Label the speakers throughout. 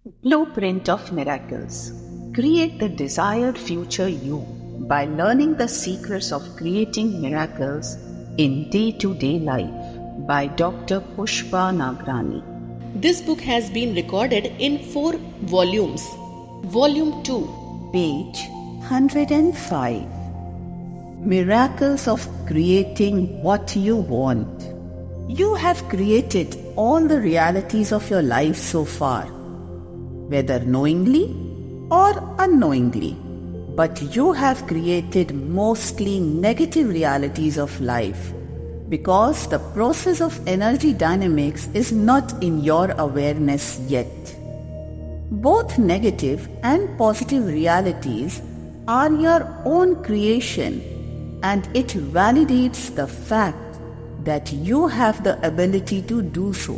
Speaker 1: Blueprint of Miracles. Create the desired future you by learning the secrets of creating miracles in day-to-day life by Dr. Pushpa Nagrani.
Speaker 2: This book has been recorded in 4 volumes. Volume 2,
Speaker 1: Page 105. Miracles of creating what you want. You have created all the realities of your life so far, whether knowingly or unknowingly. But you have created mostly negative realities of life because the process of energy dynamics is not in your awareness yet. Both negative and positive realities are your own creation, and it validates the fact that you have the ability to do so.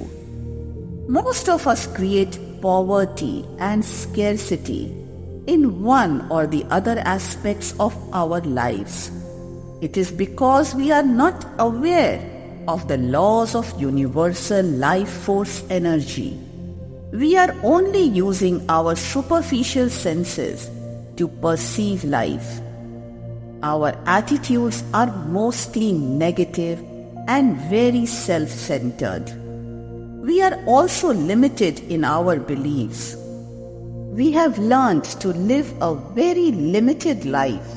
Speaker 1: Most of us create poverty and scarcity in one or the other aspects of our lives. It is because we are not aware of the laws of universal life force energy. We are only using our superficial senses to perceive life. Our attitudes are mostly negative and very self-centered. We are also limited in our beliefs. We have learned to live a very limited life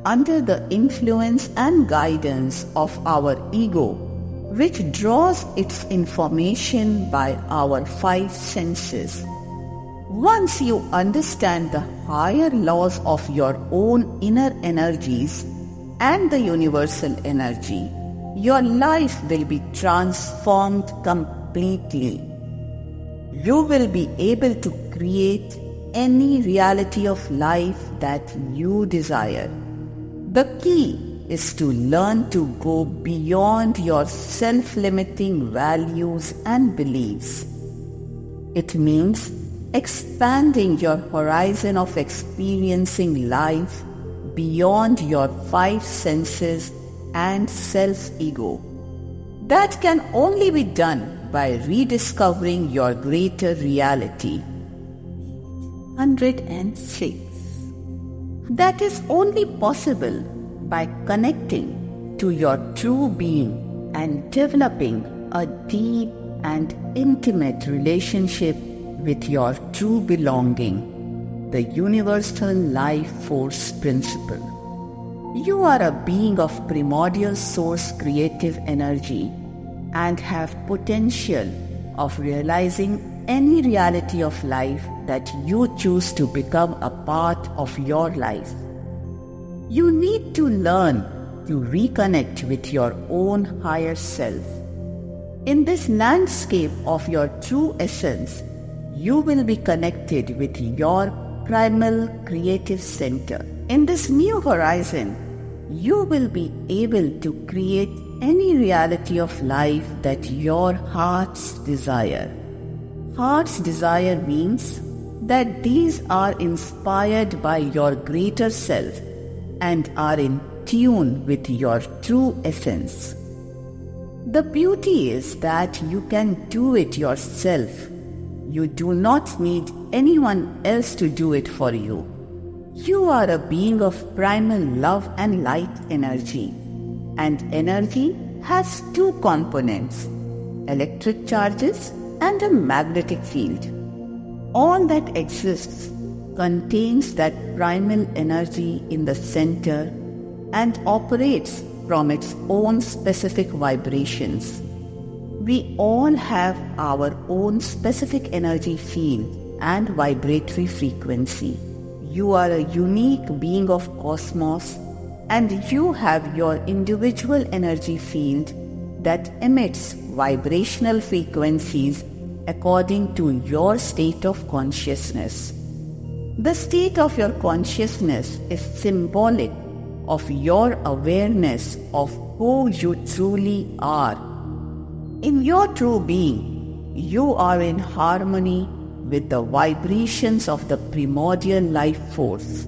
Speaker 1: under the influence and guidance of our ego, which draws its information by our 5 senses. Once you understand the higher laws of your own inner energies and the universal energy, your life will be transformed completely. You will be able to create any reality of life that you desire. The key is to learn to go beyond your self-limiting values and beliefs. It means expanding your horizon of experiencing life beyond your 5 senses and self-ego. That can only be done by rediscovering your greater reality. 106. That is only possible by connecting to your true being and developing a deep and intimate relationship with your true belonging, the universal life force principle. You are a being of primordial source creative energy and have potential of realizing any reality of life that you choose to become a part of your life. You need to learn to reconnect with your own higher self. In this landscape of your true essence, you will be connected with your primal creative center. In this new horizon, you will be able to create any reality of life that your heart's desire. Heart's desire means that these are inspired by your greater self and are in tune with your true essence. The beauty is that you can do it yourself. You do not need anyone else to do it for you. You are a being of primal love and light energy, and energy has 2 components, electric charges and a magnetic field. All that exists contains that primal energy in the center and operates from its own specific vibrations. We all have our own specific energy field and vibratory frequency. You are a unique being of cosmos, and you have your individual energy field that emits vibrational frequencies according to your state of consciousness. The state of your consciousness is symbolic of your awareness of who you truly are. In your true being, you are in harmony with the vibrations of the primordial life force.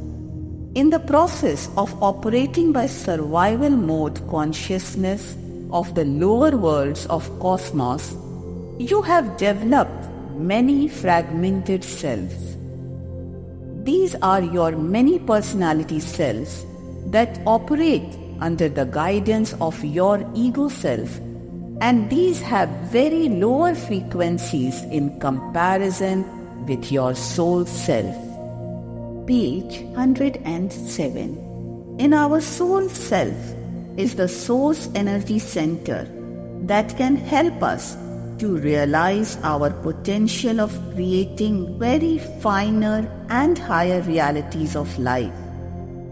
Speaker 1: In the process of operating by survival mode consciousness of the lower worlds of cosmos, you have developed many fragmented selves. These are your many personality selves that operate under the guidance of your ego self, and these have very lower frequencies in comparison with your soul self. Page 107. In our soul self is the source energy center that can help us to realize our potential of creating very finer and higher realities of life.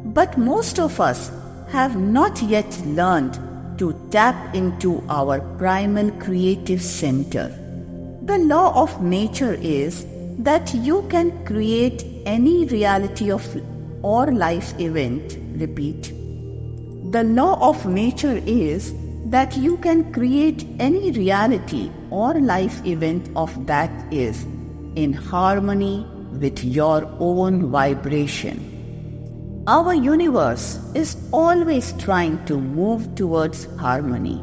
Speaker 1: But most of us have not yet learned to tap into our primal creative center. The law of nature is that you can create any reality of or life event. Repeat. The law of nature is that you can create any reality or life event of that is in harmony with your own vibration. Our universe is always trying to move towards harmony.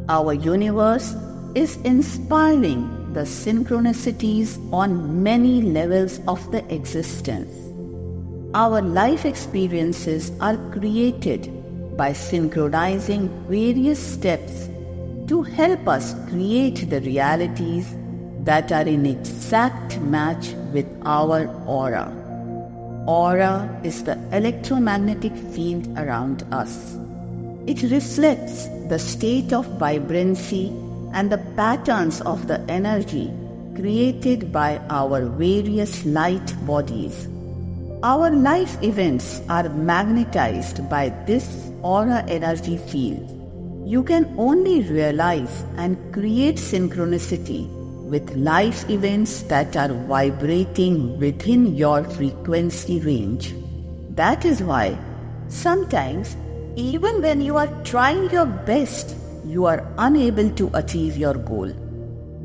Speaker 1: Our universe is inspiring the synchronicities on many levels of the existence. Our life experiences are created by synchronizing various steps to help us create the realities that are in exact match with our aura. Aura is the electromagnetic field around us. It reflects the state of vibrancy and the patterns of the energy created by our various light bodies. Our life events are magnetized by this aura energy field. You can only realize and create synchronicity with life events that are vibrating within your frequency range. That is why sometimes, even when you are trying your best, you are unable to achieve your goal.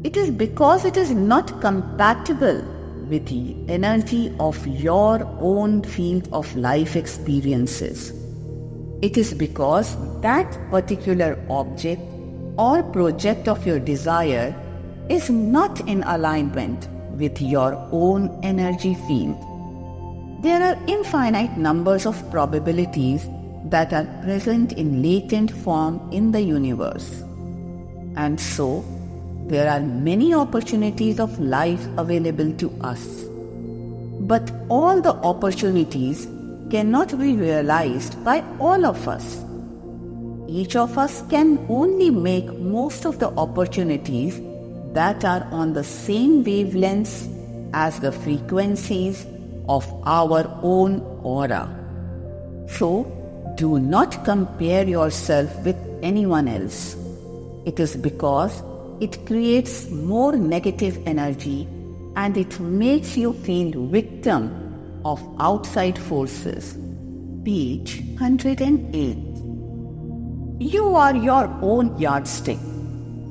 Speaker 1: It is because it is not compatible with the energy of your own field of life experiences. It is because that particular object or project of your desire is not in alignment with your own energy field. There are infinite numbers of probabilities that are present in latent form in the universe. And so, there are many opportunities of life available to us. But all the opportunities cannot be realized by all of us. Each of us can only make most of the opportunities that are on the same wavelengths as the frequencies of our own aura. So, do not compare yourself with anyone else. It is because it creates more negative energy and it makes you feel victim of outside forces. Page 108. You are your own yardstick,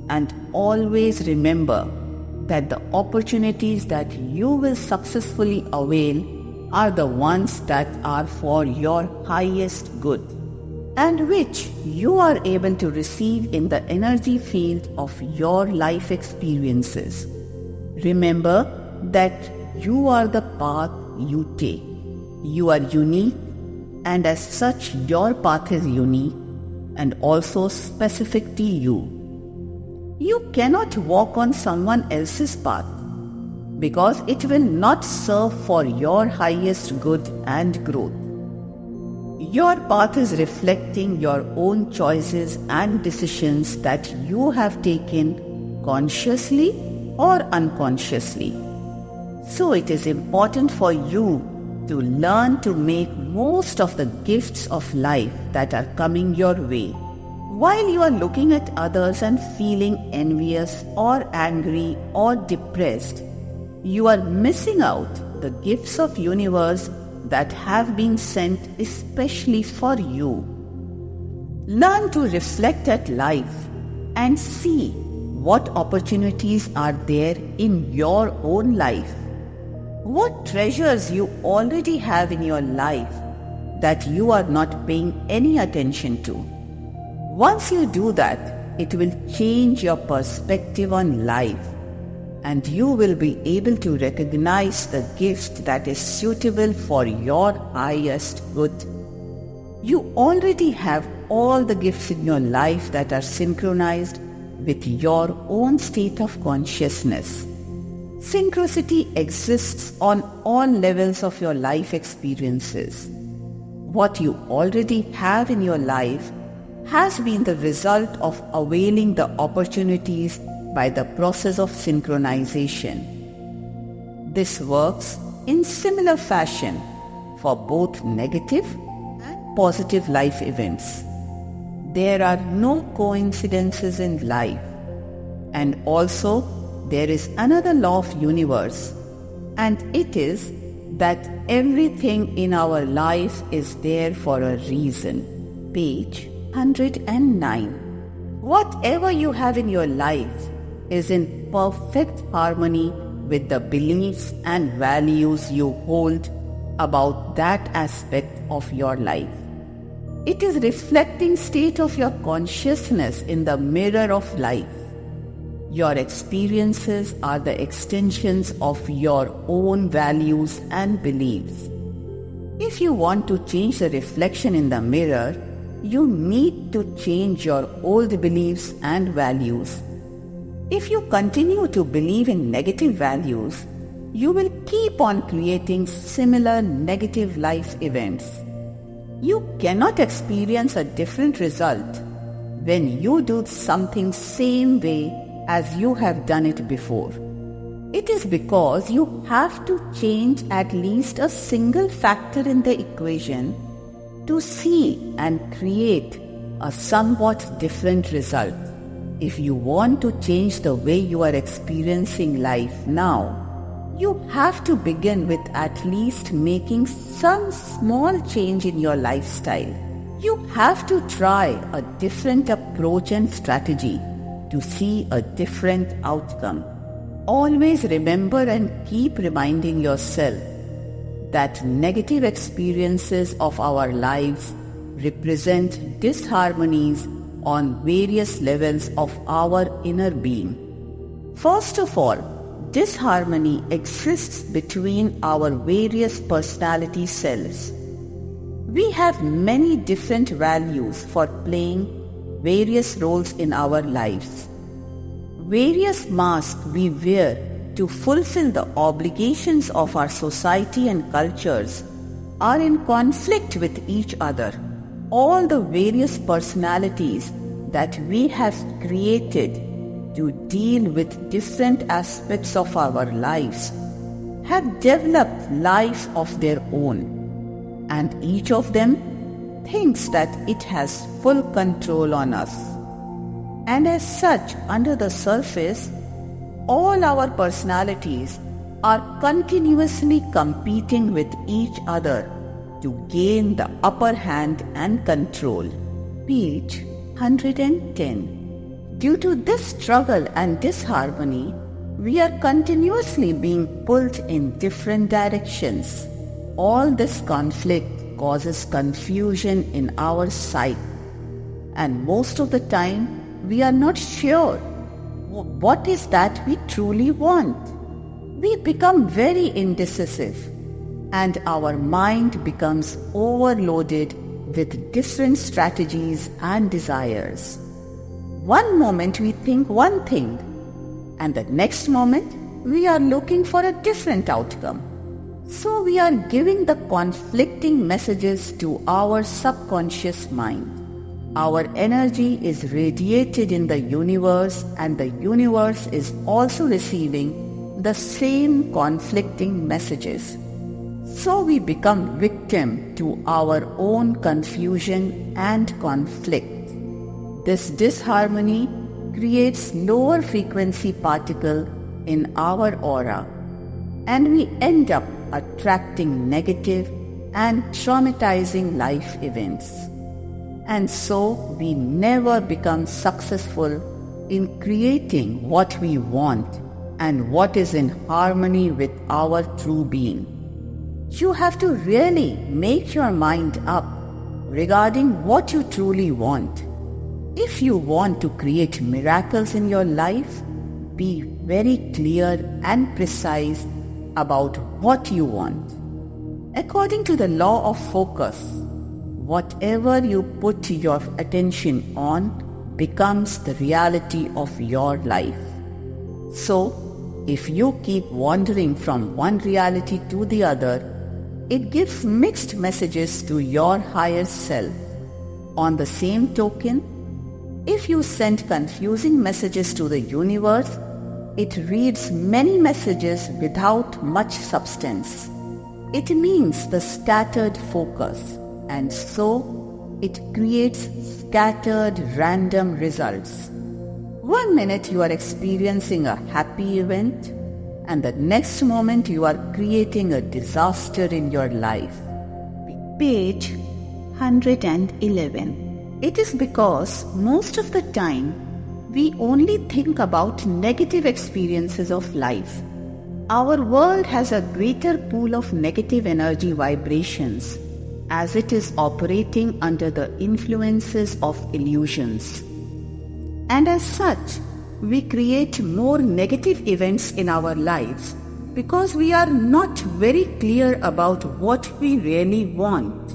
Speaker 1: and always remember that the opportunities that you will successfully avail are the ones that are for your highest good and which you are able to receive in the energy field of your life experiences. Remember that you are the path you take. You are unique, and as such your path is unique and also specific to you. You cannot walk on someone else's path because it will not serve for your highest good and growth. Your path is reflecting your own choices and decisions that you have taken consciously or unconsciously. So it is important for you to learn to make most of the gifts of life that are coming your way. While you are looking at others and feeling envious or angry or depressed, you are missing out the gifts of universe that have been sent especially for you. Learn to reflect at life and see what opportunities are there in your own life. What treasures you already have in your life that you are not paying any attention to. Once you do that, it will change your perspective on life. and you will be able to recognize the gift that is suitable for your highest good. You already have all the gifts in your life that are synchronized with your own state of consciousness. Synchronicity exists on all levels of your life experiences. What you already have in your life has been the result of availing the opportunities by the process of synchronization. This works in similar fashion for both negative and positive life events. There are no coincidences in life, and also there is another law of universe, and it is that everything in our life is there for a reason. Page 109. Whatever you have in your life is in perfect harmony with the beliefs and values you hold about that aspect of your life. It is reflecting state of your consciousness in the mirror of life. Your experiences are the extensions of your own values and beliefs. If you want to change the reflection in the mirror, you need to change your old beliefs and values. If you continue to believe in negative values, you will keep on creating similar negative life events. You cannot experience a different result when you do something same way as you have done it before. It is because you have to change at least a single factor in the equation to see and create a somewhat different result. If you want to change the way you are experiencing life now, you have to begin with at least making some small change in your lifestyle. You have to try a different approach and strategy to see a different outcome. Always remember and keep reminding yourself that negative experiences of our lives represent disharmonies on various levels of our inner being. First of all, disharmony exists between our various personality selves. We have many different values for playing various roles in our lives. Various masks we wear to fulfill the obligations of our society and cultures are in conflict with each other. All the various personalities that we have created to deal with different aspects of our lives have developed lives of their own, and each of them thinks that it has full control on us. And as such, under the surface, all our personalities are continuously competing with each other to gain the upper hand and control. Page 110. Due to this struggle and disharmony, we are continuously being pulled in different directions. All this conflict causes confusion in our psyche, and most of the time we are not sure what is that we truly want. We become very indecisive, and our mind becomes overloaded with different strategies and desires. One moment we think one thing, and the next moment we are looking for a different outcome. So we are giving the conflicting messages to our subconscious mind. Our energy is radiated in the universe, and the universe is also receiving the same conflicting messages. So we become victim to our own confusion and conflict. This disharmony creates lower frequency particle in our aura, and we end up attracting negative and traumatizing life events. And so we never become successful in creating what we want and what is in harmony with our true being. You have to really make your mind up regarding what you truly want. If you want to create miracles in your life, be very clear and precise about what you want. According to the law of focus, whatever you put your attention on becomes the reality of your life. So, if you keep wandering from one reality to the other, it gives mixed messages to your higher self. On the same token, if you send confusing messages to the universe, it reads many messages without much substance. It means the scattered focus, and so it creates scattered random results. One minute you are experiencing a happy event, and the next moment you are creating a disaster in your life. Page 111. It is because most of the time we only think about negative experiences of life. Our world has a greater pool of negative energy vibrations as it is operating under the influences of illusions. And as such, we create more negative events in our lives because we are not very clear about what we really want.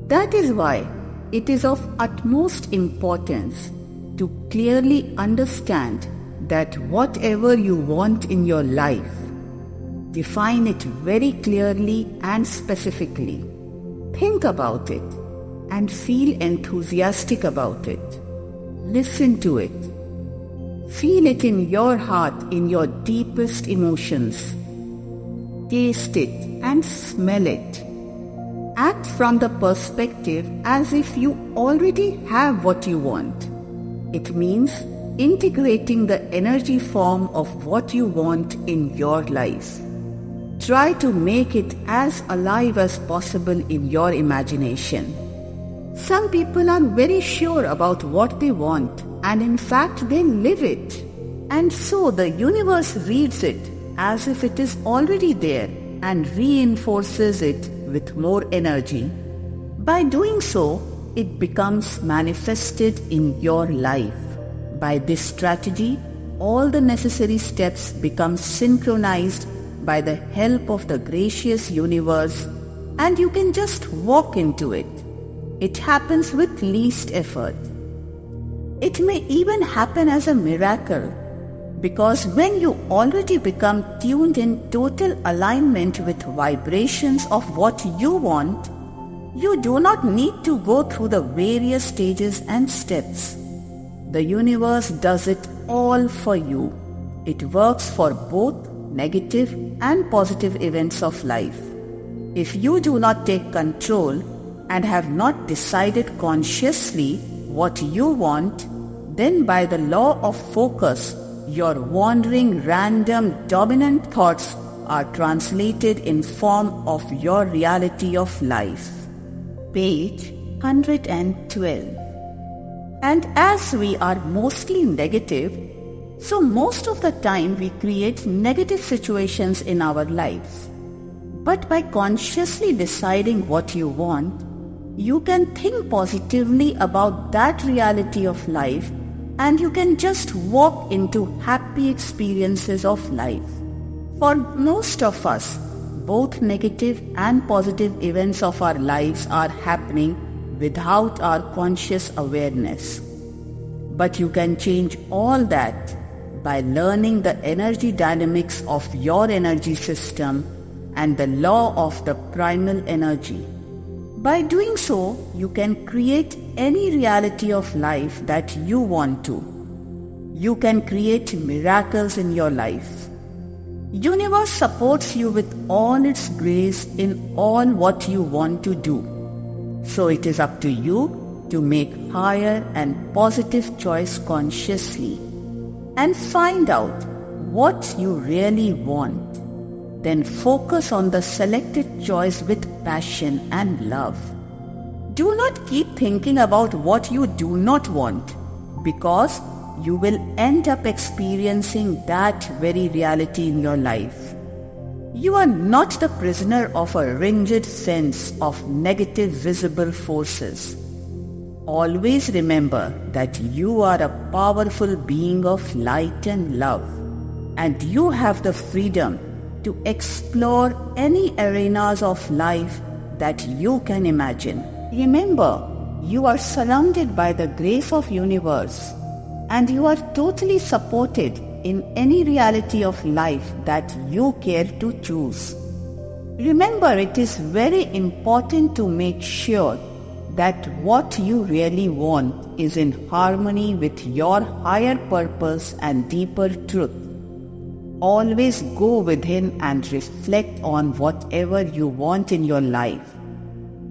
Speaker 1: That is why it is of utmost importance to clearly understand that whatever you want in your life, define it very clearly and specifically. Think about it and feel enthusiastic about it. Listen to it. Feel it in your heart, in your deepest emotions. Taste it and smell it. Act from the perspective as if you already have what you want. It means integrating the energy form of what you want in your life. Try to make it as alive as possible in your imagination. Some people are very sure about what they want, and in fact they live it. And so the universe reads it as if it is already there and reinforces it with more energy. By doing so, it becomes manifested in your life. By this strategy, all the necessary steps become synchronized by the help of the gracious universe, and you can just walk into it. It happens with least effort. It may even happen as a miracle, because when you already become tuned in total alignment with vibrations of what you want, you do not need to go through the various stages and steps. The universe does it all for you. It works for both negative and positive events of life. If you do not take control and have not decided consciously what you want, then by the law of focus, your wandering, random, dominant thoughts are translated in form of your reality of life. Page 112. And as we are mostly negative, so most of the time we create negative situations in our lives. But by consciously deciding what you want, you can think positively about that reality of life, and you can just walk into happy experiences of life. For most of us, both negative and positive events of our lives are happening without our conscious awareness. But you can change all that by learning the energy dynamics of your energy system and the law of the primal energy. By doing so, you can create any reality of life that you want to. You can create miracles in your life. Universe supports you with all its grace in all what you want to do. So it is up to you to make higher and positive choice consciously and find out what you really want. Then focus on the selected choice with passion and love. Do not keep thinking about what you do not want, because you will end up experiencing that very reality in your life. You are not the prisoner of a rigid sense of negative visible forces. Always remember that you are a powerful being of light and love, and you have the freedom to explore any arenas of life that you can imagine. Remember, you are surrounded by the grace of universe, and you are totally supported in any reality of life that you care to choose. Remember, it is very important to make sure that what you really want is in harmony with your higher purpose and deeper truth. Always go within and reflect on whatever you want in your life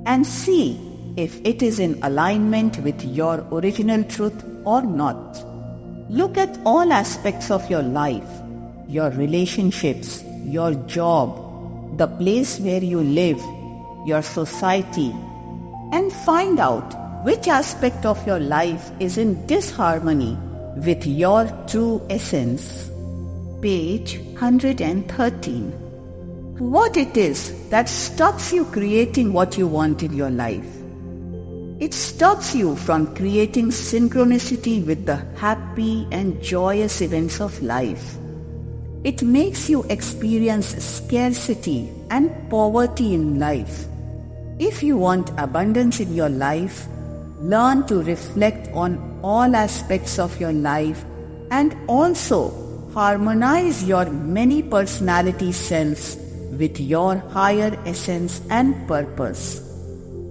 Speaker 1: and see if it is in alignment with your original truth or not. Look at all aspects of your life, your relationships, your job, the place where you live, your society, and find out which aspect of your life is in disharmony with your true essence. Page 113. What it is that stops you creating what you want in your life? It stops you from creating synchronicity with the happy and joyous events of life. It makes you experience scarcity and poverty in life. If you want abundance in your life, learn to reflect on all aspects of your life and also harmonize your many personality selves with your higher essence and purpose.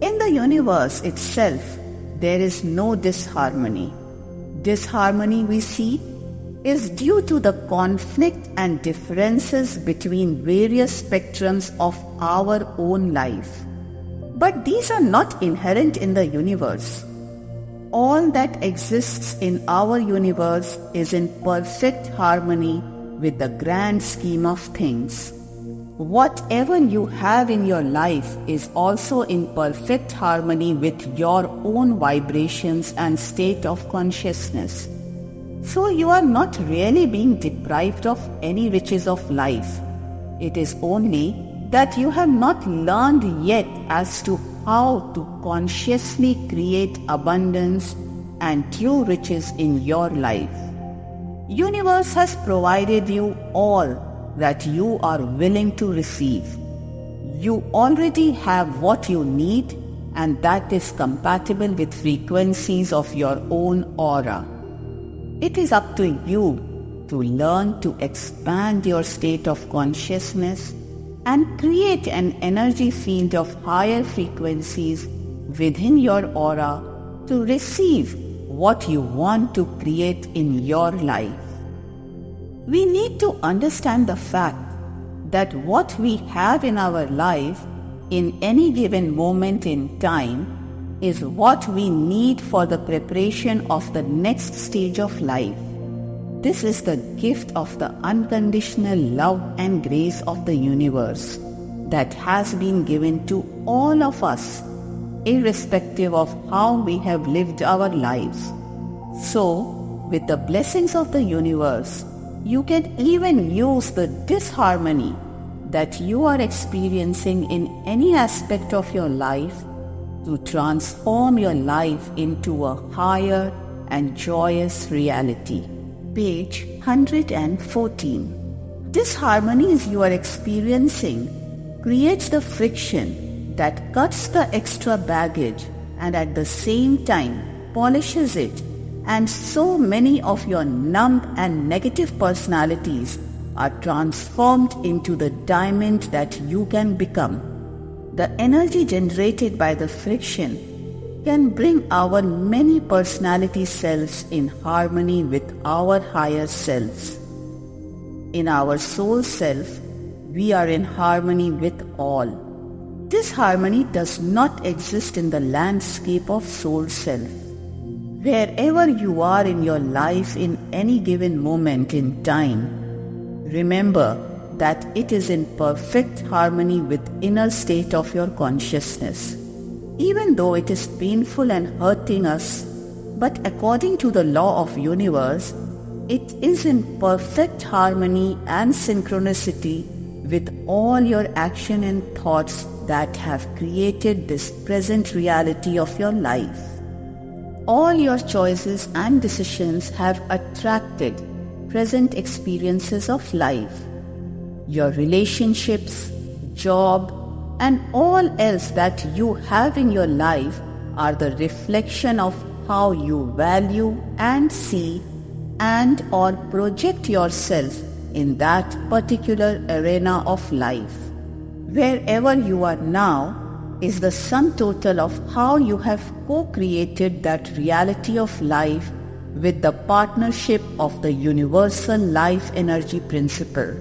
Speaker 1: In the universe itself, there is no disharmony. Disharmony we see is due to the conflict and differences between various spectrums of our own life. But these are not inherent in the universe. All that exists in our universe is in perfect harmony with the grand scheme of things. Whatever you have in your life is also in perfect harmony with your own vibrations and state of consciousness. So you are not really being deprived of any riches of life. It is only that you have not learned yet as to how to consciously create abundance and true riches in your life. Universe has provided you all that you are willing to receive. You already have what you need, and that is compatible with frequencies of your own aura. It is up to you to learn to expand your state of consciousness and create an energy field of higher frequencies within your aura to receive what you want to create in your life. We need to understand the fact that what we have in our life in any given moment in time is what we need for the preparation of the next stage of life. This is the gift of the unconditional love and grace of the universe that has been given to all of us, irrespective of how we have lived our lives. So, with the blessings of the universe, you can even use the disharmony that you are experiencing in any aspect of your life to transform your life into a higher and joyous reality. Page 114. Disharmonies you are experiencing creates the friction that cuts the extra baggage and at the same time polishes it, and so many of your numb and negative personalities are transformed into the diamond that you can become. The energy generated by the friction can bring our many personality selves in harmony with our higher selves. In our soul self, we are in harmony with all. This harmony does not exist in the landscape of soul self. Wherever you are in your life in any given moment in time, remember that it is in perfect harmony with inner state of your consciousness. Even though it is painful and hurting us, but according to the law of universe, it is in perfect harmony and synchronicity with all your action and thoughts that have created this present reality of your life. All your choices and decisions have attracted, present experiences of life. Your relationships, job, and all else that you have in your life are the reflection of how you value and see and or project yourself in that particular arena of life. Wherever you are now is the sum total of how you have co-created that reality of life with the partnership of the universal life energy principle.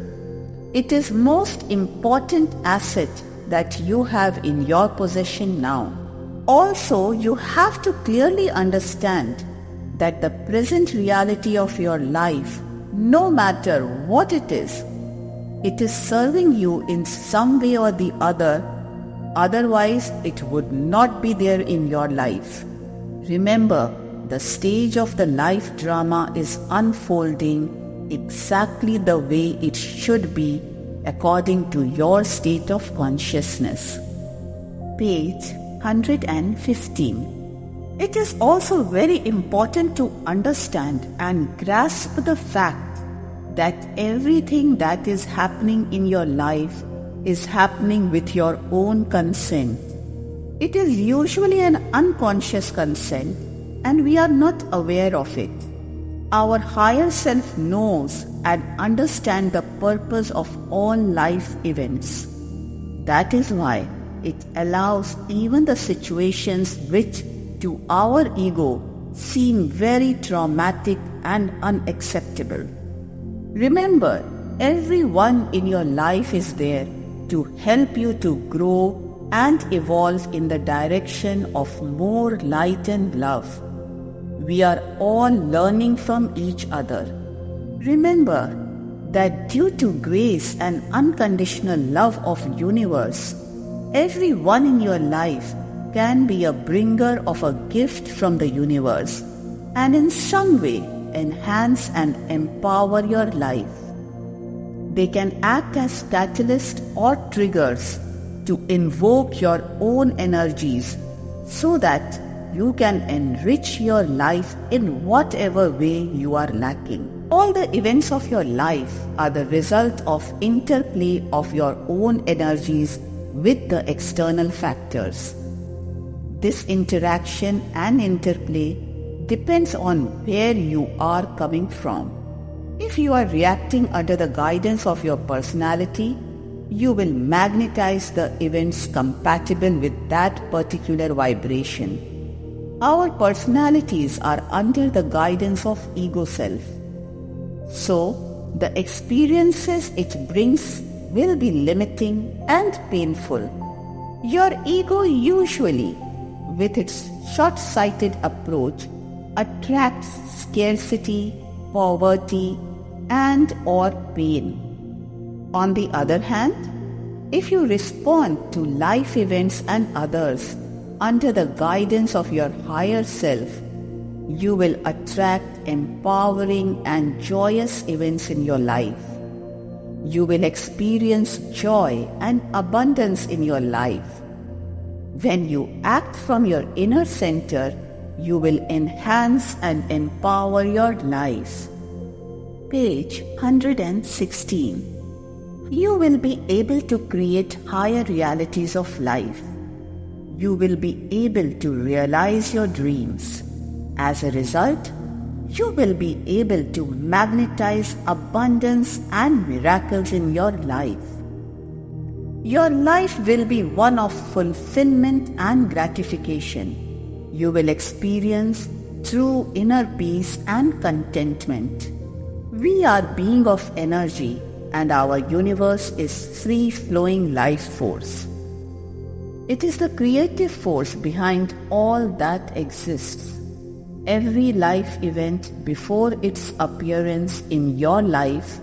Speaker 1: It is most important asset that you have in your possession now. Also, you have to clearly understand that the present reality of your life, no matter what it is serving you in some way or the other, otherwise it would not be there in your life. Remember, the stage of the life drama is unfolding exactly the way it should be according to your state of consciousness. Page 115. It is also very important to understand and grasp the fact that everything that is happening in your life is happening with your own consent. It is usually an unconscious consent and we are not aware of it. Our higher self knows and understands the purpose of all life events. That is why it allows even the situations which to our ego seem very traumatic and unacceptable. Remember, everyone in your life is there to help you to grow and evolve in the direction of more light and love. We are all learning from each other. Remember that due to grace and unconditional love of universe, everyone in your life can be a bringer of a gift from the universe and in some way enhance and empower your life. They can act as catalysts or triggers to invoke your own energies so that you can enrich your life in whatever way you are lacking. All the events of your life are the result of interplay of your own energies with the external factors. This interaction and interplay depends on where you are coming from. If you are reacting under the guidance of your personality, you will magnetize the events compatible with that particular vibration. Our personalities are under the guidance of ego self. So, the experiences it brings will be limiting and painful. Your ego usually, with its short-sighted approach, attracts scarcity, poverty, and or pain. On the other hand, if you respond to life events and others under the guidance of your higher self, you will attract empowering and joyous events in your life. You will experience joy and abundance in your life. When you act from your inner center, you will enhance and empower your life. Page 116. You will be able to create higher realities of life. You will be able to realize your dreams. As a result, you will be able to magnetize abundance and miracles in your life. Your life will be one of fulfillment and gratification. You will experience true inner peace and contentment. We are beings of energy and our universe is free-flowing life force. It is the creative force behind all that exists. Every life event before its appearance in your life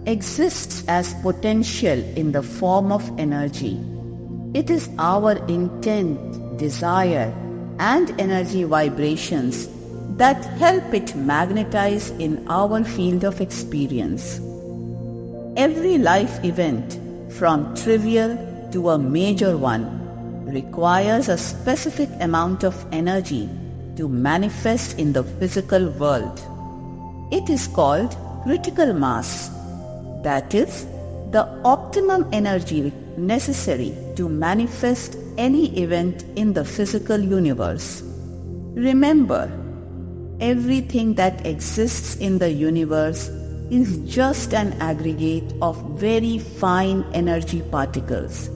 Speaker 1: exists as potential in the form of energy. It is our intent, desire, and energy vibrations that help it magnetize in our field of experience. Every life event, from trivial to a major one, requires a specific amount of energy to manifest in the physical world. It is called critical mass, that is, the optimum energy necessary to manifest any event in the physical universe. Remember, everything that exists in the universe is just an aggregate of very fine energy particles,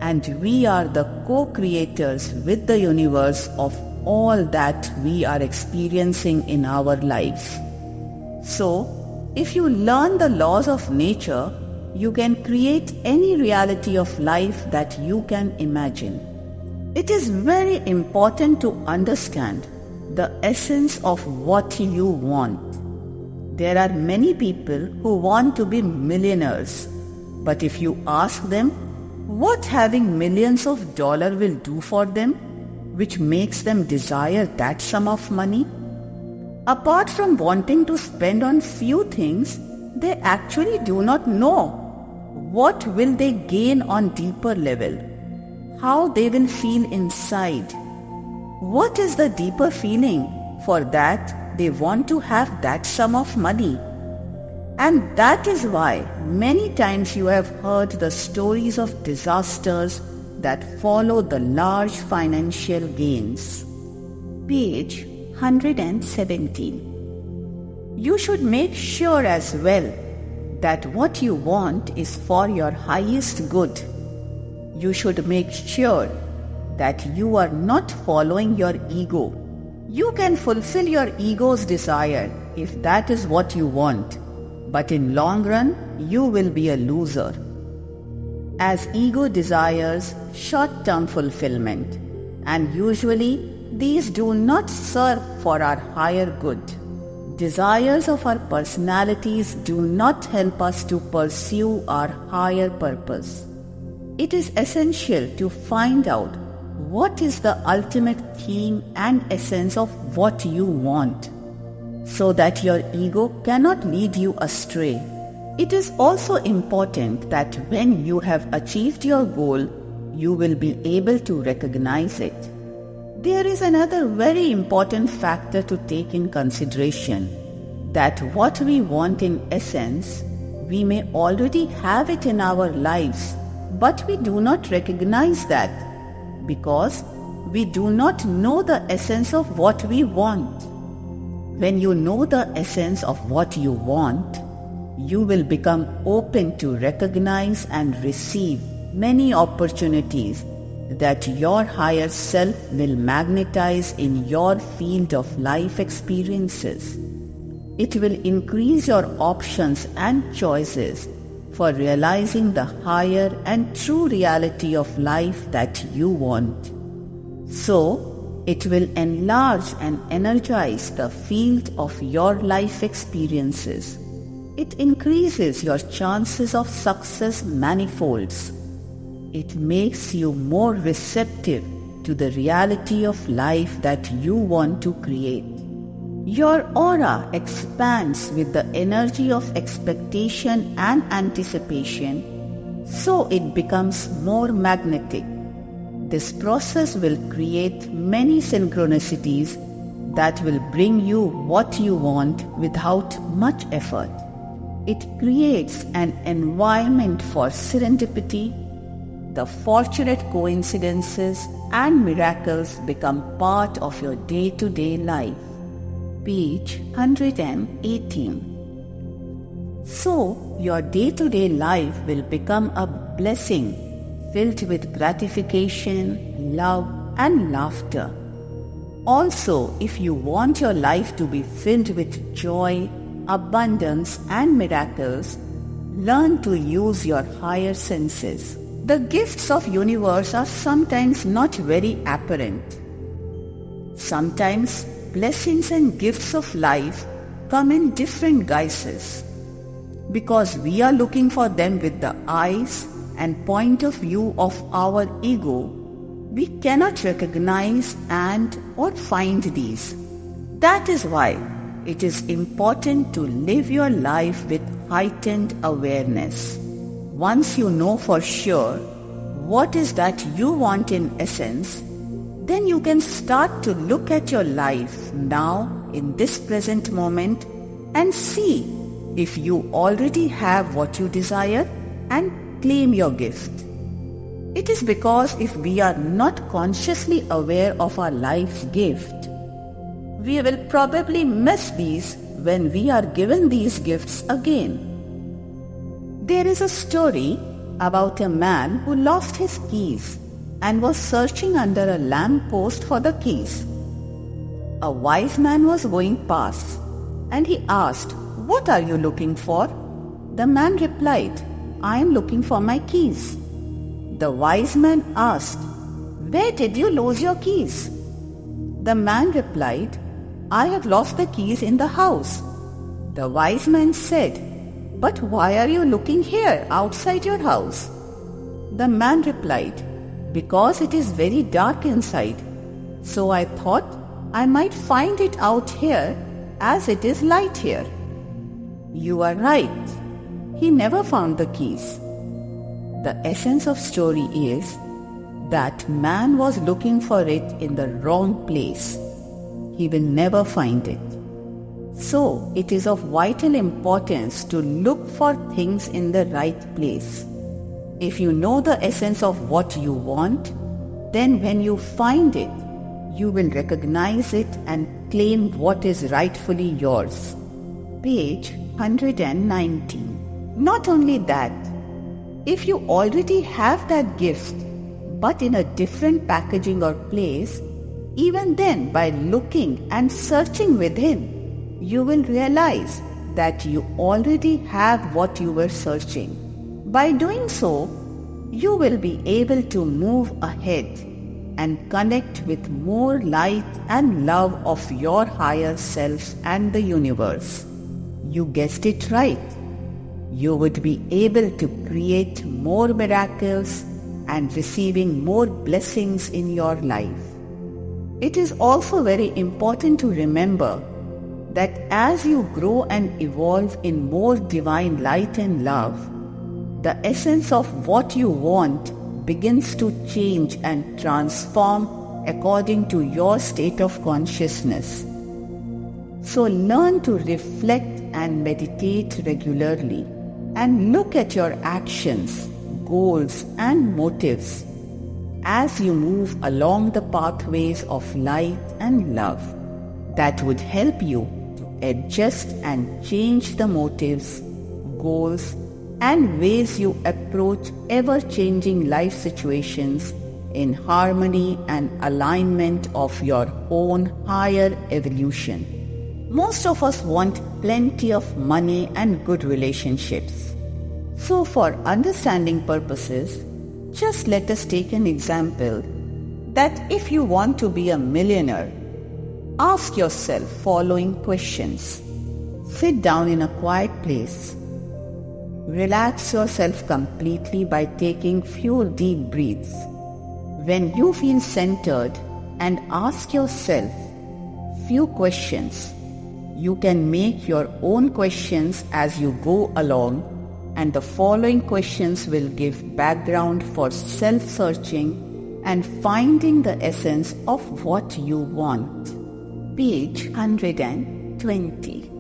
Speaker 1: and we are the co-creators with the universe of all that we are experiencing in our lives. So, if you learn the laws of nature, you can create any reality of life that you can imagine. It is very important to understand the essence of what you want. There are many people who want to be millionaires, but if you ask them what having millions of dollars will do for them, which makes them desire that sum of money, apart from wanting to spend on few things, they actually do not know what will they gain on deeper level, how they will feel inside. What is the deeper feeling for that they want to have that sum of money? And that is why many times you have heard the stories of disasters that follow the large financial gains. Page 117. You should make sure as well that what you want is for your highest good. You should make sure that you are not following your ego. You can fulfill your ego's desire if that is what you want, but in long run, you will be a loser. As ego desires short-term fulfillment, and usually these do not serve for our higher good. Desires of our personalities do not help us to pursue our higher purpose. It is essential to find out what is the ultimate theme and essence of what you want, so that your ego cannot lead you astray. It is also important that when you have achieved your goal, you will be able to recognize it. There is another very important factor to take in consideration, that what we want in essence, we may already have it in our lives, but we do not recognize that because we do not know the essence of what we want. When you know the essence of what you want, you will become open to recognize and receive many opportunities that your higher self will magnetize in your field of life experiences. It will increase your options and choices for realizing the higher and true reality of life that you want. So, it will enlarge and energize the field of your life experiences. It increases your chances of success manifolds. It makes you more receptive to the reality of life that you want to create. Your aura expands with the energy of expectation and anticipation, so it becomes more magnetic. This process will create many synchronicities that will bring you what you want without much effort. It creates an environment for serendipity. The fortunate coincidences and miracles become part of your day-to-day life. Page 118. So, your day-to-day life will become a blessing filled with gratification, love, and laughter. Also, if you want your life to be filled with joy, abundance, and miracles, learn to use your higher senses. The gifts of universe are sometimes not very apparent. Sometimes blessings and gifts of life come in different guises. Because we are looking for them with the eyes and point of view of our ego, we cannot recognize and or find these. That is why it is important to live your life with heightened awareness. Once you know for sure what is that you want in essence, then you can start to look at your life now in this present moment and see if you already have what you desire and claim your gift. It is because if we are not consciously aware of our life's gift, we will probably miss these when we are given these gifts again. There is a story about a man who lost his keys and was searching under a lamp post for the keys. A wise man was going past and he asked, "What are you looking for?" The man replied, "I am looking for my keys." The wise man asked, "Where did you lose your keys?" The man replied, "I have lost the keys in the house." The wise man said, "But why are you looking here outside your house?" The man replied, "Because it is very dark inside, so I thought I might find it out here as it is light here." You are right. He never found the keys. The essence of story is that man was looking for it in the wrong place. He will never find it. So, it is of vital importance to look for things in the right place. If you know the essence of what you want, then when you find it, you will recognize it and claim what is rightfully yours. Page 119. Not only that, if you already have that gift, but in a different packaging or place, even then by looking and searching within, you will realize that you already have what you were searching. By doing so, you will be able to move ahead and connect with more light and love of your higher self and the universe. You guessed it right. You would be able to create more miracles and receiving more blessings in your life. It is also very important to remember that as you grow and evolve in more divine light and love, the essence of what you want begins to change and transform according to your state of consciousness. So learn to reflect and meditate regularly and look at your actions, goals and motives as you move along the pathways of light and love. That would help you to adjust and change the motives, goals and ways you approach ever-changing life situations in harmony and alignment of your own higher evolution. Most of us want plenty of money and good relationships. So for understanding purposes, just let us take an example that if you want to be a millionaire, ask yourself following questions. Sit down in a quiet place. Relax yourself completely by taking few deep breaths. When you feel centered and ask yourself few questions, you can make your own questions as you go along, and the following questions will give background for self-searching and finding the essence of what you want. Page 120.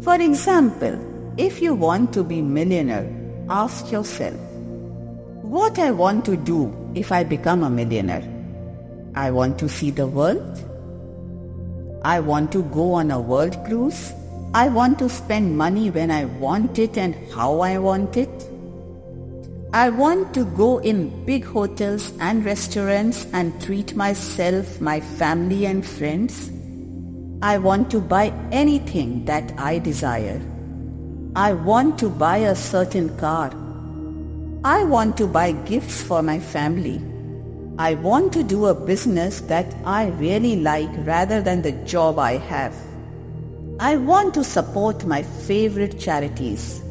Speaker 1: For example, if you want to be millionaire, ask yourself, what I want to do if I become a millionaire? I want to see the world. I want to go on a world cruise. I want to spend money when I want it and how I want it. I want to go in big hotels and restaurants and treat myself, my family and friends. I want to buy anything that I desire. I want to buy a certain car. I want to buy gifts for my family. I want to do a business that I really like rather than the job I have. I want to support my favorite charities.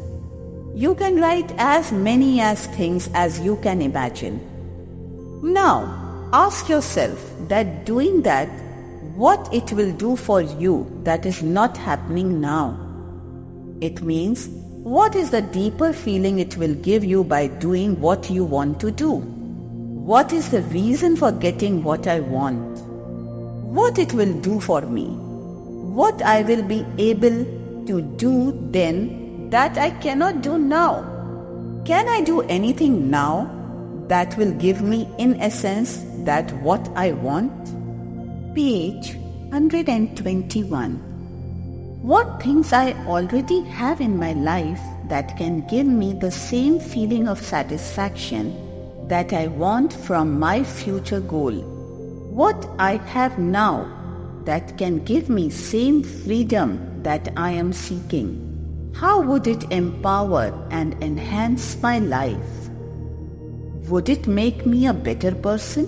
Speaker 1: You can write as many things as you can imagine. Now, ask yourself that doing that, what it will do for you that is not happening now. It means, what is the deeper feeling it will give you by doing what you want to do? What is the reason for getting what I want? What it will do for me? What I will be able to do then that I cannot do now? Can I do anything now that will give me, in essence, that what I want? Page 121. What things I already have in my life that can give me the same feeling of satisfaction that I want from my future goal? What I have now that can give me same freedom that I am seeking? How would it empower and enhance my life? Would it make me a better person?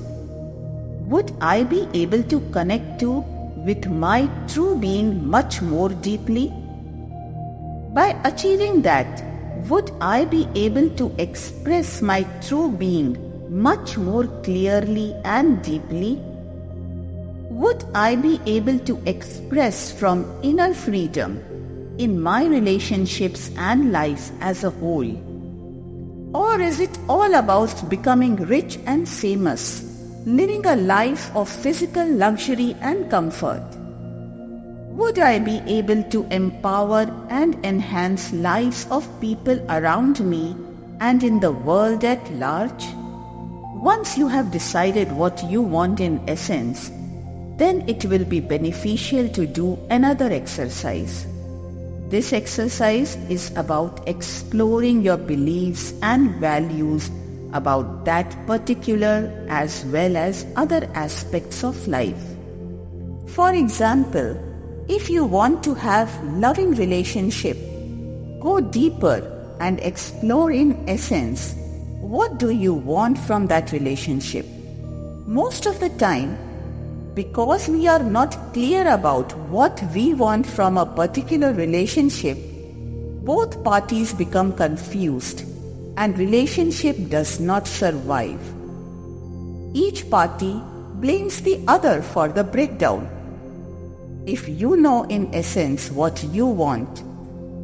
Speaker 1: Would I be able to connect with my true being much more deeply? By achieving that, would I be able to express my true being much more clearly and deeply? Would I be able to express from inner freedom in my relationships and life as a whole? Or is it all about becoming rich and famous, living a life of physical luxury and comfort? Would I be able to empower and enhance lives of people around me and in the world at large? Once you have decided what you want in essence, then it will be beneficial to do another exercise. This exercise is about exploring your beliefs and values about that particular as well as other aspects of life. For example, if you want to have loving relationship, go deeper and explore in essence, what do you want from that relationship? Most of the time, because we are not clear about what we want from a particular relationship, both parties become confused and relationship does not survive. Each party blames the other for the breakdown. If you know in essence what you want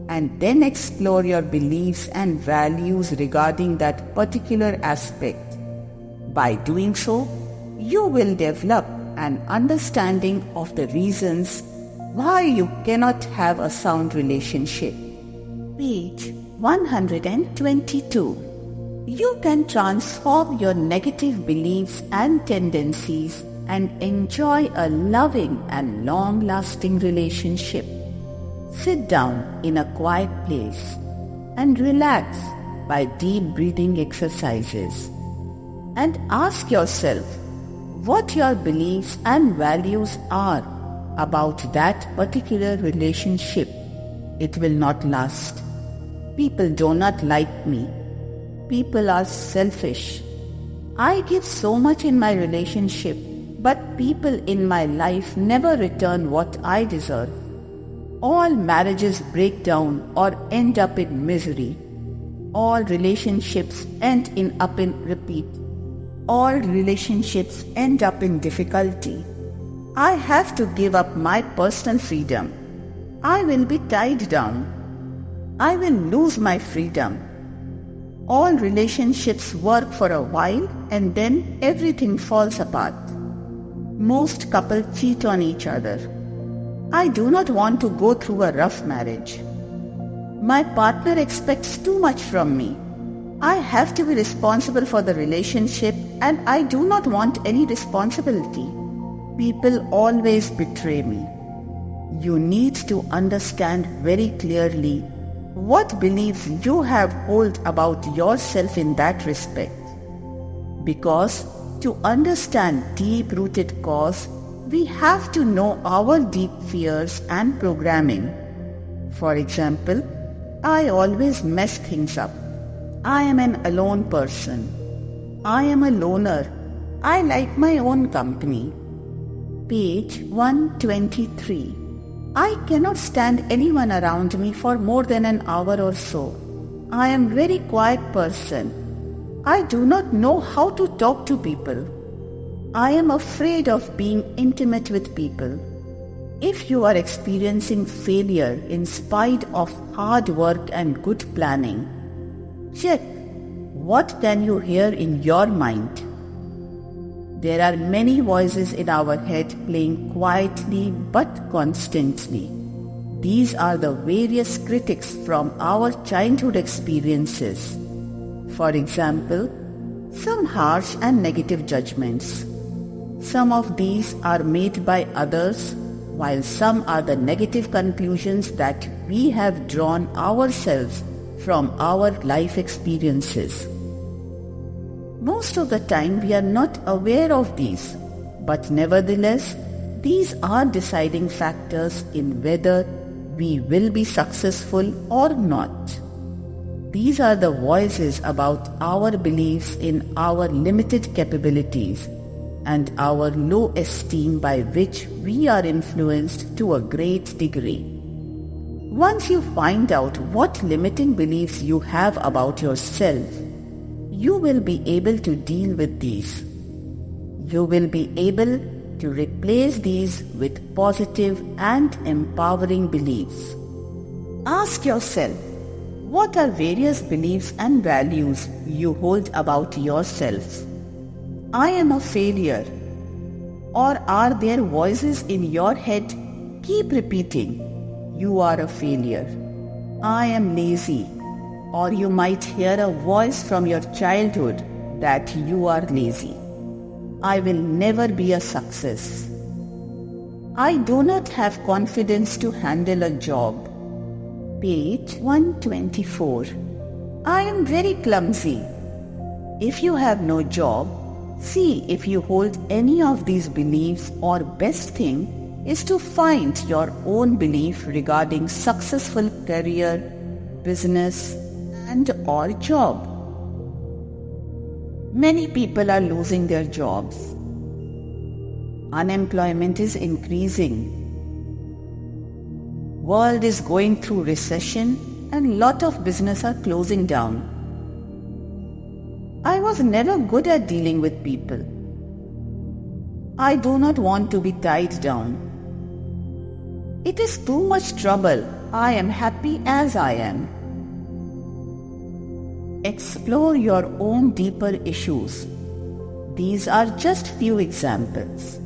Speaker 1: and then explore your beliefs and values regarding that particular aspect, by doing so, you will develop an understanding of the reasons why you cannot have a sound relationship. Page 122. You can transform your negative beliefs and tendencies and enjoy a loving and long-lasting relationship. Sit down in a quiet place and relax by deep breathing exercises and ask yourself what your beliefs and values are about that particular relationship. It will not last. People do not like me. People are selfish. I give so much in my relationship, but people in my life never return what I deserve. All marriages break down or end up in misery. All relationships end up in repeat. All relationships end up in difficulty. I have to give up my personal freedom. I will be tied down. I will lose my freedom. All relationships work for a while and then everything falls apart. Most couples cheat on each other. I do not want to go through a rough marriage. My partner expects too much from me. I have to be responsible for the relationship and I do not want any responsibility. People always betray me. You need to understand very clearly what beliefs you have hold about yourself in that respect. Because to understand deep-rooted cause, we have to know our deep fears and programming. For example, I always mess things up. I am an alone person. I am a loner. I like my own company. Page 123. I cannot stand anyone around me for more than an hour or so. I am a very quiet person. I do not know how to talk to people. I am afraid of being intimate with people. If you are experiencing failure in spite of hard work and good planning, check what can you hear in your mind. There are many voices in our head playing quietly but constantly. These are the various critics from our childhood experiences. For example, some harsh and negative judgments. Some of these are made by others, while some are the negative conclusions that we have drawn ourselves from our life experiences. Most of the time we are not aware of these, but nevertheless, these are deciding factors in whether we will be successful or not. These are the voices about our beliefs in our limited capabilities and our low esteem by which we are influenced to a great degree. Once you find out what limiting beliefs you have about yourself, you will be able to deal with these. You will be able to replace these with positive and empowering beliefs. Ask yourself, what are various beliefs and values you hold about yourself? I am a failure. Or are there voices in your head keep repeating, you are a failure. I am lazy. Or you might hear a voice from your childhood that you are lazy. I will never be a success. I do not have confidence to handle a job. Page 124. I am very clumsy. If you have no job, see if you hold any of these beliefs, or best thing is to find your own belief regarding successful career, business, and or job. Many people are losing their jobs. Unemployment is increasing. World is going through recession and lot of business are closing down. I was never good at dealing with people. I do not want to be tied down. It is too much trouble. I am happy as I am. Explore your own deeper issues. These are just few examples.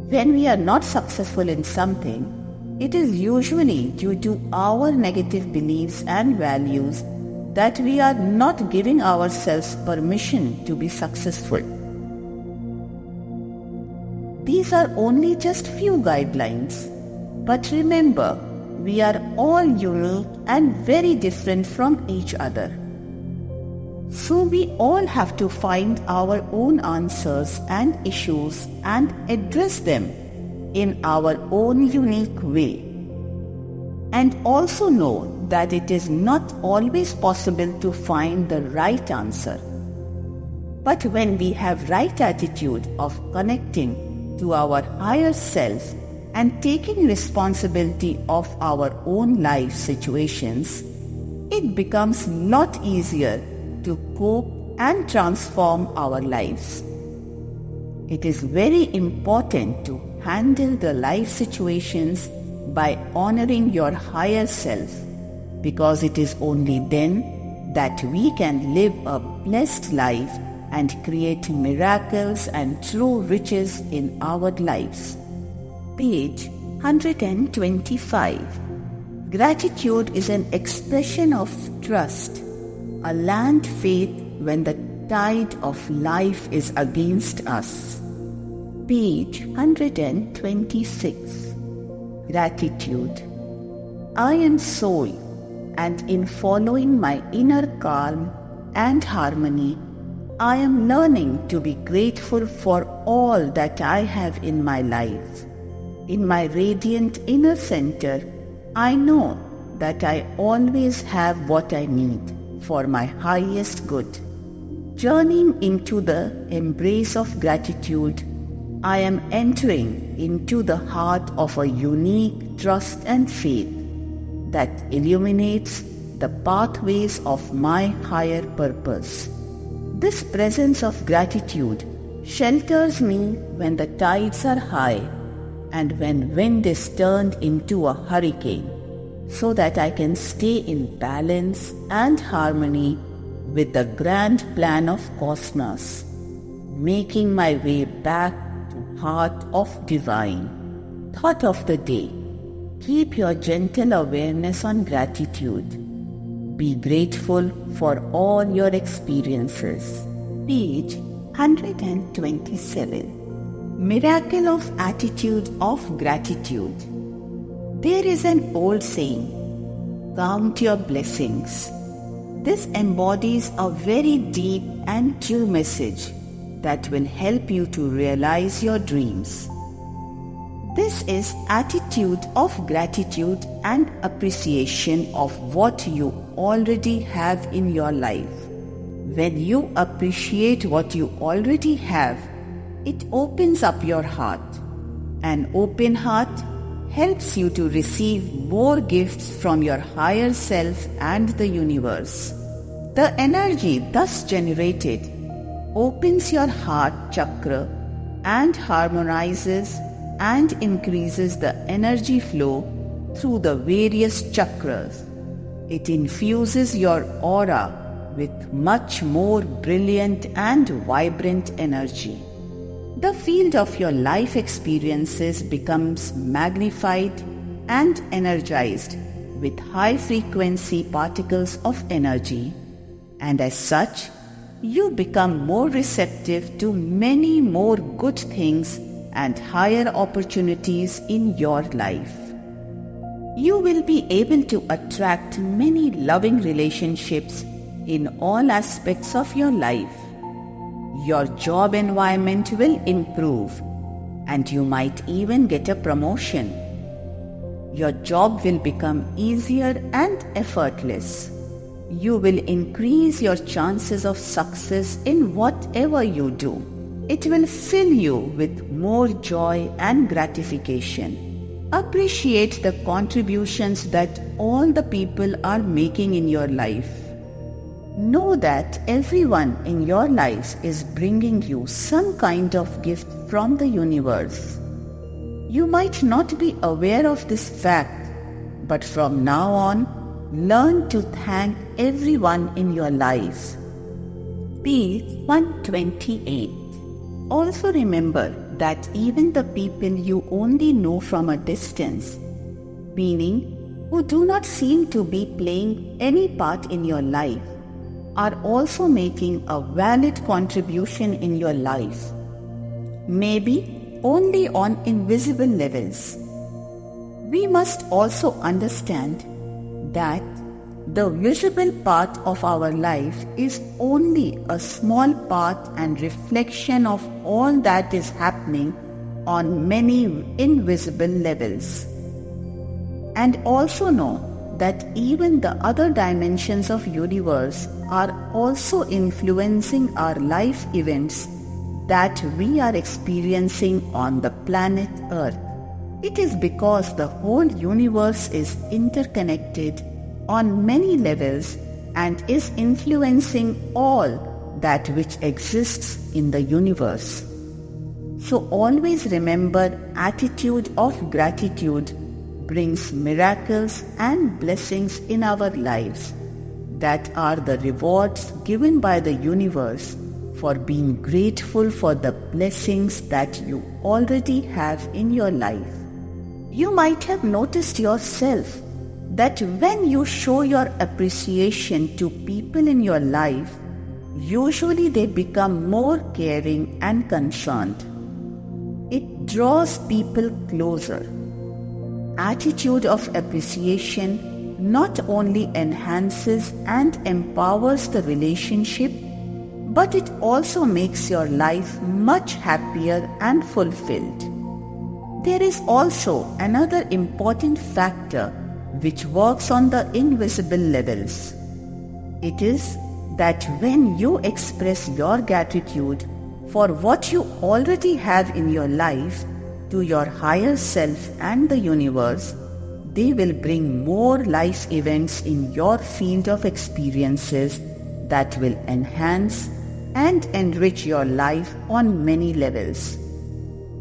Speaker 1: When we are not successful in something, it is usually due to our negative beliefs and values that we are not giving ourselves permission to be successful. These are only just few guidelines, but remember, we are all unique and very different from each other. So we all have to find our own answers and issues and address them in our own unique way. And also know that it is not always possible to find the right answer. But when we have right attitude of connecting to our higher self and taking responsibility of our own life situations, it becomes a lot easier to cope and transform our lives. It is very important to handle the life situations by honoring your higher self, because it is only then that we can live a blessed life and create miracles and true riches in our lives. Page 125. Gratitude is an expression of trust, a land faith when the tide of life is against us. Page 126. Gratitude. I am soul, and in following my inner calm and harmony, I am learning to be grateful for all that I have in my life. In my radiant inner center, I know that I always have what I need for my highest good. Journeying into the embrace of gratitude, I am entering into the heart of a unique trust and faith that illuminates the pathways of my higher purpose. This presence of gratitude shelters me when the tides are high and when wind is turned into a hurricane, so that I can stay in balance and harmony with the grand plan of cosmos, making my way back to heart of divine. Thought of the day. Keep your gentle awareness on gratitude. Be grateful for all your experiences. Page 127. Miracle of Attitude of Gratitude. There is an old saying, count your blessings. This embodies a very deep and true message that will help you to realize your dreams. This is attitude of gratitude and appreciation of what you already have in your life. When you appreciate what you already have, it opens up your heart. An open heart helps you to receive more gifts from your higher self and the universe. The energy thus generated opens your heart chakra and harmonizes and increases the energy flow through the various chakras. It infuses your aura with much more brilliant and vibrant energy. The field of your life experiences becomes magnified and energized with high frequency particles of energy, and as such, you become more receptive to many more good things and higher opportunities in your life. You will be able to attract many loving relationships in all aspects of your life. Your job environment will improve and you might even get a promotion. Your job will become easier and effortless. You will increase your chances of success in whatever you do. It will fill you with more joy and gratification. Appreciate the contributions that all the people are making in your life. Know that everyone in your lives is bringing you some kind of gift from the universe. You might not be aware of this fact, but from now on, learn to thank everyone in your lives. Page 128. Also remember that even the people you only know from a distance, meaning who do not seem to be playing any part in your life, are also making a valid contribution in your life. Maybe only on invisible levels. We must also understand that the visible part of our life is only a small part and reflection of all that is happening on many invisible levels. And also know that even the other dimensions of universe are also influencing our life events that we are experiencing on the planet Earth. It is because the whole universe is interconnected on many levels and is influencing all that which exists in the universe. So always remember, attitude of gratitude brings miracles and blessings in our lives that are the rewards given by the universe for being grateful for the blessings that you already have in your life. You might have noticed yourself that when you show your appreciation to people in your life, usually they become more caring and concerned. It draws people closer. Attitude of appreciation not only enhances and empowers the relationship, but it also makes your life much happier and fulfilled. There is also another important factor which works on the invisible levels. It is that when you express your gratitude for what you already have in your life to your higher self and the universe, they will bring more life events in your field of experiences that will enhance and enrich your life on many levels.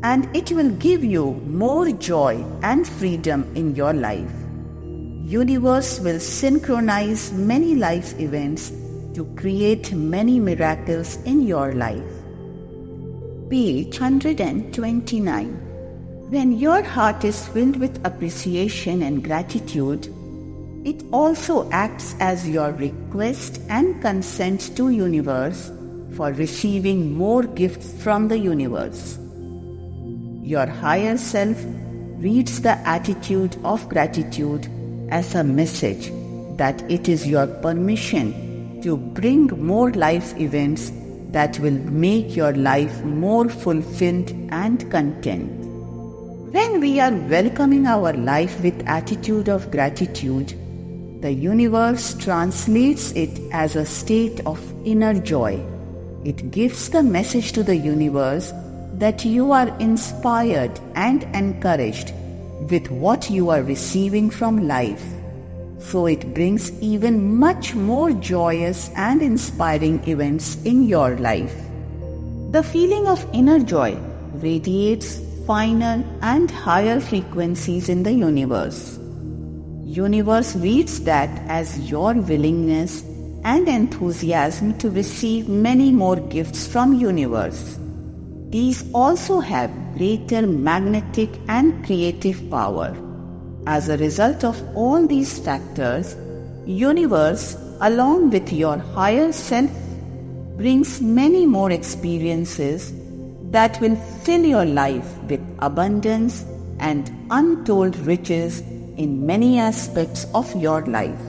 Speaker 1: And it will give you more joy and freedom in your life. Universe will synchronize many life events to create many miracles in your life. Page 129. When your heart is filled with appreciation and gratitude, it also acts as your request and consent to universe for receiving more gifts from the universe. Your higher self reads the attitude of gratitude as a message that it is your permission to bring more life events that will make your life more fulfilled and content. When we are welcoming our life with attitude of gratitude, the universe translates it as a state of inner joy. It gives the message to the universe that you are inspired and encouraged with what you are receiving from life. So it brings even much more joyous and inspiring events in your life. The feeling of inner joy radiates finer and higher frequencies in the universe. Universe reads that as your willingness and enthusiasm to receive many more gifts from universe. These also have greater magnetic and creative power. As a result of all these factors, universe, along with your higher self, brings many more experiences that will fill your life with abundance and untold riches in many aspects of your life.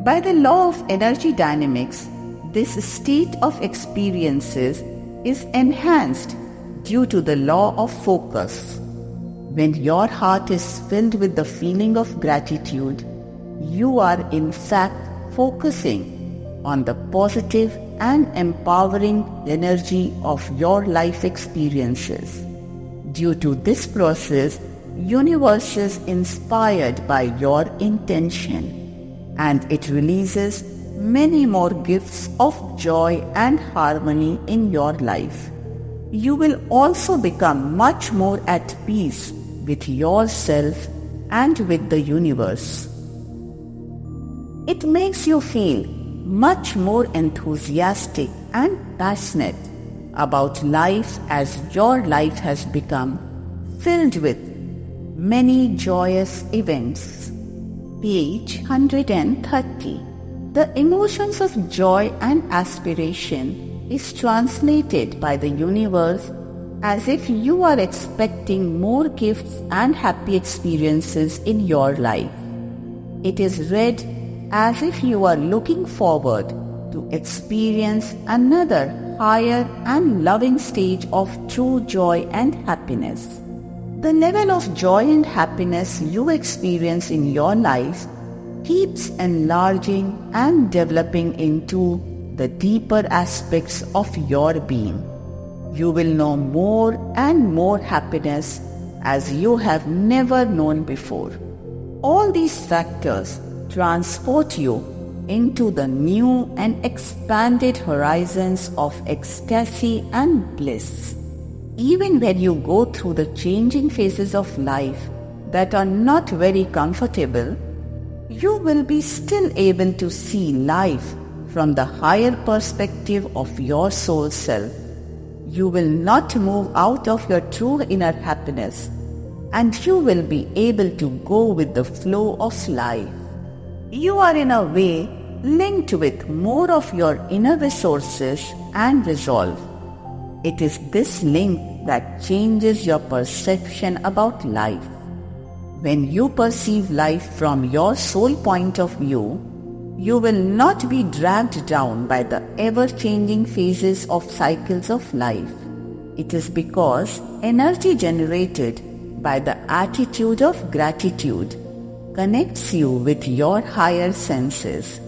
Speaker 1: By the law of energy dynamics, this state of experiences is enhanced due to the law of focus. When your heart is filled with the feeling of gratitude, you are in fact focusing on the positive and empowering energy of your life experiences. Due to this process, universe is inspired by your intention, and it releases many more gifts of joy and harmony in your life. You will also become much more at peace with yourself and with the universe. It makes you feel much more enthusiastic and passionate about life as your life has become filled with many joyous events. Page 130. The emotions of joy and aspiration is translated by the universe as if you are expecting more gifts and happy experiences in your life. It is read as if you are looking forward to experience another higher and loving stage of true joy and happiness. The level of joy and happiness you experience in your life keeps enlarging and developing into the deeper aspects of your being. You will know more and more happiness as you have never known before. All these factors transport you into the new and expanded horizons of ecstasy and bliss. Even when you go through the changing phases of life that are not very comfortable, you will be still able to see life from the higher perspective of your soul self. You will not move out of your true inner happiness, and you will be able to go with the flow of life. You are in a way linked with more of your inner resources and resolve. It is this link that changes your perception about life. When you perceive life from your soul point of view, you will not be dragged down by the ever-changing phases of cycles of life. It is because energy generated by the attitude of gratitude connects you with your higher senses.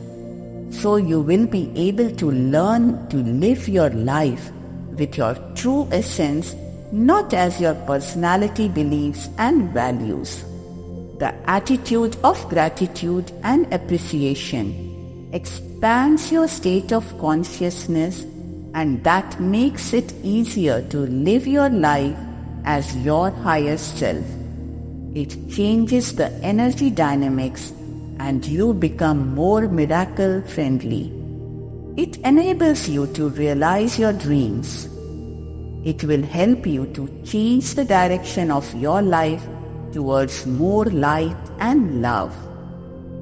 Speaker 1: So you will be able to learn to live your life with your true essence, not as your personality beliefs and values. The attitude of gratitude and appreciation expands your state of consciousness, and that makes it easier to live your life as your higher self. It changes the energy dynamics and you become more miracle friendly. It enables you to realize your dreams. It will help you to change the direction of your life towards more light and love.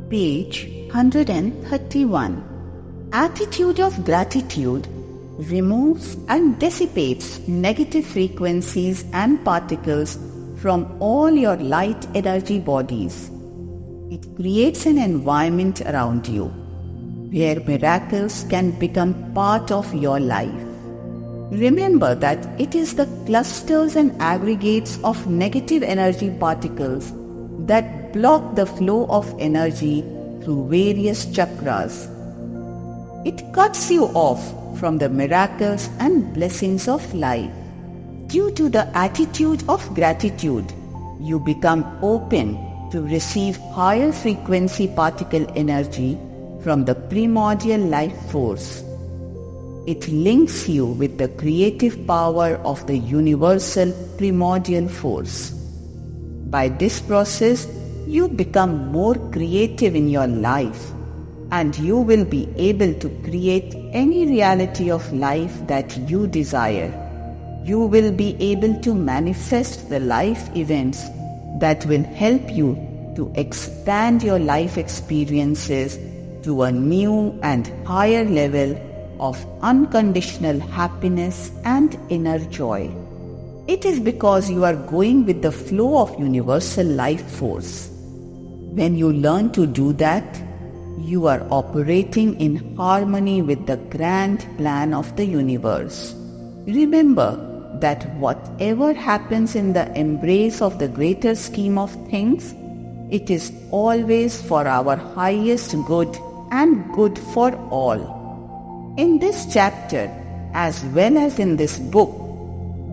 Speaker 1: Page 131. Attitude of gratitude removes and dissipates negative frequencies and particles from all your light energy bodies. It creates an environment around you where miracles can become part of your life. Remember that it is the clusters and aggregates of negative energy particles that block the flow of energy through various chakras. It cuts you off from the miracles and blessings of life. Due to the attitude of gratitude, you become open to receive higher frequency particle energy from the primordial life force. It links you with the creative power of the universal primordial force. By this process, you become more creative in your life, and you will be able to create any reality of life that you desire. You will be able to manifest the life events that will help you to expand your life experiences to a new and higher level of unconditional happiness and inner joy. It is because you are going with the flow of universal life force. When you learn to do that, you are operating in harmony with the grand plan of the universe. Remember that whatever happens in the embrace of the greater scheme of things, it is always for our highest good and good for all. In this chapter, as well as in this book,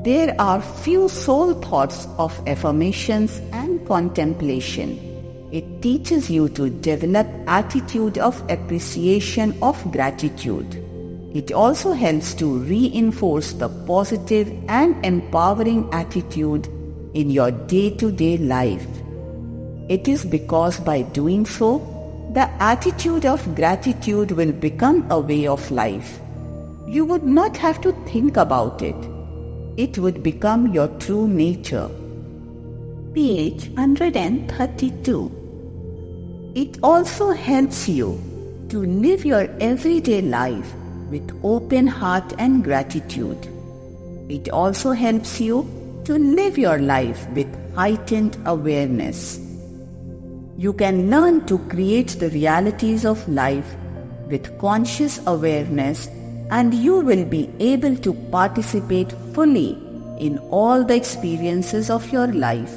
Speaker 1: there are few soul thoughts of affirmations and contemplation. It teaches you to develop attitude of appreciation of gratitude. It also helps to reinforce the positive and empowering attitude in your day-to-day life. It is because by doing so, the attitude of gratitude will become a way of life. You would not have to think about it. It would become your true nature. Page 132. It also helps you to live your everyday life with open heart and gratitude. It also helps you to live your life with heightened awareness. You can learn to create the realities of life with conscious awareness, and you will be able to participate fully in all the experiences of your life.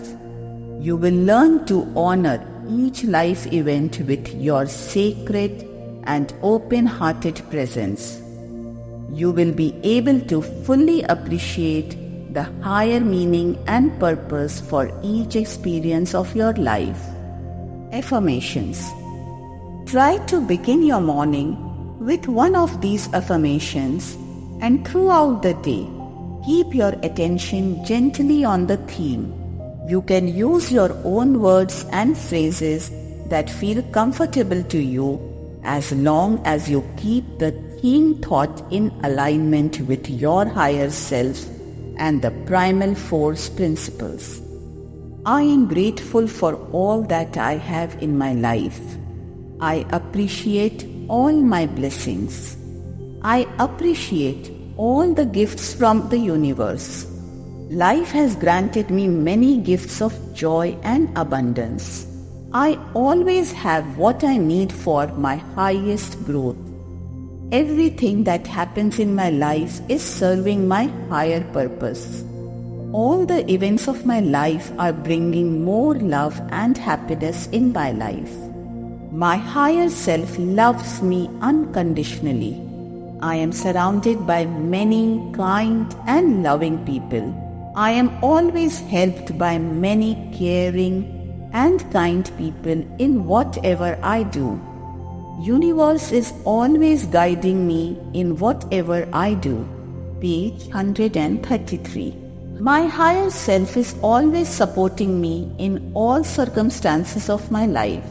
Speaker 1: You will learn to honor each life event with your sacred and open-hearted presence. You will be able to fully appreciate the higher meaning and purpose for each experience of your life. Affirmations. Try to begin your morning with one of these affirmations, and throughout the day, keep your attention gently on the theme. You can use your own words and phrases that feel comfortable to you as long as you keep the theme thought in alignment with your higher self and the primal force principles. I am grateful for all that I have in my life. I appreciate all my blessings. I appreciate all the gifts from the universe. Life has granted me many gifts of joy and abundance. I always have what I need for my highest growth. Everything that happens in my life is serving my higher purpose. All the events of my life are bringing more love and happiness in my life. My higher self loves me unconditionally. I am surrounded by many kind and loving people. I am always helped by many caring and kind people in whatever I do. Universe is always guiding me in whatever I do. Page 133. My higher self is always supporting me in all circumstances of my life.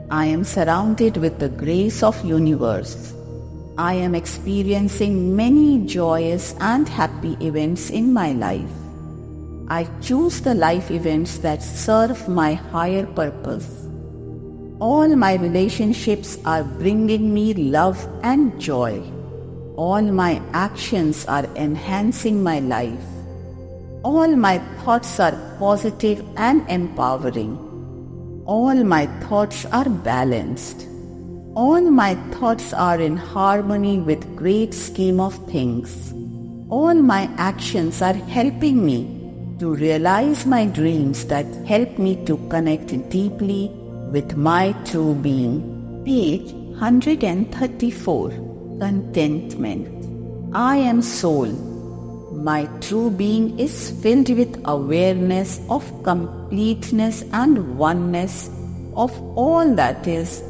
Speaker 1: I am surrounded with the grace of universe. I am experiencing many joyous and happy events in my life. I choose the life events that serve my higher purpose. All my relationships are bringing me love and joy. All my actions are enhancing my life. All my thoughts are positive and empowering. All my thoughts are balanced. All my thoughts are in harmony with great scheme of things. All my actions are helping me to realize my dreams that help me to connect deeply with my true being. Page 134. Contentment. I am soul. My true being is filled with awareness of completeness and oneness of all that is.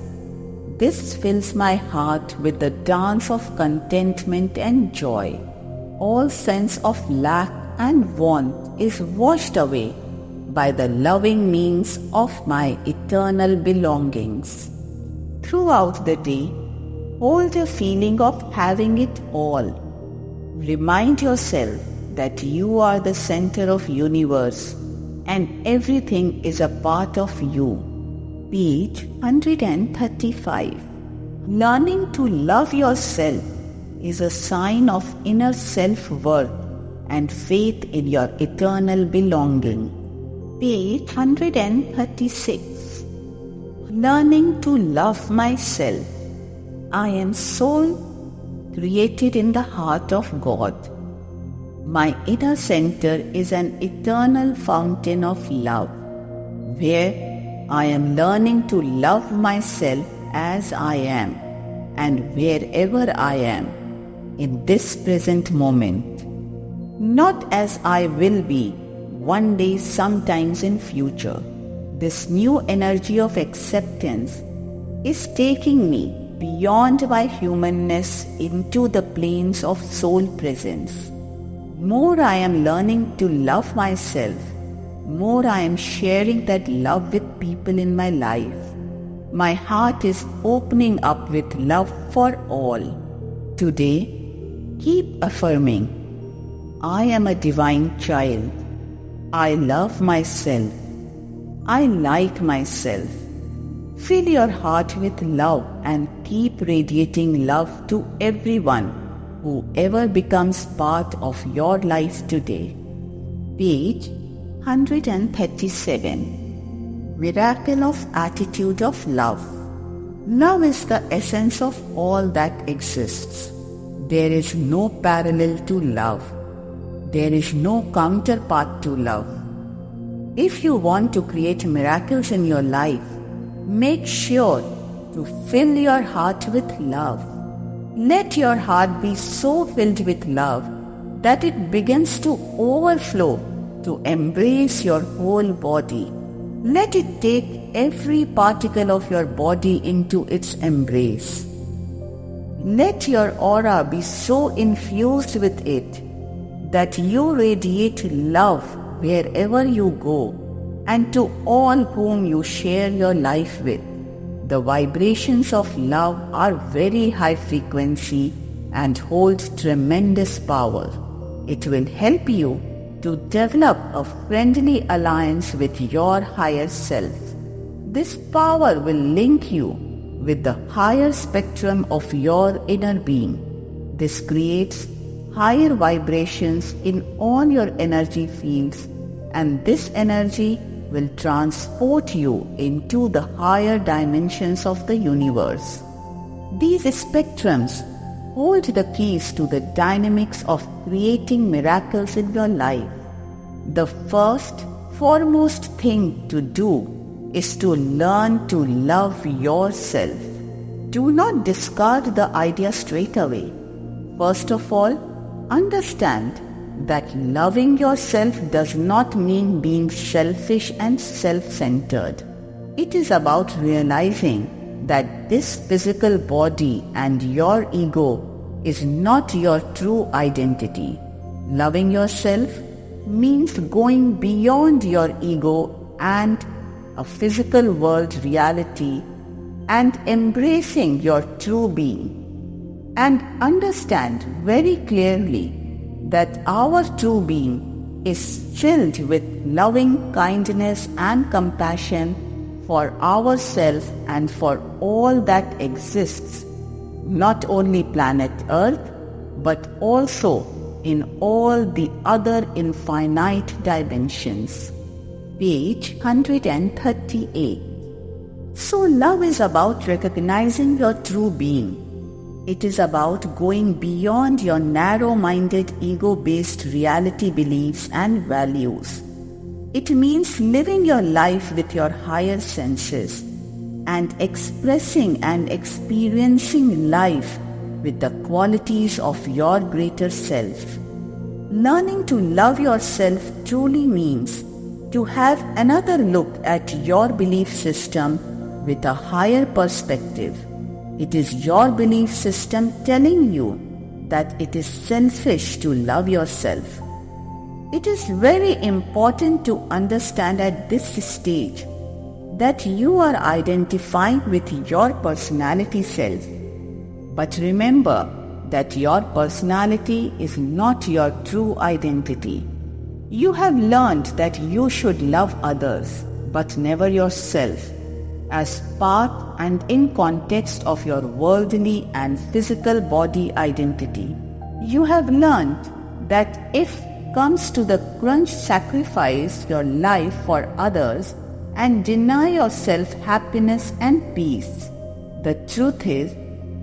Speaker 1: This fills my heart with the dance of contentment and joy. All sense of lack and want is washed away by the loving means of my eternal belongings. Throughout the day, hold a feeling of having it all. Remind yourself that you are the center of universe and everything is a part of you. Page 135. Learning to love yourself is a sign of inner self-worth and faith in your eternal belonging. Page 136. Learning to love myself. I am soul created in the heart of God. My inner center is an eternal fountain of love, where I am learning to love myself as I am and wherever I am in this present moment. Not as I will be one day sometimes in future. This new energy of acceptance is taking me beyond my humanness into the planes of soul presence. More I am learning to love myself, more I am sharing that love with people in my life. My heart is opening up with love for all. Today, keep affirming, I am a divine child. I love myself. I like myself. Fill your heart with love and keep radiating love to everyone, whoever becomes part of your life today. Page 137. Miracle of Attitude of Love. Love is the essence of all that exists. There is no parallel to love. There is no counterpart to love. If you want to create miracles in your life, make sure to fill your heart with love. Let your heart be so filled with love that it begins to overflow to embrace your whole body. Let it take every particle of your body into its embrace. Let your aura be so infused with it that you radiate love wherever you go and to all whom you share your life with. The vibrations of love are very high frequency and hold tremendous power. It will help you to develop a friendly alliance with your higher self. This power will link you with the higher spectrum of your inner being. This creates higher vibrations in all your energy fields, and this energy will transport you into the higher dimensions of the universe. These spectrums hold the keys to the dynamics of creating miracles in your life. The foremost thing to do is to learn to love yourself. Do not discard the idea straight away. First of all, understand that loving yourself does not mean being selfish and self-centered. It is about realizing that this physical body and your ego is not your true identity. Loving yourself means going beyond your ego and a physical world reality and embracing your true being. and understand very clearly that our true being is filled with loving kindness and compassion for ourselves and for all that exists, not only planet Earth, but also in all the other infinite dimensions. Page 138. So love is about recognizing your true being. It is about going beyond your narrow-minded, ego-based reality beliefs and values. It means living your life with your higher senses and expressing and experiencing life with the qualities of your greater self. Learning to love yourself truly means to have another look at your belief system with a higher perspective. It is your belief system telling you that it is selfish to love yourself. It is very important to understand at this stage that you are identifying with your personality self. But remember that your personality is not your true identity. You have learned that you should love others, but never yourself, as part and in context of your worldly and physical body identity. You have learned that if comes to the crunch, sacrifice your life for others and deny yourself happiness and peace. The truth is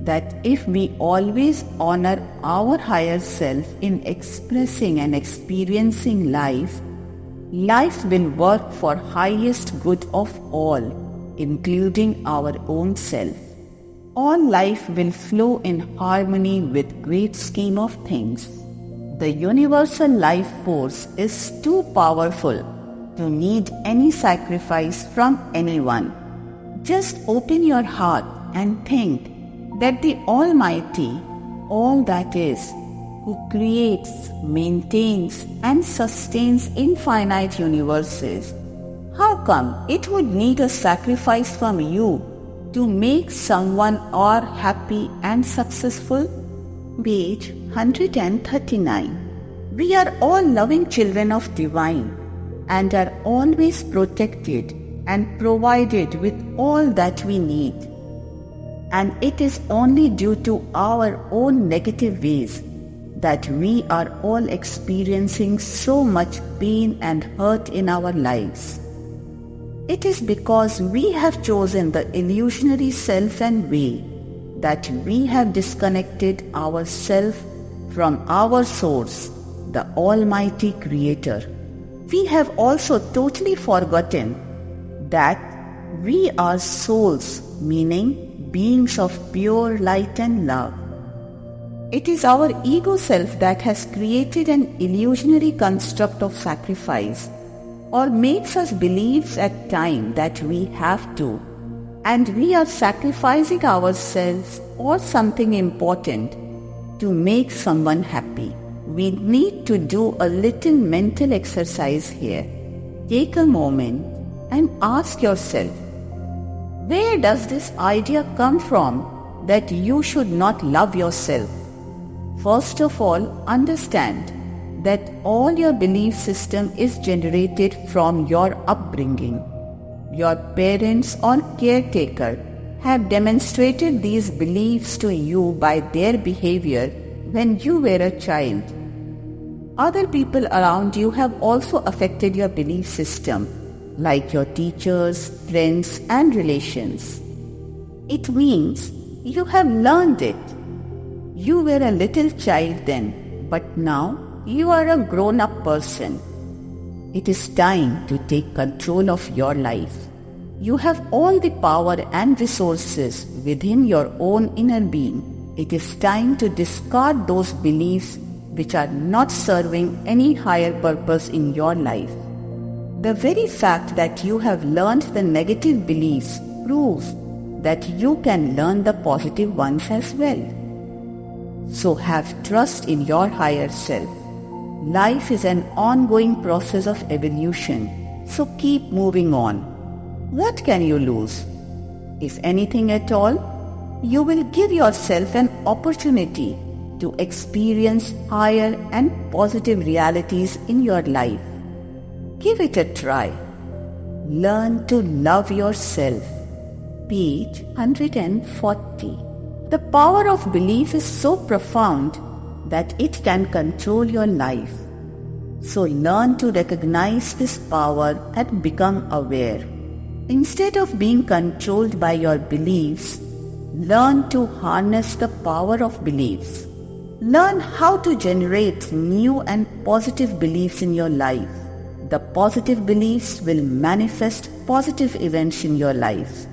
Speaker 1: that if we always honor our higher self in expressing and experiencing life, life will work for highest good of all, including our own self. All life will flow in harmony with great scheme of things. The universal life force is too powerful to need any sacrifice from anyone. Just open your heart and think that the Almighty, all that is, who creates, maintains and sustains infinite universes, how come it would need a sacrifice from you to make someone or happy and successful? Page 139. We are all loving children of Divine and are always protected and provided with all that we need. And it is only due to our own negative ways that we are all experiencing so much pain and hurt in our lives. It is because we have chosen the illusionary self and way that we have disconnected ourselves from our source, the Almighty Creator. We have also totally forgotten that we are souls, meaning beings of pure light and love. It is our ego self that has created an illusionary construct of sacrifice, or makes us believe at times that we have to, and we are sacrificing ourselves or something important to make someone happy. We need to do a little mental exercise here. Take a moment and ask yourself, where does this idea come from that you should not love yourself? First of all, understand that all your belief system is generated from your upbringing. Your parents or caretaker have demonstrated these beliefs to you by their behavior when you were a child. Other people around you have also affected your belief system, like your teachers, friends, and relations. It means you have learned it. You were a little child then, but now you are a grown-up person. It is time to take control of your life. You have all the power and resources within your own inner being. It is time to discard those beliefs which are not serving any higher purpose in your life. The very fact that you have learned the negative beliefs proves that you can learn the positive ones as well. So have trust in your higher self. Life is an ongoing process of evolution, so keep moving on. What can you lose? If anything at all, you will give yourself an opportunity to experience higher and positive realities in your life. Give it a try. Learn to love yourself. Page 140. The power of belief is so profound that it can control your life. So learn to recognize this power and become aware. Instead of being controlled by your beliefs, learn to harness the power of beliefs. Learn how to generate new and positive beliefs in your life. The positive beliefs will manifest positive events in your life.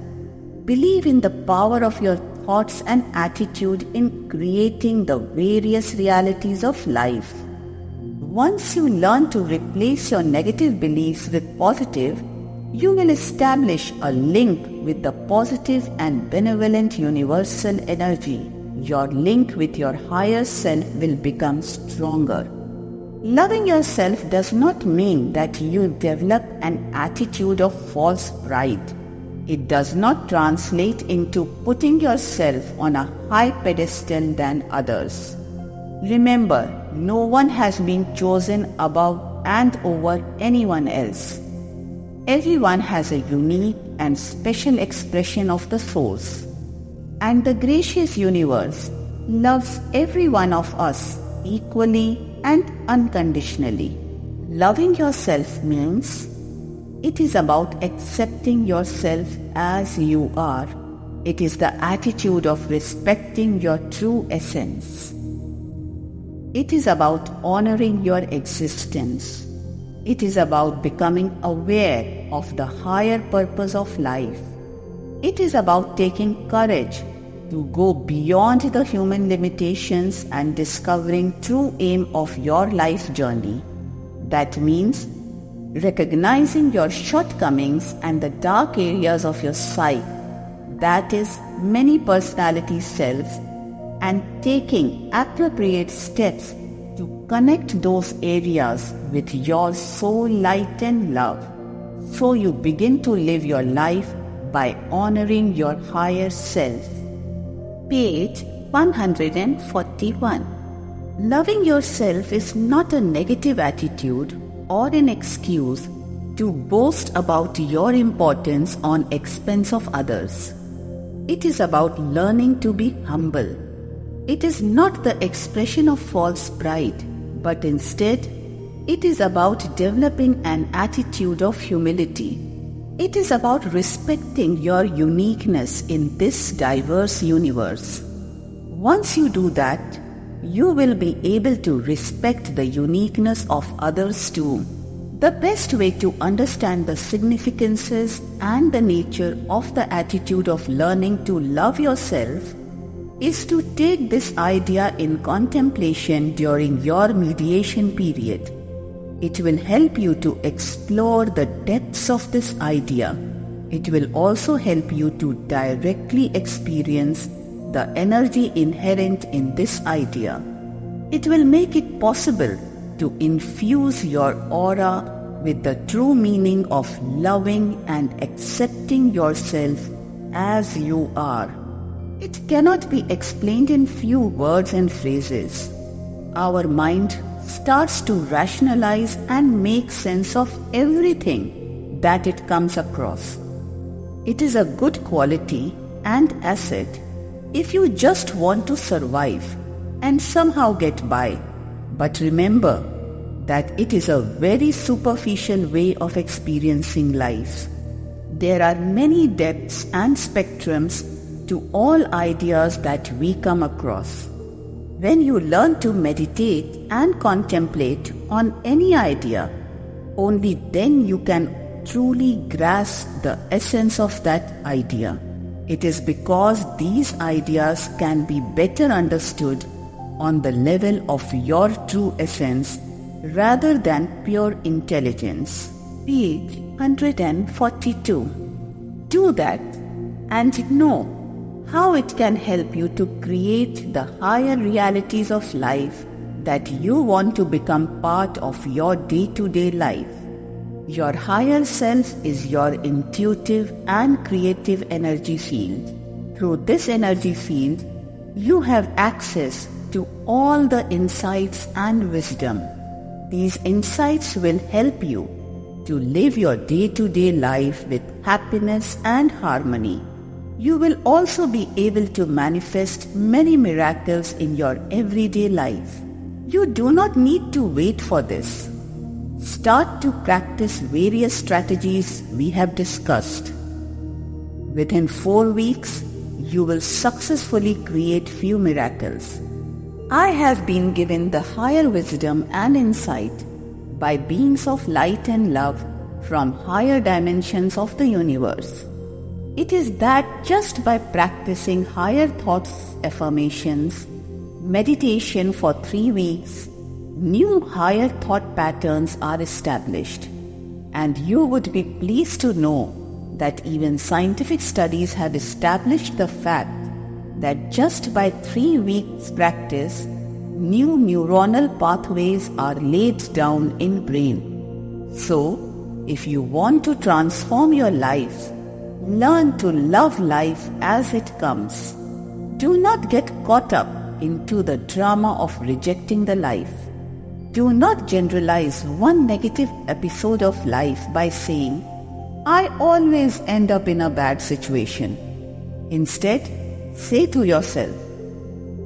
Speaker 1: Believe in the power of your thoughts and attitude in creating the various realities of life. Once you learn to replace your negative beliefs with positive, you will establish a link with the positive and benevolent universal energy. Your link with your higher self will become stronger. Loving yourself does not mean that you develop an attitude of false pride. It does not translate into putting yourself on a high pedestal than others. Remember, no one has been chosen above and over anyone else. Everyone has a unique and special expression of the source. And the gracious universe loves every one of us equally and unconditionally. Loving yourself means it is about accepting yourself as you are. It is the attitude of respecting your true essence. It is about honoring your existence. It is about becoming aware of the higher purpose of life. It is about taking courage to go beyond the human limitations and discovering true aim of your life journey. That means recognizing your shortcomings and the dark areas of your psyche, that is, many personality selves, and taking appropriate steps to connect those areas with your soul light and love. So you begin to live your life by honoring your higher self. Page 141. Loving yourself is not a negative attitude or an excuse to boast about your importance on expense of others. It is about learning to be humble. It is not the expression of false pride, but instead, it is about developing an attitude of humility. It is about respecting your uniqueness in this diverse universe. Once you do that, you will be able to respect the uniqueness of others too. The best way to understand the significances and the nature of the attitude of learning to love yourself is to take this idea in contemplation during your mediation period. It will help you to explore the depths of this idea. It will also help you to directly experience the energy inherent in this idea. It will make it possible to infuse your aura with the true meaning of loving and accepting yourself as you are. It cannot be explained in few words and phrases. Our mind starts to rationalize and make sense of everything that it comes across. It is a good quality and asset if you just want to survive and somehow get by. But remember that it is a very superficial way of experiencing life. There are many depths and spectrums to all ideas that we come across. When you learn to meditate and contemplate on any idea, only then you can truly grasp the essence of that idea. It is because these ideas can be better understood on the level of your true essence rather than pure intelligence. Page 142. Do that and know how it can help you to create the higher realities of life that you want to become part of your day-to-day life. Your higher self is your intuitive and creative energy field. Through this energy field, you have access to all the insights and wisdom. These insights will help you to live your day-to-day life with happiness and harmony. You will also be able to manifest many miracles in your everyday life. You do not need to wait for this. Start to practice various strategies we have discussed. Within 4 weeks, you will successfully create few miracles. I have been given the higher wisdom and insight by beings of light and love from higher dimensions of the universe. It is that just by practicing higher thoughts, affirmations, meditation for 3 weeks, new higher thought patterns are established. And you would be pleased to know that even scientific studies have established the fact that just by 3 weeks practice, new neuronal pathways are laid down in brain. So, if you want to transform your life, learn to love life as it comes. Do not get caught up into the drama of rejecting the life. Do not generalize one negative episode of life by saying, I always end up in a bad situation. Instead, say to yourself,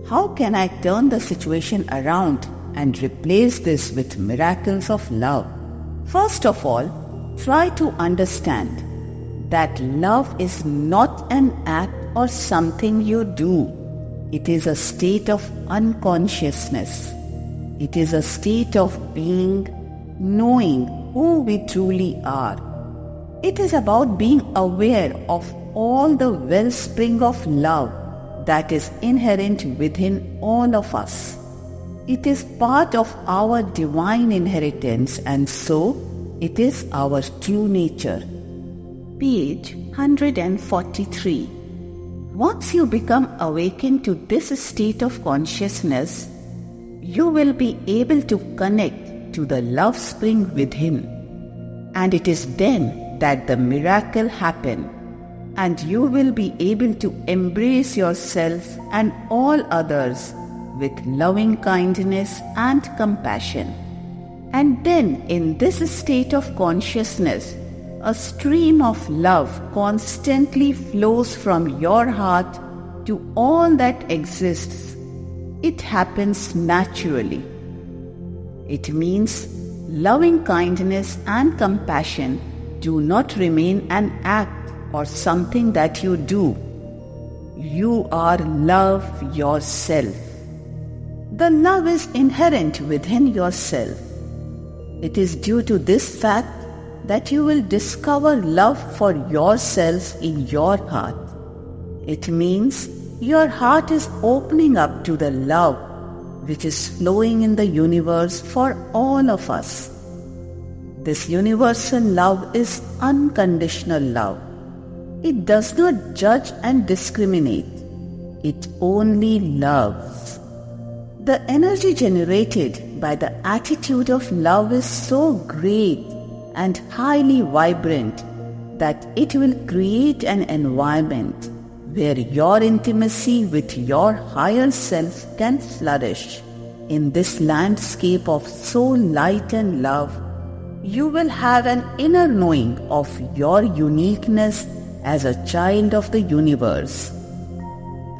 Speaker 1: how can I turn the situation around and replace this with miracles of love? First of all, try to understand that love is not an act or something you do. It is a state of unconsciousness. It is a state of being, knowing who we truly are. It is about being aware of all the wellspring of love that is inherent within all of us. It is part of our divine inheritance, and so it is our true nature. Page 143. Once you become awakened to this state of consciousness, you will be able to connect to the love spring within. And it is then that the miracle happens, and you will be able to embrace yourself and all others with loving kindness and compassion. And then in this state of consciousness, a stream of love constantly flows from your heart to all that exists. It happens naturally. It means loving kindness and compassion do not remain an act or something that you do. You are love yourself. The love is inherent within yourself. It is due to this fact that you will discover love for yourself in your heart. It means your heart is opening up to the love which is flowing in the universe for all of us. This universal love is unconditional love. It does not judge and discriminate. It only loves. The energy generated by the attitude of love is so great and highly vibrant that it will create an environment where your intimacy with your higher self can flourish. In this landscape of soul, light and love, you will have an inner knowing of your uniqueness as a child of the universe,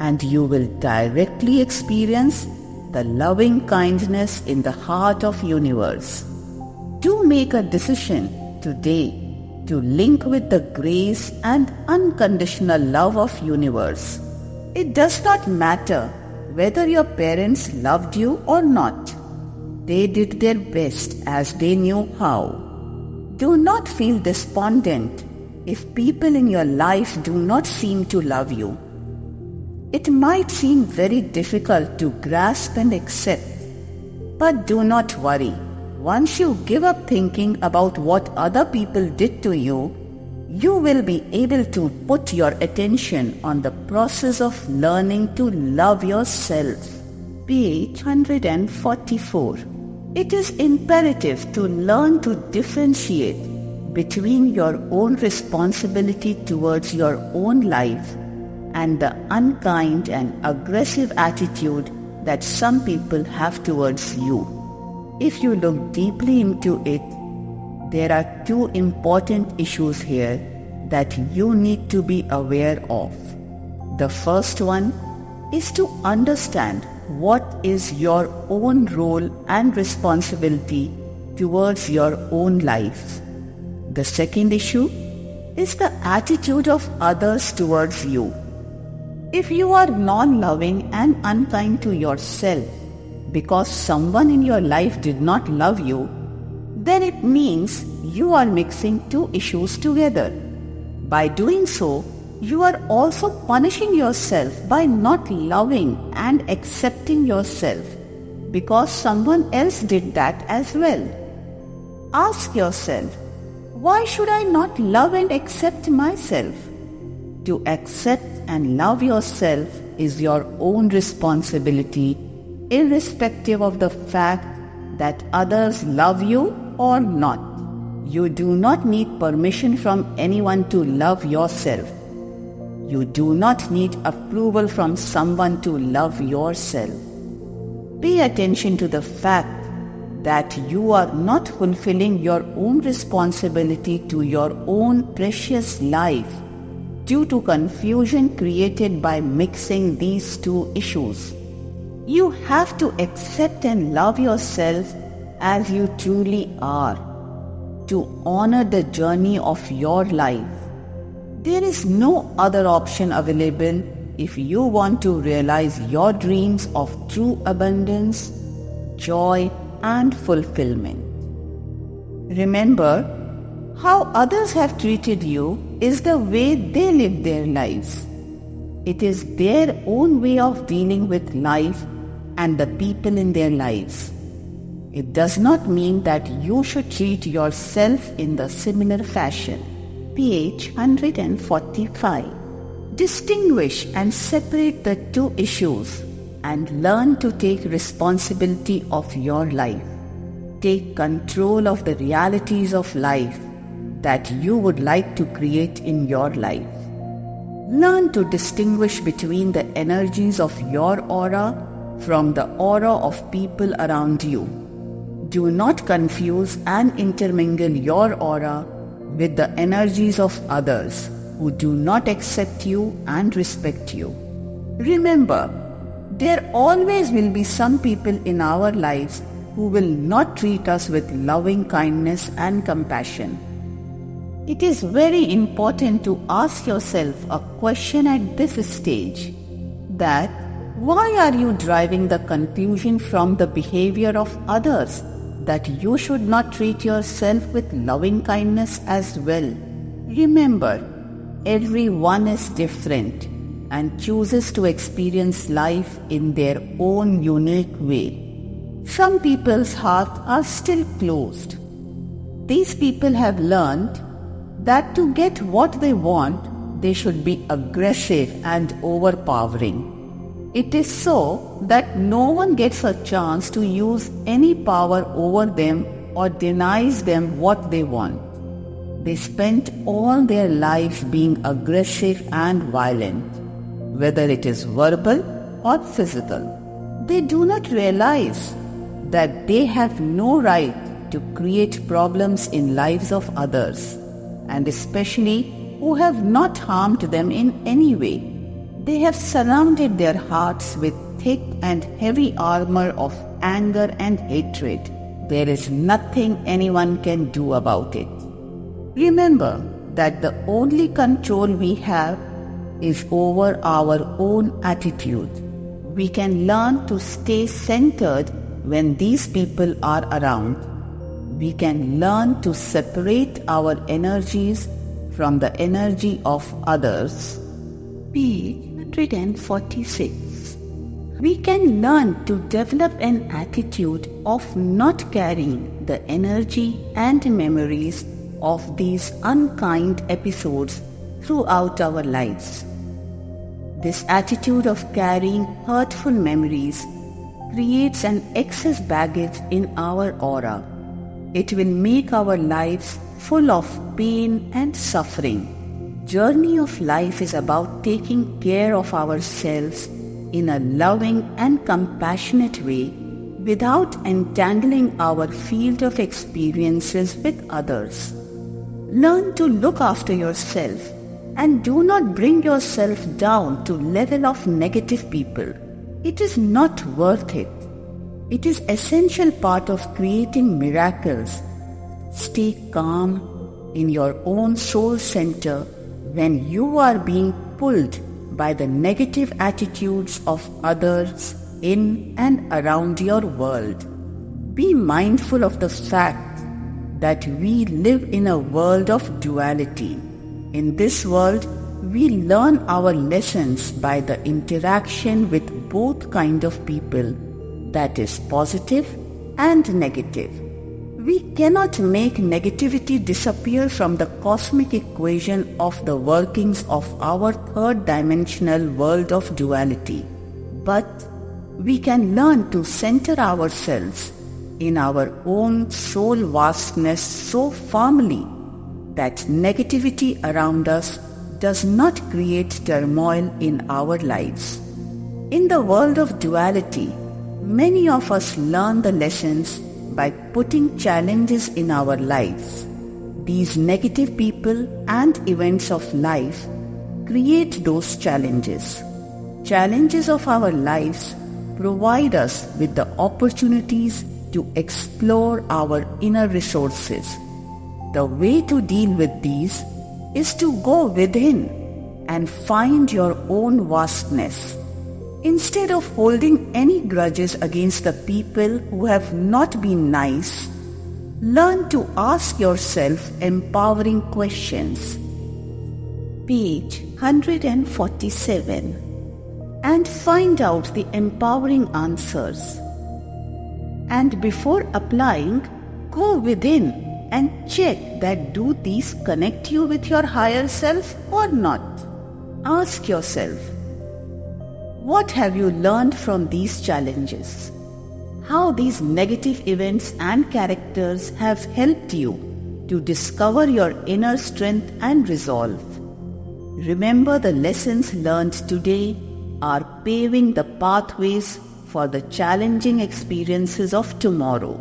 Speaker 1: and you will directly experience the loving kindness in the heart of universe. Do make a decision today to link with the grace and unconditional love of universe. It does not matter whether your parents loved you or not. They did their best as they knew how. Do not feel despondent if people in your life do not seem to love you. It might seem very difficult to grasp and accept, but do not worry. Once you give up thinking about what other people did to you, you will be able to put your attention on the process of learning to love yourself. Page 144. It is imperative to learn to differentiate between your own responsibility towards your own life and the unkind and aggressive attitude that some people have towards you. If you look deeply into it, there are two important issues here that you need to be aware of. The first one is to understand what is your own role and responsibility towards your own life. The second issue is the attitude of others towards you. If you are non-loving and unkind to yourself because someone in your life did not love you, then it means you are mixing two issues together. By doing so, you are also punishing yourself by not loving and accepting yourself because someone else did that as well. Ask yourself, why should I not love and accept myself? To accept and love yourself is your own responsibility, irrespective of the fact that others love you or not. You do not need permission from anyone to love yourself. You do not need approval from someone to love yourself. Pay attention to the fact that you are not fulfilling your own responsibility to your own precious life due to confusion created by mixing these two issues. You have to accept and love yourself as you truly are, to honor the journey of your life. There is no other option available if you want to realize your dreams of true abundance, joy, and fulfillment. Remember, how others have treated you is the way they live their lives. It is their own way of dealing with life and the people in their lives. It does not mean that you should treat yourself in the similar fashion. Page 145. Distinguish and separate the two issues and learn to take responsibility of your life. Take control of the realities of life that you would like to create in your life. Learn to distinguish between the energies of your aura from the aura of people around you. Do not confuse and intermingle your aura with the energies of others who do not accept you and respect you. Remember, there always will be some people in our lives who will not treat us with loving kindness and compassion. It is very important to ask yourself a question at this stage, that why are you driving the conclusion from the behavior of others that you should not treat yourself with loving kindness as well? Remember, everyone is different and chooses to experience life in their own unique way. Some people's hearts are still closed. These people have learned that to get what they want, they should be aggressive and overpowering. It is so that no one gets a chance to use any power over them or denies them what they want. They spent all their lives being aggressive and violent, whether it is verbal or physical. They do not realize that they have no right to create problems in lives of others, and especially who have not harmed them in any way. They have surrounded their hearts with thick and heavy armor of anger and hatred. There is nothing anyone can do about it. Remember that the only control we have is over our own attitude. We can learn to stay centered when these people are around. We can learn to separate our energies from the energy of others. Page 146. We can learn to develop an attitude of not carrying the energy and memories of these unkind episodes throughout our lives. This attitude of carrying hurtful memories creates an excess baggage in our aura. It will make our lives full of pain and suffering. journey of life is about taking care of ourselves in a loving and compassionate way without entangling our field of experiences with others. Learn to look after yourself and do not bring yourself down to level of negative people. It is not worth it. It is essential part of creating miracles. Stay calm in your own soul center when you are being pulled by the negative attitudes of others in and around your world. Be mindful of the fact that we live in a world of duality. In this world, we learn our lessons by the interaction with both kind of people, that is positive and negative. We cannot make negativity disappear from the cosmic equation of the workings of our third-dimensional world of duality. But we can learn to center ourselves in our own soul vastness so firmly that negativity around us does not create turmoil in our lives. In the world of duality, many of us learn the lessons by putting challenges in our lives. These negative people and events of life create those challenges. Challenges of our lives provide us with the opportunities to explore our inner resources. The way to deal with these is to go within and find your own vastness. Instead of holding any grudges against the people who have not been nice, learn to ask yourself empowering questions. Page 147. And find out the empowering answers. And before applying, go within and check that do these connect you with your higher self or not. Ask yourself, what have you learned from these challenges? How these negative events and characters have helped you to discover your inner strength and resolve. Remember, the lessons learned today are paving the pathways for the challenging experiences of tomorrow.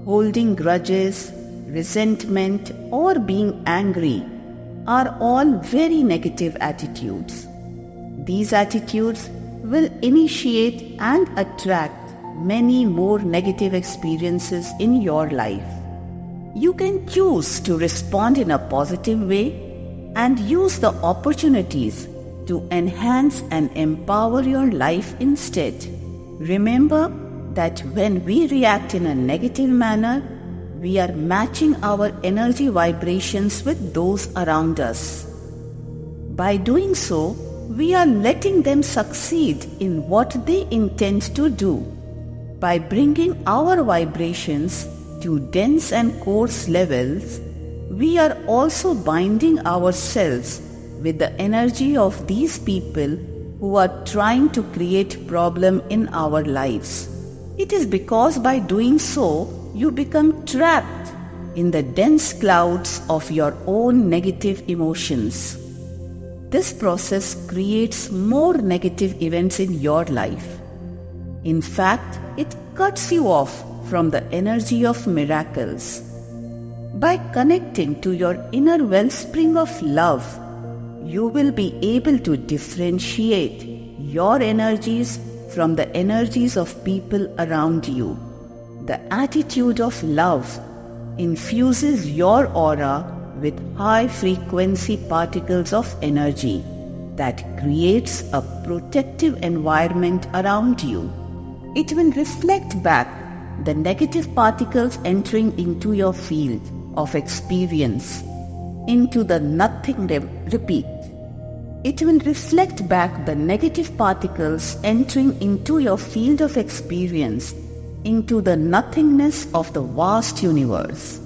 Speaker 1: Holding grudges, resentment, or being angry are all very negative attitudes. These attitudes will initiate and attract many more negative experiences in your life. You can choose to respond in a positive way and use the opportunities to enhance and empower your life instead. Remember that when we react in a negative manner, we are matching our energy vibrations with those around us. By doing so, we are letting them succeed in what they intend to do. By bringing our vibrations to dense and coarse levels, we are also binding ourselves with the energy of these people who are trying to create problem in our lives. It is because by doing so, you become trapped in the dense clouds of your own negative emotions. This process creates more negative events in your life. In fact, it cuts you off from the energy of miracles. By connecting to your inner wellspring of love, you will be able to differentiate your energies from the energies of people around you. The attitude of love infuses your aura with high-frequency particles of energy that creates a protective environment around you. It will reflect back the negative particles entering into your field of experience into the nothing. Repeat. It will reflect back the negative particles entering into your field of experience into the nothingness of the vast universe.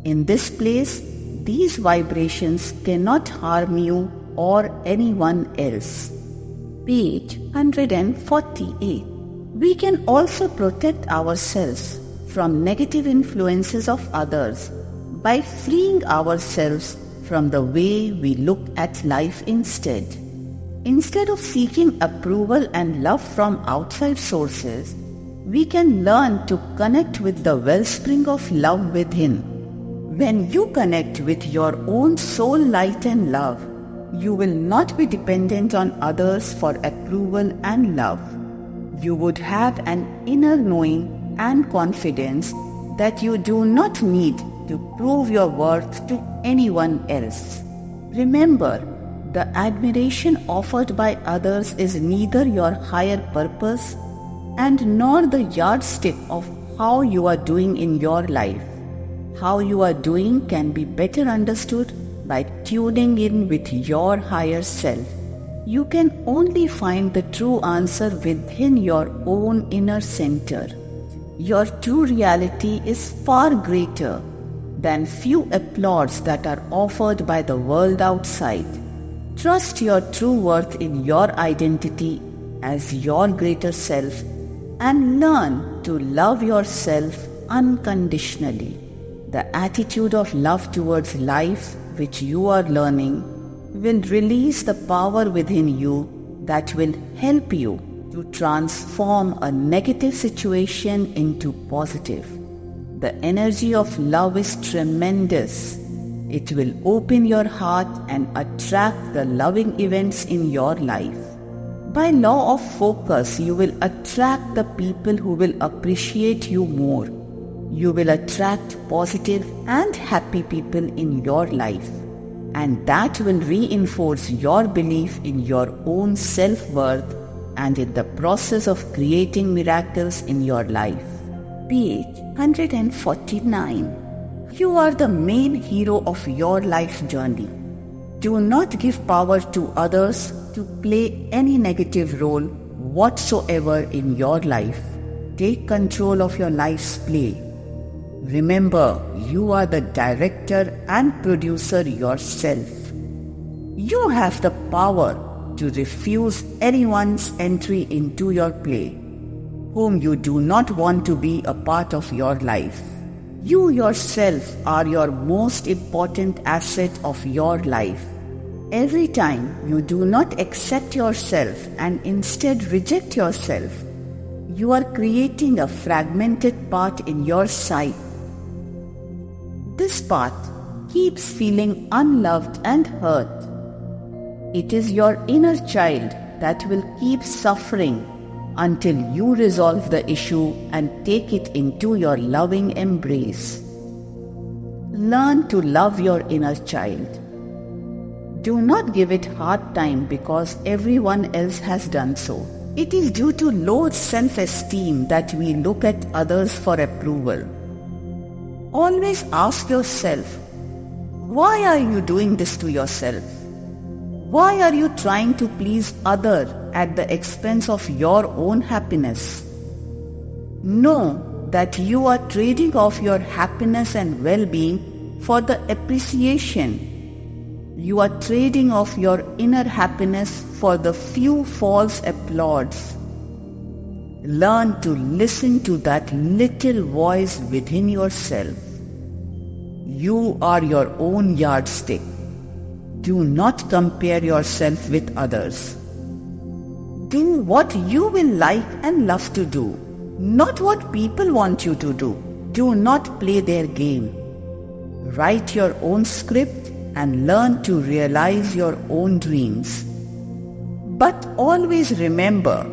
Speaker 1: In this place, these vibrations cannot harm you or anyone else. Page 148. We can also protect ourselves from negative influences of others by freeing ourselves from the way we look at life instead. Instead of seeking approval and love from outside sources, we can learn to connect with the wellspring of love within. When you connect with your own soul light and love, you will not be dependent on others for approval and love. You would have an inner knowing and confidence that you do not need to prove your worth to anyone else. Remember, the admiration offered by others is neither your higher purpose and nor the yardstick of how you are doing in your life. How you are doing can be better understood by tuning in with your higher self. You can only find the true answer within your own inner center. Your true reality is far greater than few applauds that are offered by the world outside. Trust your true worth in your identity as your greater self and learn to love yourself unconditionally. The attitude of love towards life which you are learning will release the power within you that will help you to transform a negative situation into positive. The energy of love is tremendous. It will open your heart and attract the loving events in your life. By law of focus, you will attract the people who will appreciate you more. You will attract positive and happy people in your life, and that will reinforce your belief in your own self-worth and in the process of creating miracles in your life. Page 149. You are the main hero of your life journey. Do not give power to others to play any negative role whatsoever in your life. Take control of your life's play. Remember, you are the director and producer yourself. You have the power to refuse anyone's entry into your play, whom you do not want to be a part of your life. You yourself are your most important asset of your life. Every time you do not accept yourself and instead reject yourself, you are creating a fragmented part in your psyche. This part keeps feeling unloved and hurt. It is your inner child that will keep suffering until you resolve the issue and take it into your loving embrace. Learn to love your inner child. Do not give it hard time because everyone else has done so. It is due to low self-esteem that we look at others for approval. Always ask yourself, why are you doing this to yourself? Why are you trying to please others at the expense of your own happiness? Know that you are trading off your happiness and well-being for the appreciation. You are trading off your inner happiness for the few false applauds. Learn to listen to that little voice within yourself. You are your own yardstick. Do not compare yourself with others. Do what you will like and love to do, not what people want you to do. Do not play their game. Write your own script and learn to realize your own dreams. But always remember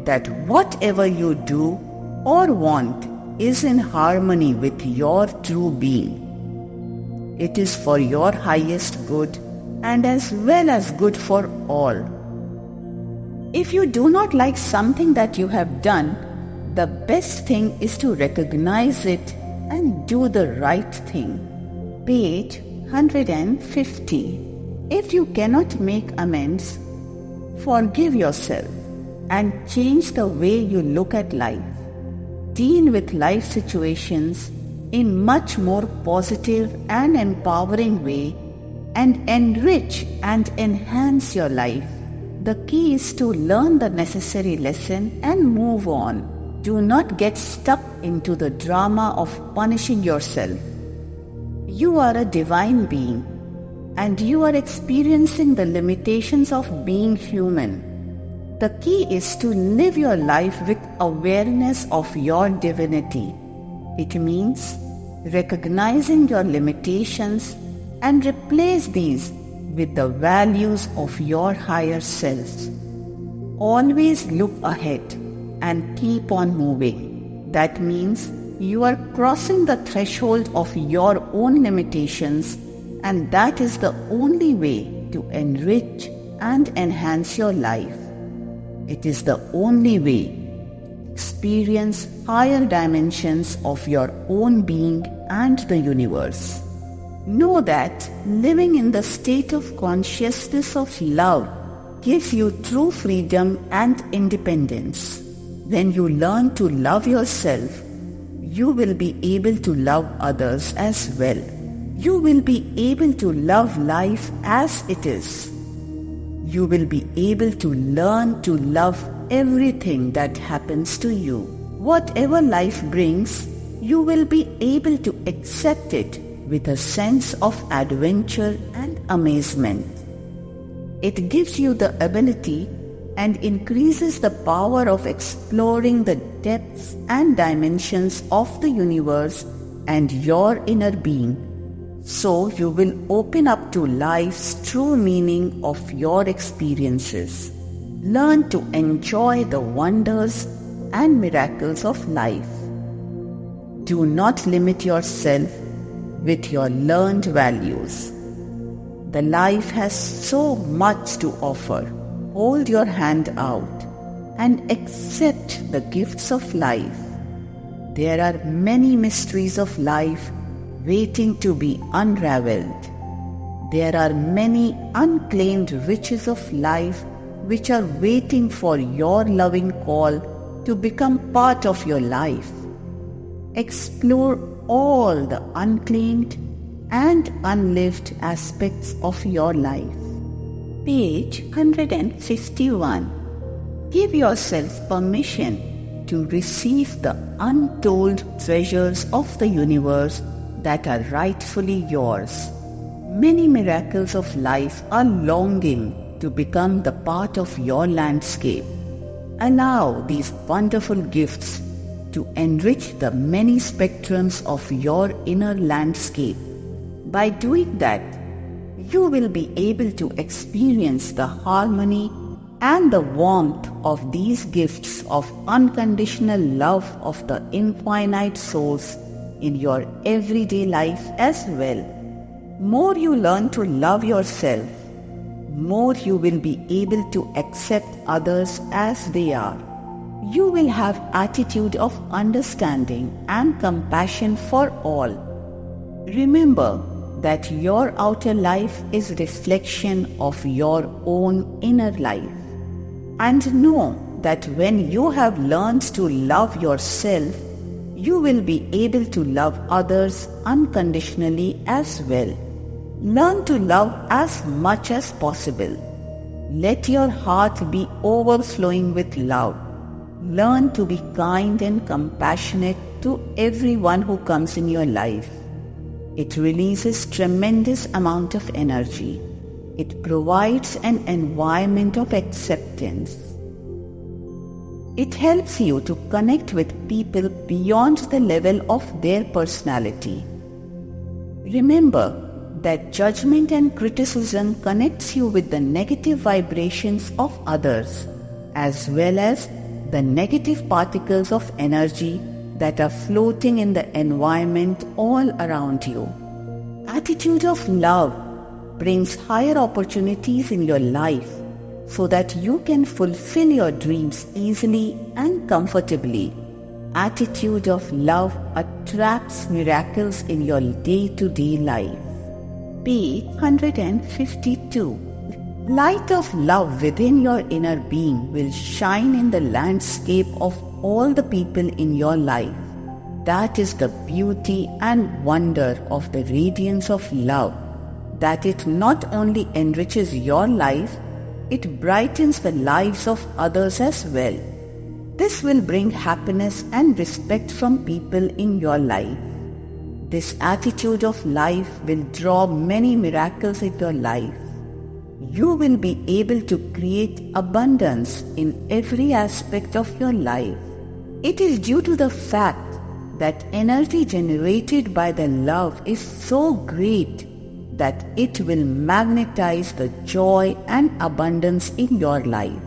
Speaker 1: that whatever you do or want is in harmony with your true being. It is for your highest good and as well as good for all. If you do not like something that you have done, the best thing is to recognize it and do the right thing. Page 150. If you cannot make amends, forgive yourself and change the way you look at life. Deal with life situations in much more positive and empowering way and enrich and enhance your life. The key is to learn the necessary lesson and move on. Do not get stuck into the drama of punishing yourself. You are a divine being and you are experiencing the limitations of being human. The key is to live your life with awareness of your divinity. It means recognizing your limitations and replace these with the values of your higher self. Always look ahead and keep on moving. That means you are crossing the threshold of your own limitations, and that is the only way to enrich and enhance your life. It is the only way to experience higher dimensions of your own being and the universe. Know that living in the state of consciousness of love gives you true freedom and independence. When you learn to love yourself, you will be able to love others as well. You will be able to love life as it is. You will be able to learn to love everything that happens to you. Whatever life brings, you will be able to accept it with a sense of adventure and amazement. It gives you the ability and increases the power of exploring the depths and dimensions of the universe and your inner being. So you will open up to life's true meaning of your experiences. Learn to enjoy the wonders and miracles of life. Do not limit yourself with your learned values. The life has so much to offer. Hold your hand out and accept the gifts of life. There are many mysteries of life waiting to be unraveled. There are many unclaimed riches of life which are waiting for your loving call to become part of your life. Explore all the unclaimed and unlived aspects of your life. Page 151. Give yourself permission to receive the untold treasures of the universe that are rightfully yours. Many miracles of life are longing to become the part of your landscape. Allow these wonderful gifts to enrich the many spectrums of your inner landscape. By doing that, you will be able to experience the harmony and the warmth of these gifts of unconditional love of the infinite source in your everyday life as well. More you learn to love yourself, more you will be able to accept others as they are. You will have attitude of understanding and compassion for all. Remember that your outer life is reflection of your own inner life. And know that when you have learned to love yourself, you will be able to love others unconditionally as well. Learn to love as much as possible. Let your heart be overflowing with love. Learn to be kind and compassionate to everyone who comes in your life. It releases tremendous amount of energy. It provides an environment of acceptance. It helps you to connect with people beyond the level of their personality. Remember that judgment and criticism connects you with the negative vibrations of others, as well as the negative particles of energy that are floating in the environment all around you. Attitude of love brings higher opportunities in your life so that you can fulfill your dreams easily and comfortably. Attitude of love attracts miracles in your day-to-day life. Page 152. Light of love within your inner being will shine in the landscape of all the people in your life. That is the beauty and wonder of the radiance of love, that it not only enriches your life, it brightens the lives of others as well. This will bring happiness and respect from people in your life. This attitude of life will draw many miracles into your life. You will be able to create abundance in every aspect of your life. It is due to the fact that energy generated by the love is so great that it will magnetize the joy and abundance in your life.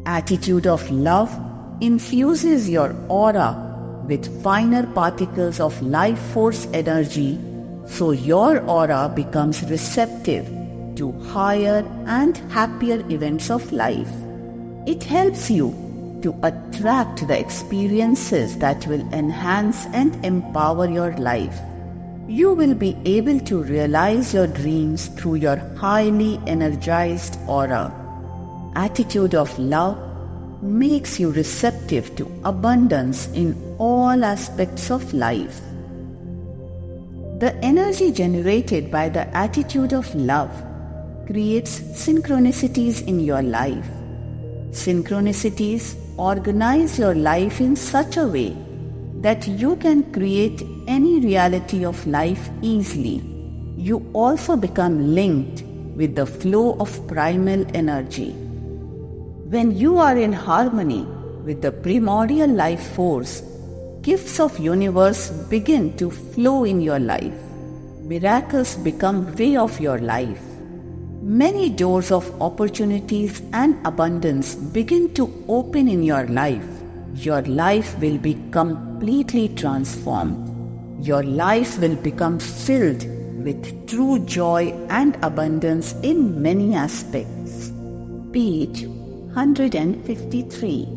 Speaker 1: Attitude of love infuses your aura with finer particles of life force energy, so your aura becomes receptive to higher and happier events of life. It helps you to attract the experiences that will enhance and empower your life. You will be able to realize your dreams through your highly energized aura. Attitude of love makes you receptive to abundance in all aspects of life. The energy generated by the attitude of love creates synchronicities in your life. Synchronicities organize your life in such a way that you can create any reality of life easily. You also become linked with the flow of primal energy. When you are in harmony with the primordial life force, gifts of universe begin to flow in your life. Miracles become way of your life. Many doors of opportunities and abundance begin to open in your life. Your life will be completely transformed. Your life will become filled with true joy and abundance in many aspects. Page 153.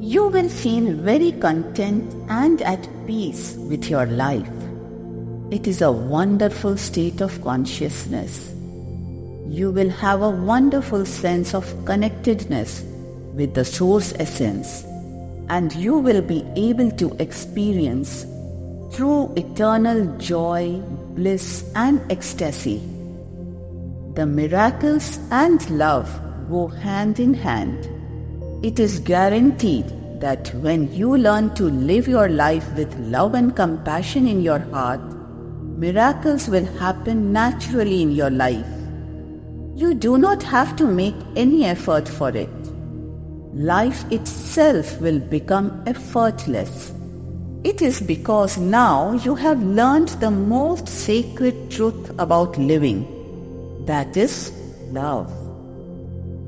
Speaker 1: You will feel very content and at peace with your life. It is a wonderful state of consciousness. You will have a wonderful sense of connectedness with the Source Essence, and you will be able to experience true eternal joy, bliss and ecstasy. The miracles and love go hand in hand. It is guaranteed that when you learn to live your life with love and compassion in your heart, miracles will happen naturally in your life. You do not have to make any effort for it. Life itself will become effortless. It is because now you have learned the most sacred truth about living, that is love.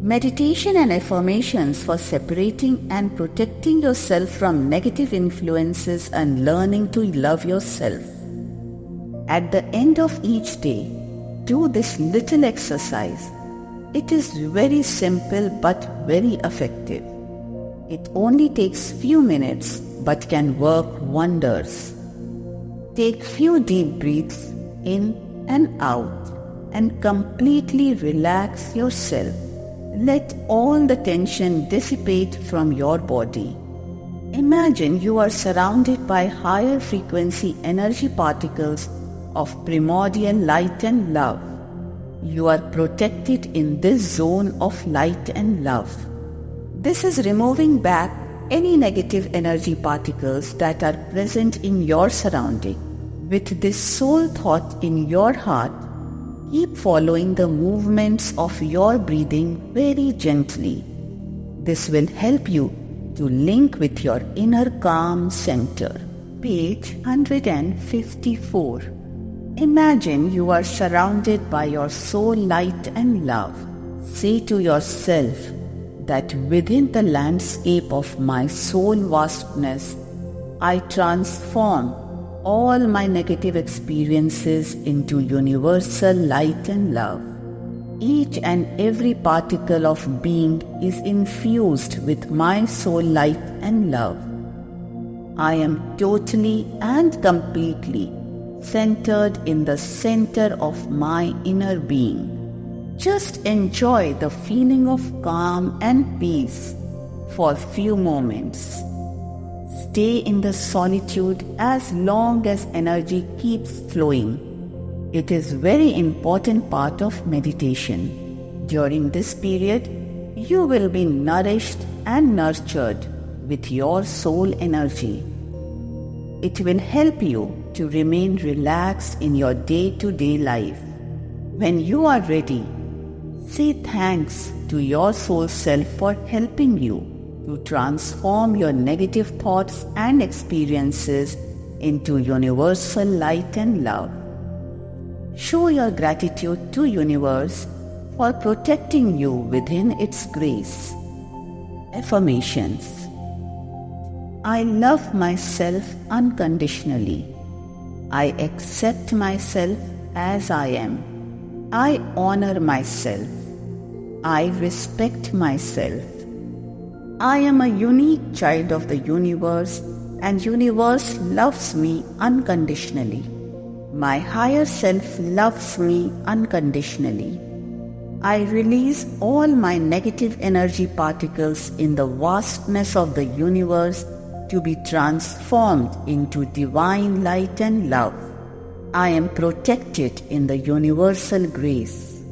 Speaker 1: Meditation and affirmations for separating and protecting yourself from negative influences and learning to love yourself. At the end of each day, do this little exercise. It is very simple but very effective. It only takes few minutes but can work wonders. Take few deep breaths in and out and completely relax yourself. Let all the tension dissipate from your body. Imagine you are surrounded by higher frequency energy particles of primordial light and love. You are protected in this zone of light and love. This is removing back any negative energy particles that are present in your surrounding. With this sole thought in your heart, keep following the movements of your breathing very gently. This will help you to link with your inner calm center. Page 154. Imagine you are surrounded by your soul light and love. Say to yourself that within the landscape of my soul vastness, I transform all my negative experiences into universal light and love. Each and every particle of being is infused with my soul light and love. I am totally and completely centered in the center of my inner being. Just enjoy the feeling of calm and peace for a few moments. Stay in the solitude as long as energy keeps flowing. It is a very important part of meditation. During this period, you will be nourished and nurtured with your soul energy. It will help you to remain relaxed in your day-to-day life. When you are ready, say thanks to your soul self for helping you to transform your negative thoughts and experiences into universal light and love. Show your gratitude to universe for protecting you within its grace. Affirmations. I love myself unconditionally. I accept myself as I am. I honor myself. I respect myself. I am a unique child of the universe, and universe loves me unconditionally. My higher self loves me unconditionally. I release all my negative energy particles in the vastness of the universe to be transformed into divine light and love. I am protected in the universal grace.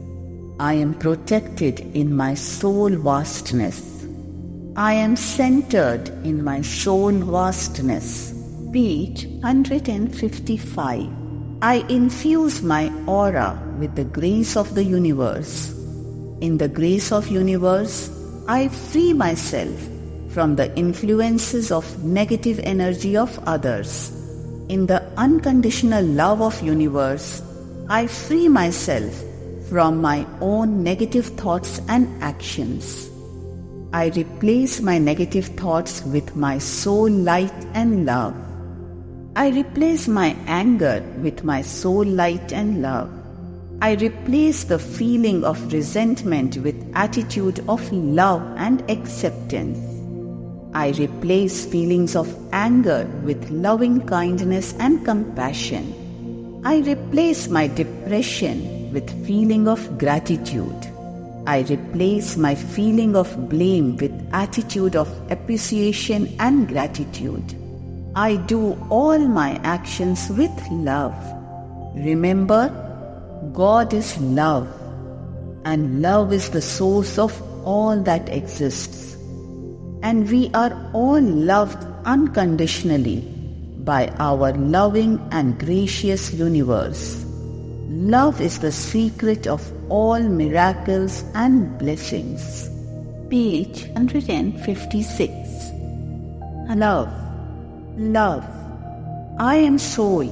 Speaker 1: I am protected in my soul vastness. I am centered in my soul vastness. Page 155. I infuse my aura with the grace of the universe. In the grace of universe, I free myself from the influences of negative energy of others. In the unconditional love of universe, I free myself from my own negative thoughts and actions. I replace my negative thoughts with my soul light and love. I replace my anger with my soul light and love. I replace the feeling of resentment with attitude of love and acceptance. I replace feelings of anger with loving kindness and compassion. I replace my depression with feeling of gratitude. I replace my feeling of blame with attitude of appreciation and gratitude. I do all my actions with love. Remember, God is love, and love is the source of all that exists. And we are all loved unconditionally by our loving and gracious universe. Love is the secret of all miracles and blessings. Page 156. Love. Love. I am soul,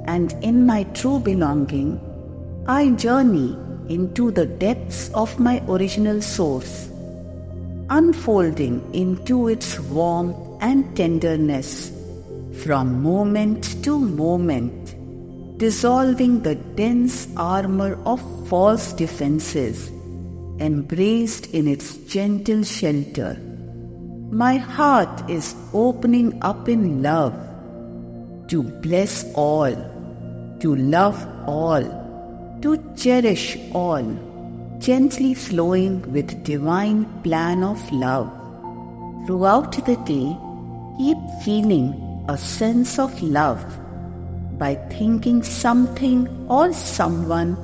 Speaker 1: and in my true belonging, I journey into the depths of my original source, unfolding into its warmth and tenderness from moment to moment, dissolving the dense armor of false defenses, embraced in its gentle shelter. My heart is opening up in love to bless all, to love all, to cherish all, gently flowing with divine plan of love. Throughout the day, keep feeling a sense of love by thinking something or someone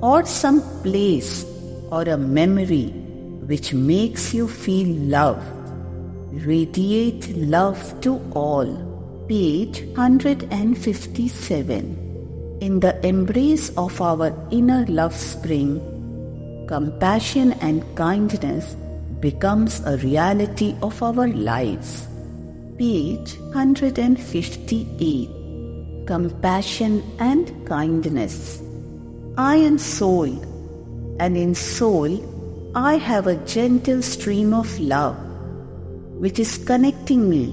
Speaker 1: or some place or a memory which makes you feel love. Radiate love to all. Page 157. In the embrace of our inner love spring, compassion and kindness becomes a reality of our lives. Page 158. Compassion and kindness. I am soul, and in soul I have a gentle stream of love, which is connecting me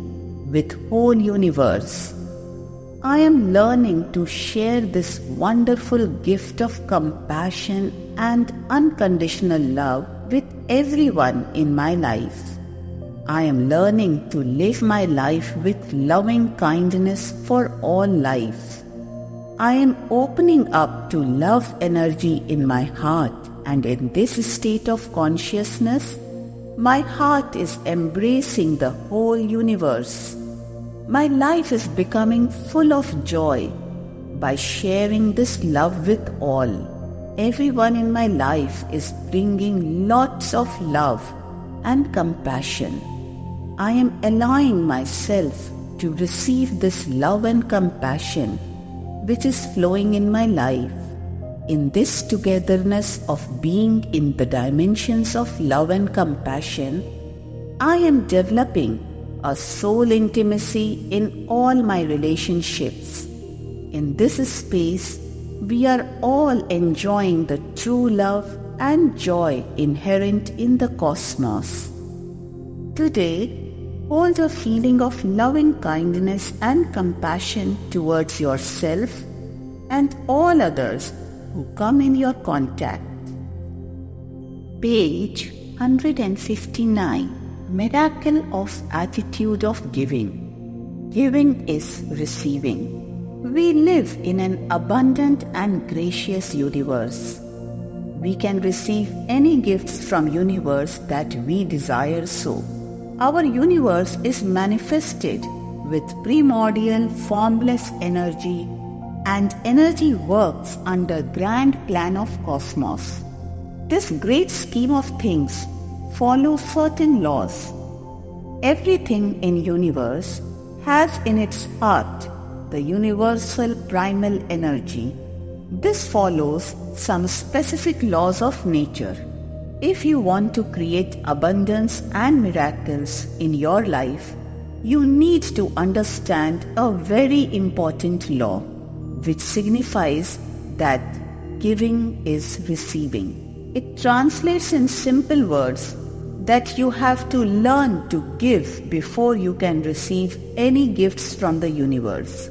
Speaker 1: with whole universe. I am learning to share this wonderful gift of compassion and unconditional love with everyone in my life. I am learning to live my life with loving kindness for all life. I am opening up to love energy in my heart, and in this state of consciousness, my heart is embracing the whole universe. My life is becoming full of joy by sharing this love with all. Everyone in my life is bringing lots of love and compassion. I am allowing myself to receive this love and compassion which is flowing in my life. In this togetherness of being in the dimensions of love and compassion, I am developing a soul intimacy in all my relationships. In this space, we are all enjoying the true love and joy inherent in the cosmos. Today, hold a feeling of loving kindness and compassion towards yourself and all others who come in your contact. Page 159. Miracle of attitude of giving. Giving is receiving. We live in an abundant and gracious universe. We can receive any gifts from universe that we desire so. Our universe is manifested with primordial formless energy, and energy works under grand plan of cosmos. This great scheme of things follows certain laws. Everything in universe has in its heart the universal primal energy. This follows some specific laws of nature. If you want to create abundance and miracles in your life, you need to understand a very important law, which signifies that giving is receiving. It translates in simple words that you have to learn to give before you can receive any gifts from the universe.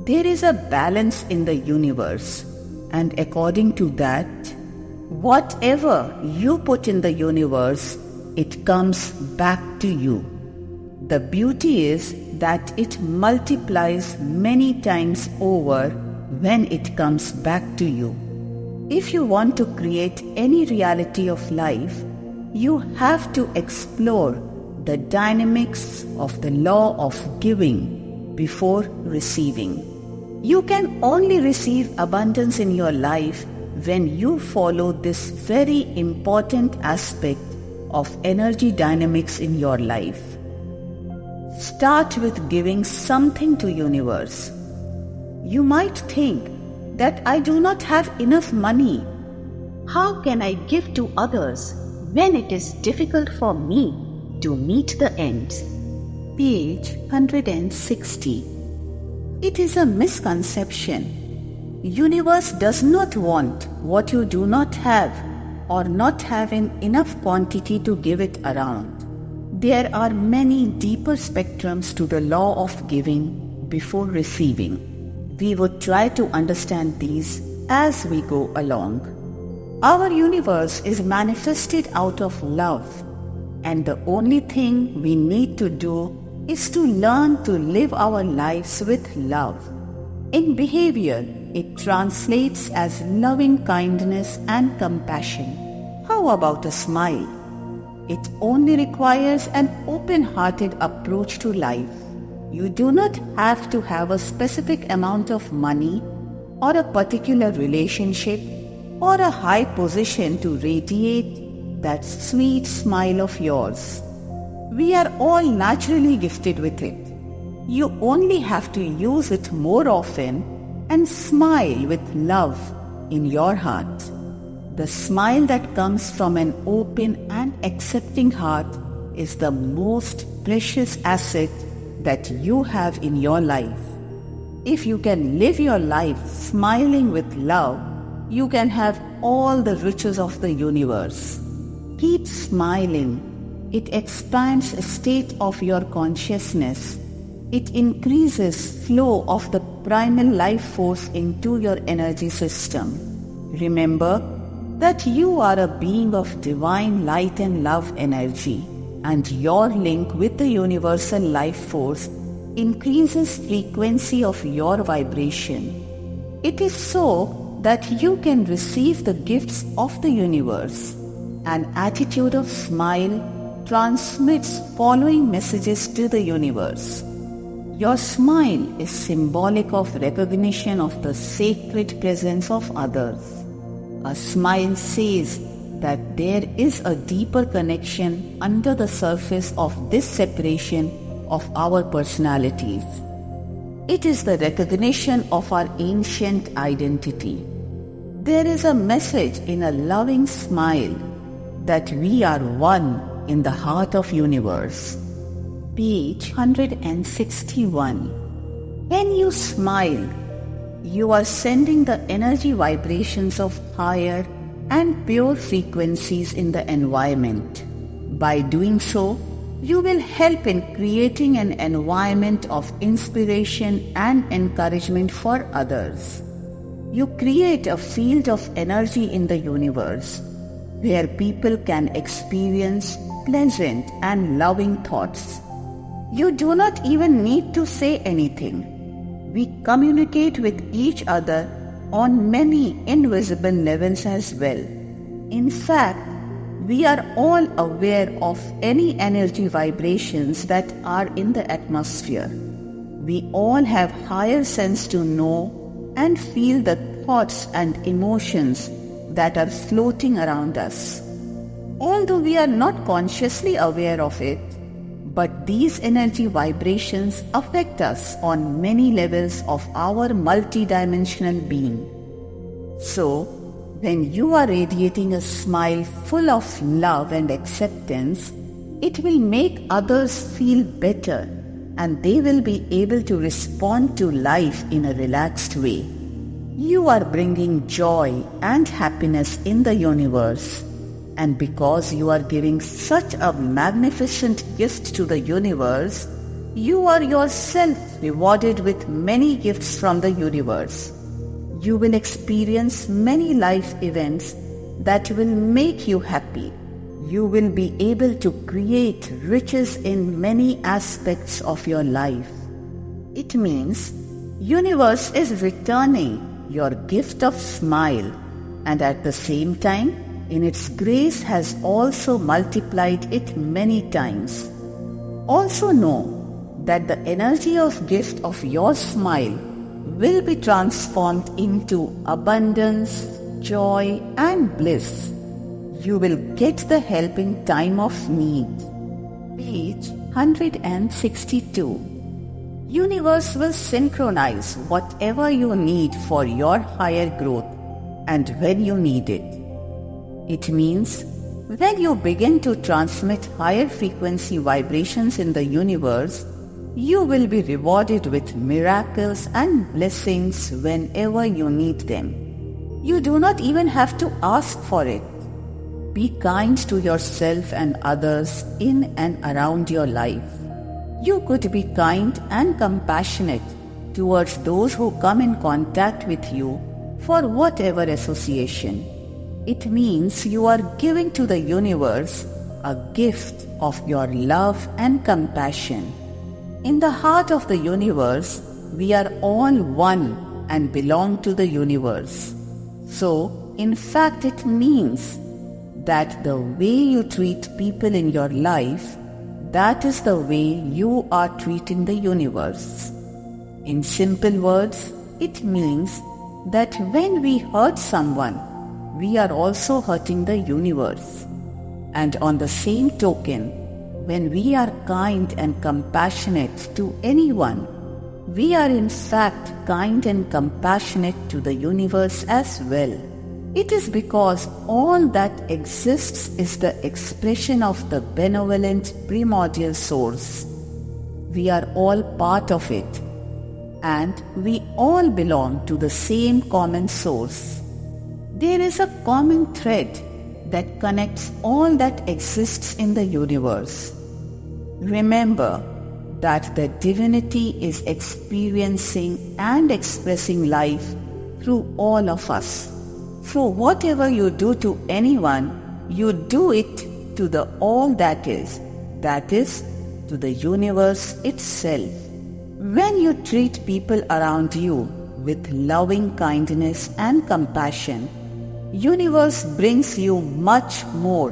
Speaker 1: There is a balance in the universe, and according to that, whatever you put in the universe, it comes back to you. The beauty is that it multiplies many times over when it comes back to you. If you want to create any reality of life, you have to explore the dynamics of the law of giving before receiving. You can only receive abundance in your life when you follow this very important aspect of energy dynamics in your life. Start with giving something to universe. You might think that I do not have enough money. How can I give to others when it is difficult for me to meet the ends? Page 160. It is a misconception. Universe does not want what you do not have or not have in enough quantity to give it around. There are many deeper spectrums to the law of giving before receiving. We would try to understand these as we go along. Our universe is manifested out of love, and the only thing we need to do is to learn to live our lives with love. In behavior, it translates as loving kindness and compassion. How about a smile? It only requires an open-hearted approach to life. You do not have to have a specific amount of money or a particular relationship or a high position to radiate that sweet smile of yours. We are all naturally gifted with it. You only have to use it more often and smile with love in your heart. The smile that comes from an open and accepting heart is the most precious asset that you have in your life. If you can live your life smiling with love, you can have all the riches of the universe. Keep smiling. It expands a state of your consciousness. It increases flow of the primal life force into your energy system. Remember that you are a being of divine light and love energy, and your link with the universal life force increases frequency of your vibration. It is so that you can receive the gifts of the universe. An attitude of smile transmits following messages to the universe. Your smile is symbolic of recognition of the sacred presence of others. A smile says that there is a deeper connection under the surface of this separation of our personalities. It is the recognition of our ancient identity. There is a message in a loving smile that we are one in the heart of universe. Page 161. When you smile, you are sending the energy vibrations of higher and pure frequencies in the environment. By doing so, you will help in creating an environment of inspiration and encouragement for others. You create a field of energy in the universe where people can experience pleasant and loving thoughts. You do not even need to say anything. We communicate with each other on many invisible levels as well. In fact, we are all aware of any energy vibrations that are in the atmosphere. We all have higher sense to know and feel the thoughts and emotions that are floating around us. Although we are not consciously aware of it, but these energy vibrations affect us on many levels of our multidimensional being. So, when you are radiating a smile full of love and acceptance, it will make others feel better and they will be able to respond to life in a relaxed way. You are bringing joy and happiness in the universe, and because you are giving such a magnificent gift to the universe, you are yourself rewarded with many gifts from the universe. You will experience many life events that will make you happy. You will be able to create riches in many aspects of your life. It means universe is returning your gift of smile, and at the same time, in its grace has also multiplied it many times. Also know that the energy of gift of your smile will be transformed into abundance, joy and bliss. You will get the help in time of need. Page 162. Universe will synchronize whatever you need for your higher growth and when you need it. It means when you begin to transmit higher frequency vibrations in the universe, you will be rewarded with miracles and blessings whenever you need them. You do not even have to ask for it. Be kind to yourself and others in and around your life. You could be kind and compassionate towards those who come in contact with you for whatever association. It means you are giving to the universe a gift of your love and compassion. In the heart of the universe, we are all one and belong to the universe. So, in fact, it means that the way you treat people in your life, that is the way you are treating the universe. In simple words, it means that when we hurt someone, we are also hurting the universe. And on the same token, when we are kind and compassionate to anyone, we are in fact kind and compassionate to the universe as well. It is because all that exists is the expression of the benevolent primordial source. We are all part of it, and we all belong to the same common source. There is a common thread that connects all that exists in the universe. Remember that the divinity is experiencing and expressing life through all of us. So whatever you do to anyone, you do it to the all that is to the universe itself. When you treat people around you with loving kindness and compassion, universe brings you much more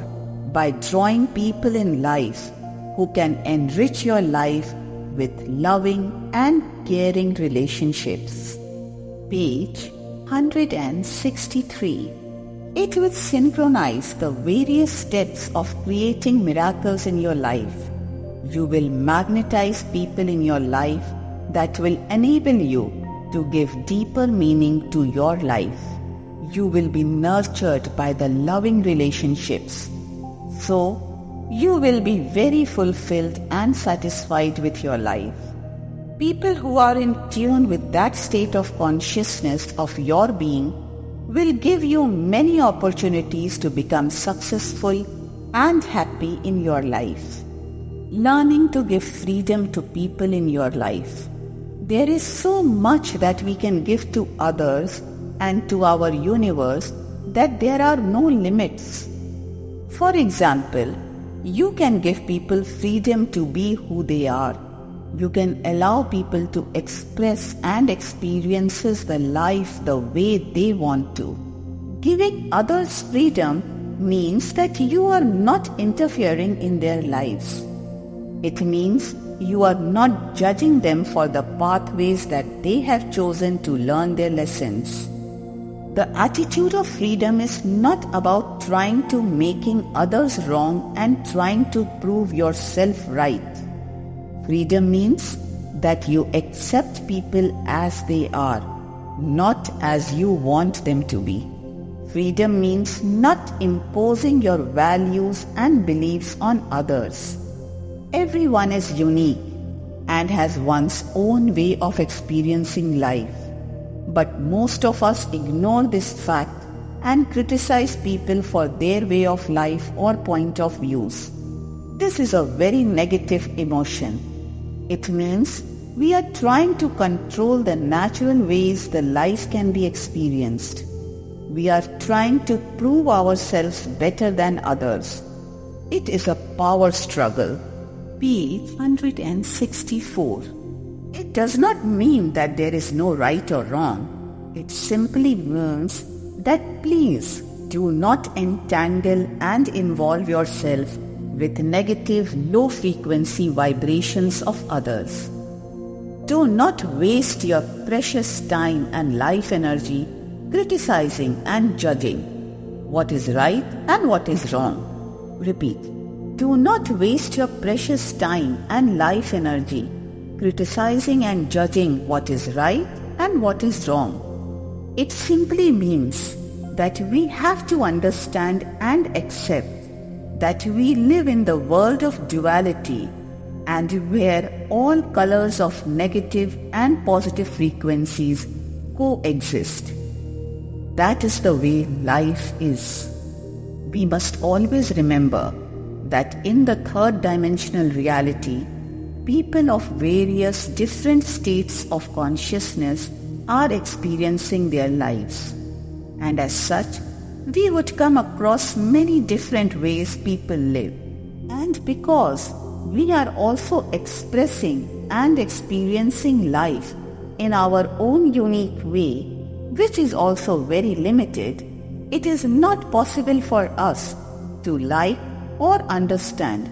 Speaker 1: by drawing people in life who can enrich your life with loving and caring relationships. Page 163. It will synchronize the various steps of creating miracles in your life. You will magnetize people in your life that will enable you to give deeper meaning to your life. You will be nurtured by the loving relationships. So, you will be very fulfilled and satisfied with your life. People who are in tune with that state of consciousness of your being will give you many opportunities to become successful and happy in your life. Learning to give freedom to people in your life. There is so much that we can give to others and to our universe that there are no limits. For example, you can give people freedom to be who they are. You can allow people to express and experience the life the way they want to. Giving others freedom means that you are not interfering in their lives. It means you are not judging them for the pathways that they have chosen to learn their lessons. The attitude of freedom is not about trying to making others wrong and trying to prove yourself right. Freedom means that you accept people as they are, not as you want them to be. Freedom means not imposing your values and beliefs on others. Everyone is unique and has one's own way of experiencing life. But most of us ignore this fact and criticize people for their way of life or point of views. This is a very negative emotion. It means we are trying to control the natural ways the life can be experienced. We are trying to prove ourselves better than others. It is a power struggle. Page 164. It does not mean that there is no right or wrong. It simply means that please do not entangle and involve yourself with negative low-frequency vibrations of others. Do not waste your precious time and life energy criticizing and judging what is right and what is wrong. Repeat. Do not waste your precious time and life energy criticizing and judging what is right and what is wrong. It simply means that we have to understand and accept that we live in the world of duality and where all colors of negative and positive frequencies coexist. That is the way life is. We must always remember that in the third dimensional reality, people of various different states of consciousness are experiencing their lives. And as such, we would come across many different ways people live. And because we are also expressing and experiencing life in our own unique way, which is also very limited, it is not possible for us to like or understand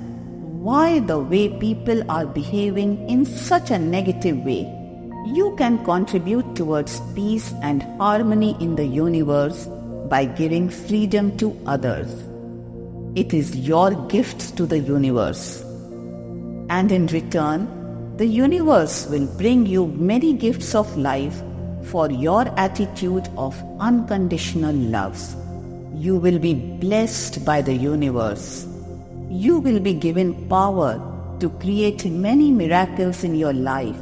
Speaker 1: why the way people are behaving in such a negative way. You can contribute towards peace and harmony in the universe by giving freedom to others. It is your gift to the universe. And in return, the universe will bring you many gifts of life for your attitude of unconditional love. You will be blessed by the universe. You will be given power to create many miracles in your life.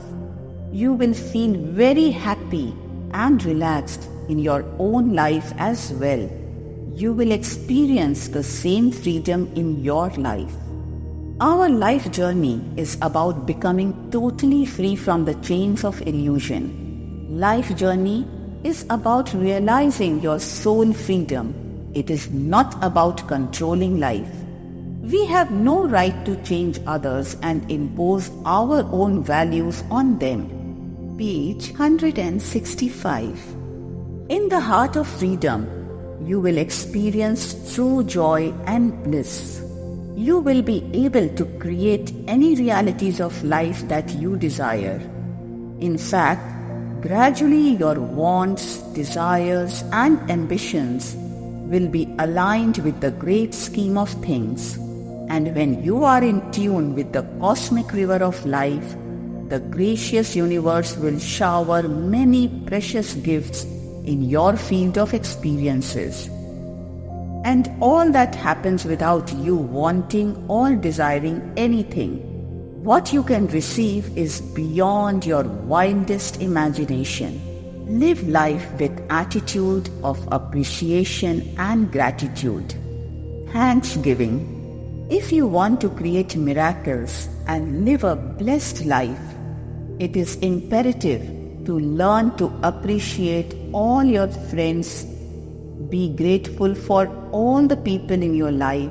Speaker 1: You will feel very happy and relaxed in your own life as well. You will experience the same freedom in your life. Our life journey is about becoming totally free from the chains of illusion. Life journey is about realizing your soul freedom. It is not about controlling life. We have no right to change others and impose our own values on them. Page 165. In the heart of freedom, you will experience true joy and bliss. You will be able to create any realities of life that you desire. In fact, gradually your wants, desires, and ambitions will be aligned with the great scheme of things. And when you are in tune with the cosmic river of life, the gracious universe will shower many precious gifts in your field of experiences. And all that happens without you wanting or desiring anything. What you can receive is beyond your wildest imagination. Live life with attitude of appreciation and gratitude. Thanksgiving. If you want to create miracles and live a blessed life, it is imperative to learn to appreciate all your friends. Be grateful for all the people in your life,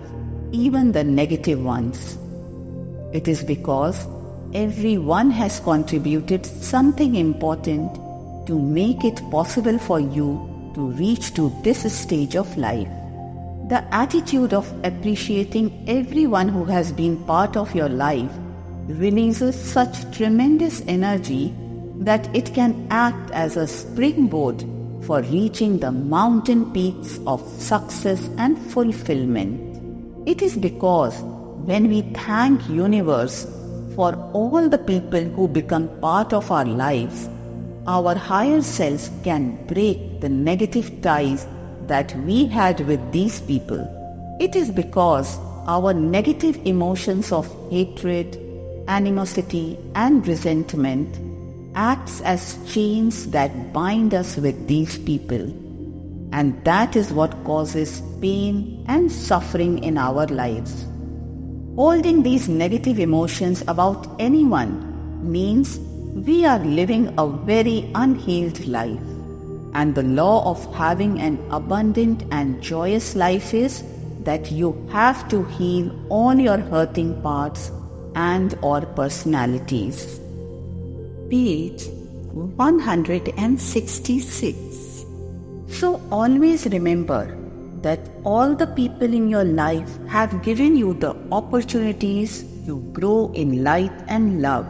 Speaker 1: even the negative ones. It is because everyone has contributed something important to make it possible for you to reach to this stage of life. The attitude of appreciating everyone who has been part of your life releases such tremendous energy that it can act as a springboard for reaching the mountain peaks of success and fulfillment. It is because when we thank universe for all the people who become part of our lives, our higher selves can break the negative ties that we had with these people. It is because our negative emotions of hatred, animosity and resentment acts as chains that bind us with these people, and that is what causes pain and suffering in our lives. Holding these negative emotions about anyone means we are living a very unhealed life, and the law of having an abundant and joyous life is that you have to heal all your hurting parts and or personalities. Page 166. So always remember that all the people in your life have given you the opportunities to grow in light and love.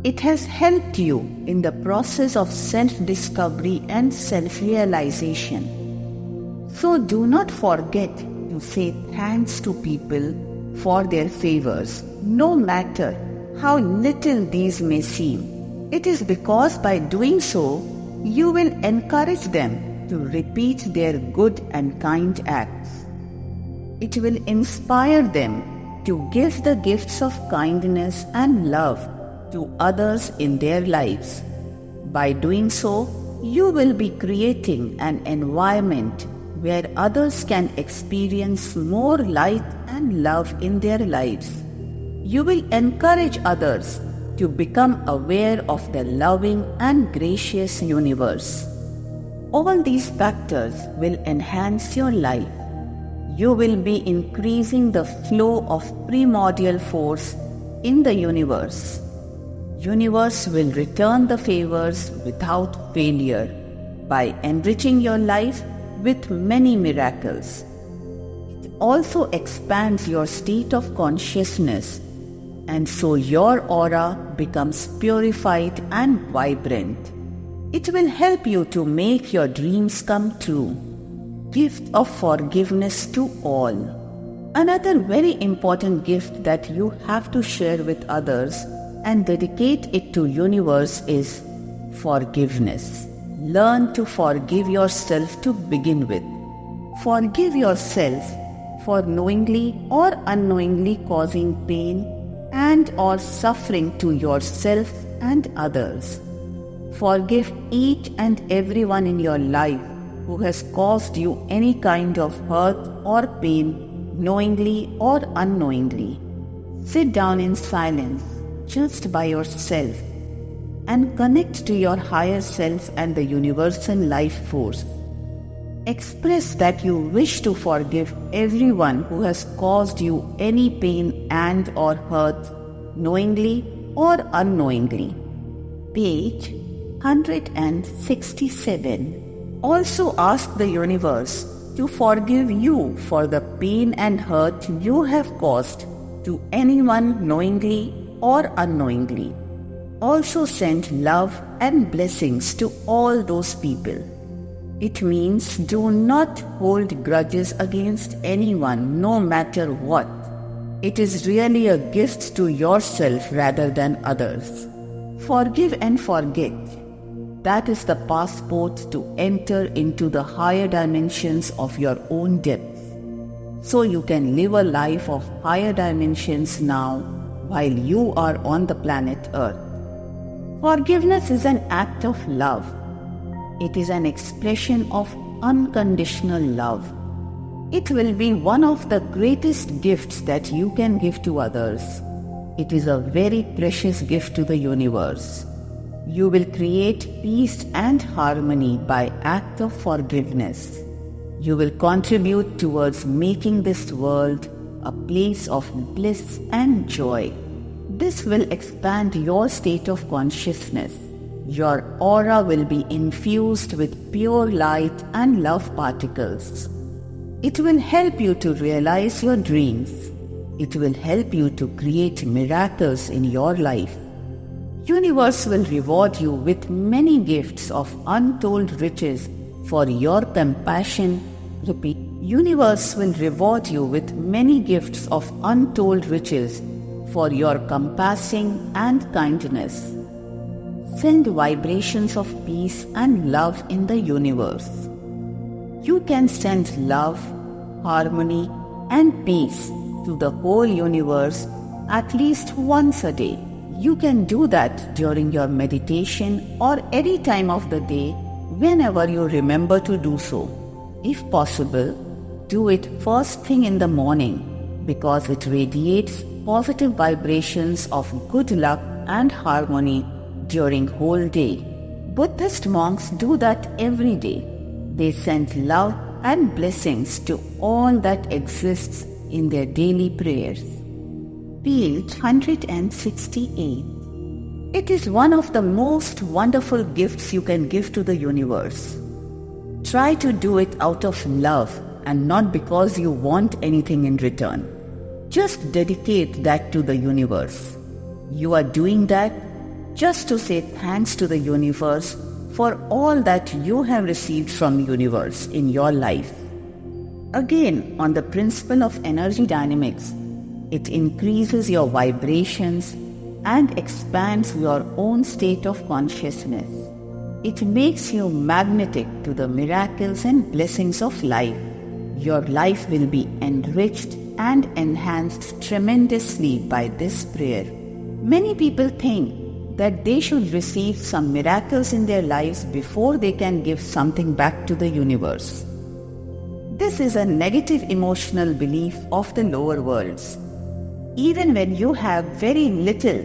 Speaker 1: It has helped you in the process of self-discovery and self-realization. So do not forget to say thanks to people for their favors, no matter how little these may seem. It is because by doing so, you will encourage them to repeat their good and kind acts. It will inspire them to give the gifts of kindness and love to others in their lives. By doing so, you will be creating an environment where others can experience more light and love in their lives. You will encourage others to become aware of the loving and gracious universe. All these factors will enhance your life. You will be increasing the flow of primordial force in the universe. Universe will return the favors without failure by enriching your life with many miracles. It also expands your state of consciousness, and so your aura becomes purified and vibrant. It will help you to make your dreams come true. Gift of forgiveness to all. Another very important gift that you have to share with others and dedicate it to universe is forgiveness. Learn to forgive yourself to begin with. Forgive yourself for knowingly or unknowingly causing pain and or suffering to yourself and others. Forgive each and everyone in your life who has caused you any kind of hurt or pain, knowingly or unknowingly. Sit down in silence, just by yourself, and connect to your higher self and the universal life force. Express that you wish to forgive everyone who has caused you any pain and or hurt, knowingly or unknowingly. Page 167. Also ask the universe to forgive you for the pain and hurt you have caused to anyone knowingly or unknowingly. Also send love and blessings to all those people. It means do not hold grudges against anyone, no matter what. It is really a gift to yourself rather than others. Forgive and forget. That is the passport to enter into the higher dimensions of your own depth, so you can live a life of higher dimensions now while you are on the planet Earth. Forgiveness is an act of love. It is an expression of unconditional love. It will be one of the greatest gifts that you can give to others. It is a very precious gift to the universe. You will create peace and harmony by act of forgiveness. You will contribute towards making this world a place of bliss and joy. This will expand your state of consciousness. Your aura will be infused with pure light and love particles. It will help you to realize your dreams. It will help you to create miracles in your life. Universe will reward you with many gifts of untold riches for your compassion. Repeat. Universe will reward you with many gifts of untold riches for your compassing and kindness. Send vibrations of peace and love in the universe. You can send love, harmony, and peace to the whole universe at least once a day. You can do that during your meditation or any time of the day whenever you remember to do so. If possible, do it first thing in the morning because it radiates positive vibrations of good luck and harmony during whole day. Buddhist monks do that every day. They send love and blessings to all that exists in their daily prayers. Page 168. It is one of the most wonderful gifts you can give to the universe. Try to do it out of love and not because you want anything in return. Just dedicate that to the universe. You are doing that just to say thanks to the universe for all that you have received from universe in your life. Again, on the principle of energy dynamics, it increases your vibrations and expands your own state of consciousness. It makes you magnetic to the miracles and blessings of life. Your life will be enriched and enhanced tremendously by this prayer. Many people think that they should receive some miracles in their lives before they can give something back to the universe. This is a negative emotional belief of the lower worlds. Even when you have very little,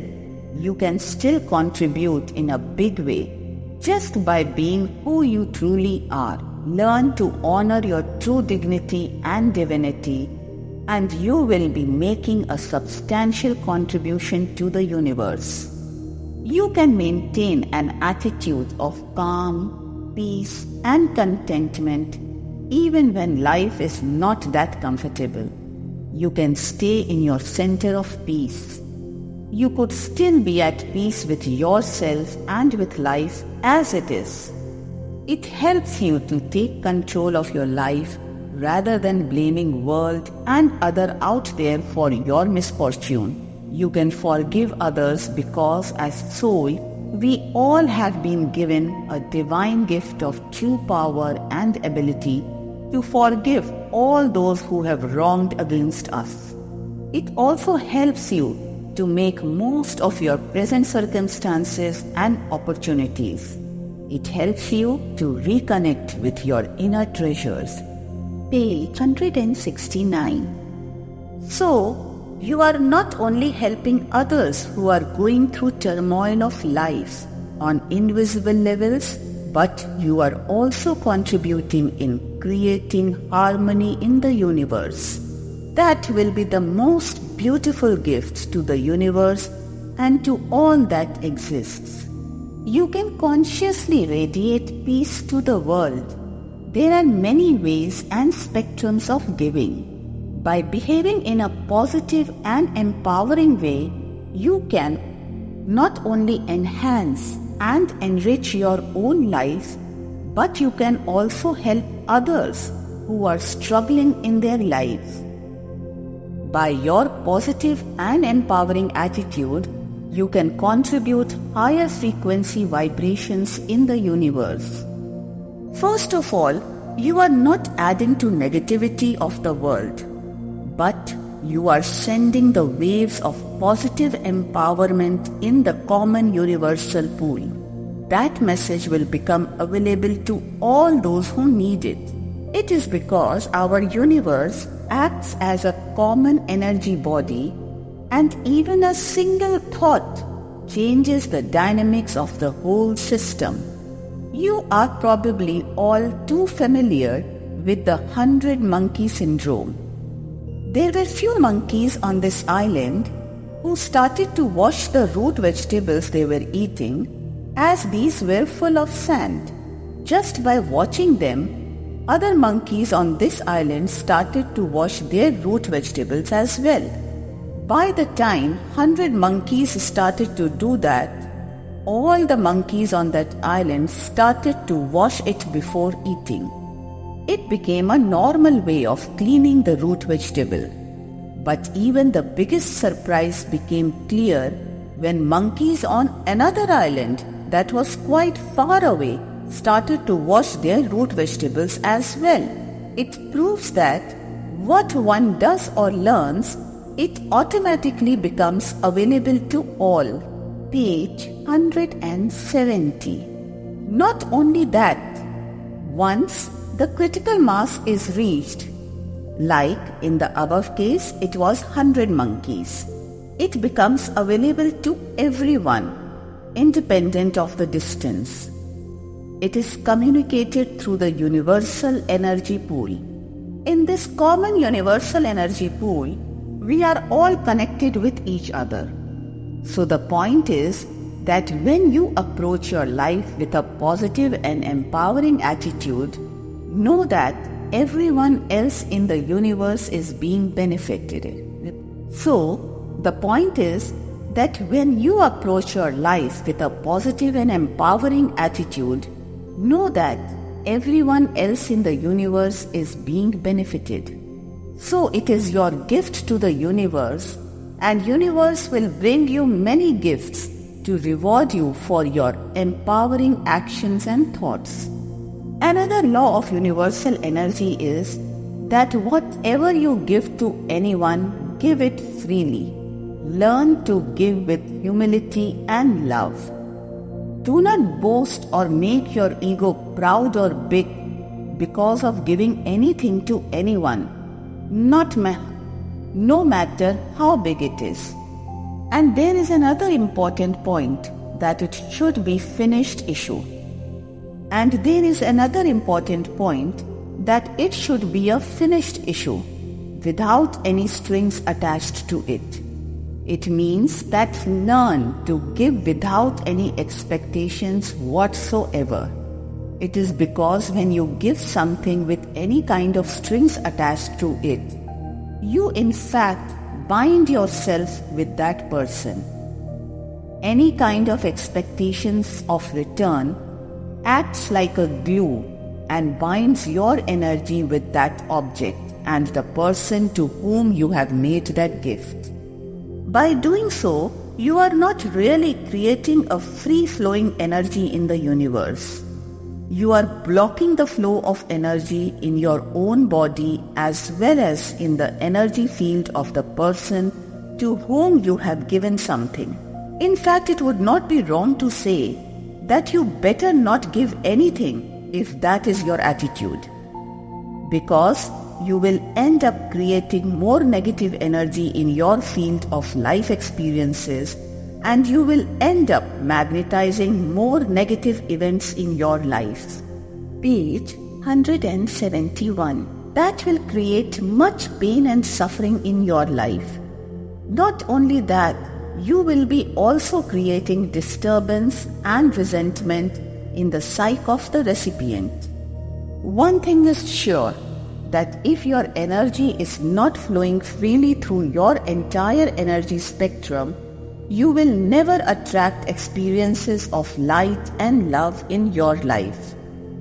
Speaker 1: you can still contribute in a big way just by being who you truly are. Learn to honor your true dignity and divinity, and you will be making a substantial contribution to the universe. You can maintain an attitude of calm, peace, and contentment even when life is not that comfortable. You can stay in your center of peace. You could still be at peace with yourself and with life as it is. It helps you to take control of your life rather than blaming world and other out there for your misfortune. You can forgive others because as soul, we all have been given a divine gift of true power and ability to forgive all those who have wronged against us. It also helps you to make most of your present circumstances and opportunities. It helps you to reconnect with your inner treasures. Page 169. So, you are not only helping others who are going through turmoil of life on invisible levels, but you are also contributing in creating harmony in the universe. That will be the most beautiful gift to the universe and to all that exists. You can consciously radiate peace to the world. There are many ways and spectrums of giving. By behaving in a positive and empowering way, you can not only enhance and enrich your own life, but you can also help others who are struggling in their lives. By your positive and empowering attitude, you can contribute higher frequency vibrations in the universe. First of all, you are not adding to negativity of the world, but you are sending the waves of positive empowerment in the common universal pool. That message will become available to all those who need it. It is because our universe acts as a common energy body, and even a single thought changes the dynamics of the whole system. You are probably all too familiar with the 100 monkey syndrome. There were few monkeys on this island who started to wash the root vegetables they were eating, as these were full of sand. Just by watching them, other monkeys on this island started to wash their root vegetables as well. By the time 100 monkeys started to do that, all the monkeys on that island started to wash it before eating. It became a normal way of cleaning the root vegetable. But even the biggest surprise became clear when monkeys on another island that was quite far away started to wash their root vegetables as well. It proves that what one does or learns, it automatically becomes available to all. Page 170. Not only that, once the critical mass is reached, like in the above case it was 100 monkeys, it becomes available to everyone, independent of the distance. It is communicated through the universal energy pool. In this common universal energy pool, we are all connected with each other. So the point is that when you approach your life with a positive and empowering attitude, know that everyone else in the universe is being benefited. So the point is that when you approach your life with a positive and empowering attitude, know that everyone else in the universe is being benefited. So it is your gift to the universe, and universe will bring you many gifts to reward you for your empowering actions and thoughts. Another law of universal energy is that whatever you give to anyone, give it freely. Learn to give with humility and love. Do not boast or make your ego proud or big because of giving anything to anyone, no matter how big it is. And there is another important point, that it should be finished issue. And there is another important point, that it should be a finished issue without any strings attached to it. It means that learn to give without any expectations whatsoever. It is because when you give something with any kind of strings attached to it, you in fact bind yourself with that person. Any kind of expectations of return acts like a glue and binds your energy with that object and the person to whom you have made that gift. By doing so, you are not really creating a free-flowing energy in the universe. You are blocking the flow of energy in your own body as well as in the energy field of the person to whom you have given something. In fact, it would not be wrong to say that you better not give anything if that is your attitude, because you will end up creating more negative energy in your field of life experiences, and you will end up magnetizing more negative events in your life. Page 171. That will create much pain and suffering in your life. Not only that, you will be also creating disturbance and resentment in the psyche of the recipient. One thing is sure, that if your energy is not flowing freely through your entire energy spectrum, you will never attract experiences of light and love in your life.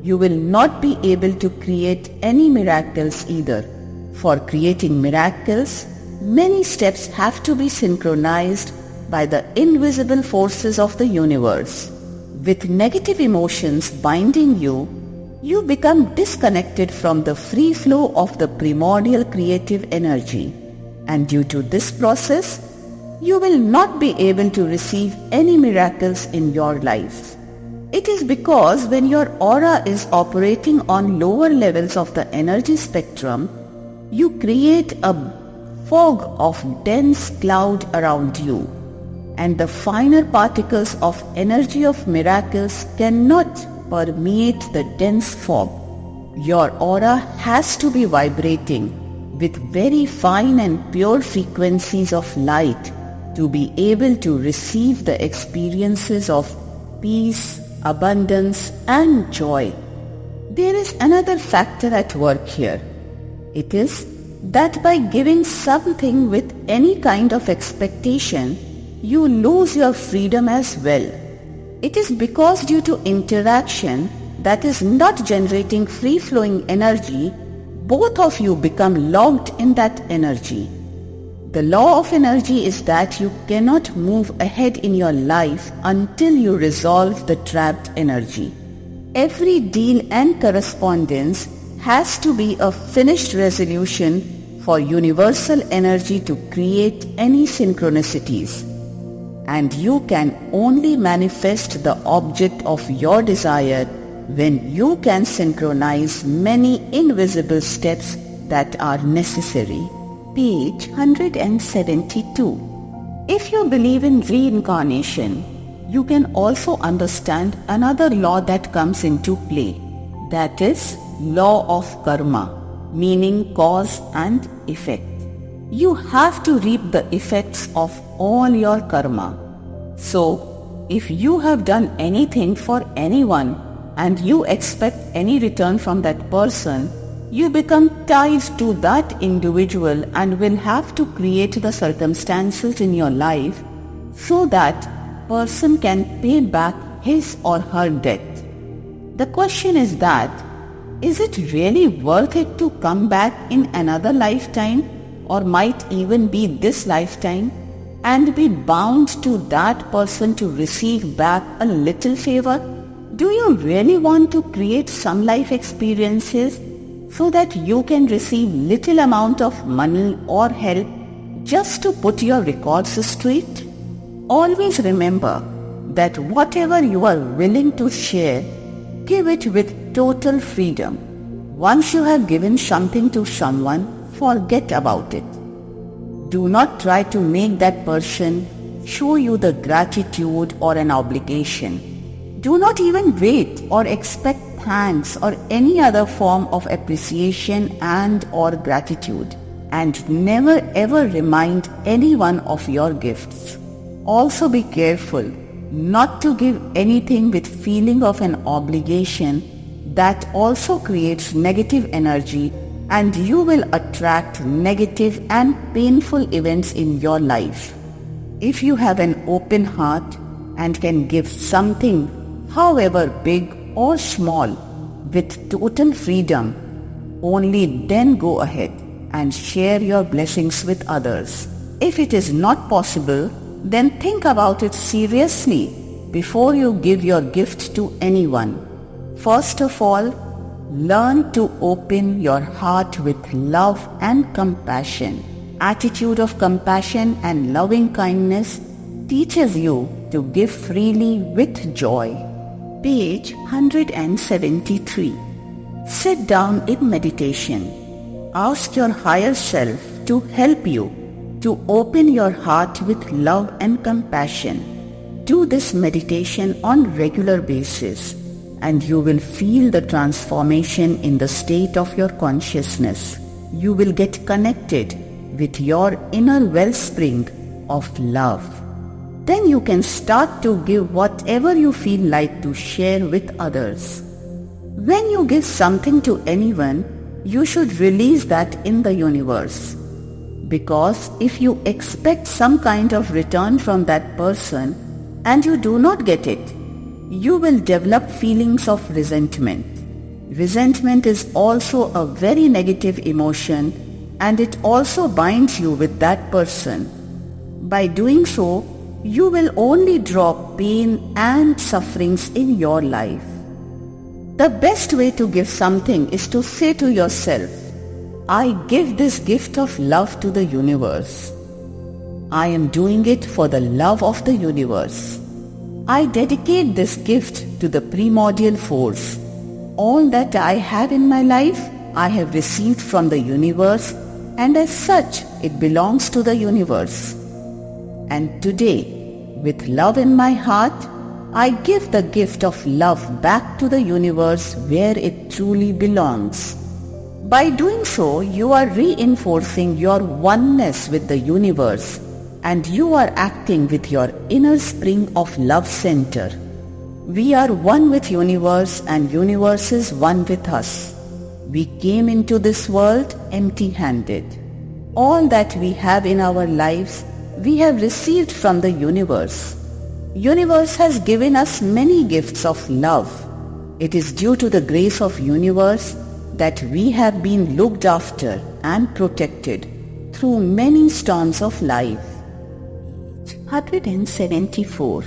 Speaker 1: You will not be able to create any miracles either. For creating miracles, many steps have to be synchronized by the invisible forces of the universe. With negative emotions binding you, you become disconnected from the free flow of the primordial creative energy. And due to this process, you will not be able to receive any miracles in your life. It is because when your aura is operating on lower levels of the energy spectrum, you create a fog of dense cloud around you, and the finer particles of energy of miracles cannot permeate the dense fog. Your aura has to be vibrating with very fine and pure frequencies of light to be able to receive the experiences of peace, abundance and joy. There is another factor at work here. It is that by giving something with any kind of expectation, you lose your freedom as well. It is because due to interaction that is not generating free-flowing energy, both of you become locked in that energy. The law of energy is that you cannot move ahead in your life until you resolve the trapped energy. Every deal and correspondence has to be a finished resolution for universal energy to create any synchronicities. And you can only manifest the object of your desire when you can synchronize many invisible steps that are necessary. Page 172. If you believe in reincarnation, you can also understand another law that comes into play. That is law of karma, meaning cause and effect. You have to reap the effects of all your karma. So, if you have done anything for anyone and you expect any return from that person, you become tied to that individual and will have to create the circumstances in your life so that person can pay back his or her debt. The question is that, is it really worth it to come back in another lifetime or might even be this lifetime and be bound to that person to receive back a little favor? Do you really want to create some life experiences so that you can receive little amount of money or help just to put your records straight? Always remember that whatever you are willing to share, give it with total freedom. Once you have given something to someone, forget about it. Do not try to make that person show you the gratitude or an obligation. Do not even wait or expect thanks or any other form of appreciation and or gratitude, and never ever remind anyone of your gifts. Also be careful not to give anything with feeling of an obligation. That also creates negative energy and you will attract negative and painful events in your life. If you have an open heart and can give something, however big or small, with total freedom, only then go ahead and share your blessings with others. If it is not possible, then think about it seriously before you give your gift to anyone. First of all, learn to open your heart with love and compassion. Attitude of compassion and loving kindness teaches you to give freely with joy. Page 173. Sit down in meditation. Ask your higher self to help you to open your heart with love and compassion. Do this meditation on regular basis and you will feel the transformation in the state of your consciousness. You will get connected with your inner wellspring of love. Then you can start to give whatever you feel like to share with others. When you give something to anyone, you should release that in the universe. Because if you expect some kind of return from that person and you do not get it, you will develop feelings of resentment. Resentment is also a very negative emotion and it also binds you with that person. By doing so, you will only draw pain and sufferings in your life. The best way to give something is to say to yourself, I give this gift of love to the universe. I am doing it for the love of the universe. I dedicate this gift to the primordial force. All that I have in my life, I have received from the universe, and as such, it belongs to the universe. And today, with love in my heart, I give the gift of love back to the universe where it truly belongs. By doing so, you are reinforcing your oneness with the universe, and you are acting with your inner spring of love center. We are one with universe, and universe is one with us. We came into this world empty-handed. All that we have in our lives, we have received from the universe. Universe has given us many gifts of love. It is due to the grace of universe that we have been looked after and protected through many storms of life. 174.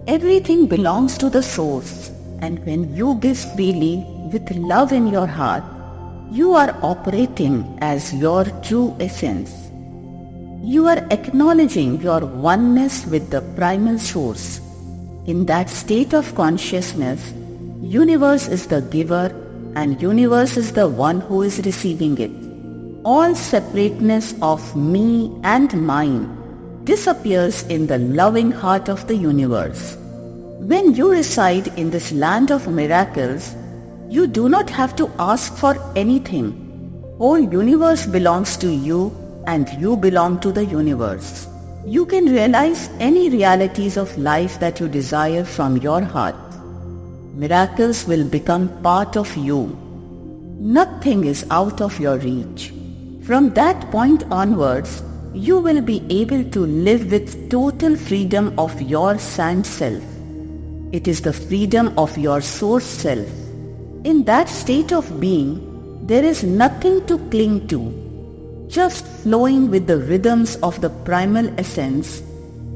Speaker 1: Everything belongs to the source, and when you give freely with love in your heart, you are operating as your true essence. You are acknowledging your oneness with the primal source. In that state of consciousness, universe is the giver and universe is the one who is receiving it. All separateness of me and mine disappears in the loving heart of the universe. When you reside in this land of miracles, you do not have to ask for anything. Whole universe belongs to you and you belong to the universe. You can realize any realities of life that you desire from your heart. Miracles will become part of you. Nothing is out of your reach. From that point onwards, you will be able to live with total freedom of your sand self. It is the freedom of your source self. In that state of being, there is nothing to cling to. Just flowing with the rhythms of the primal essence,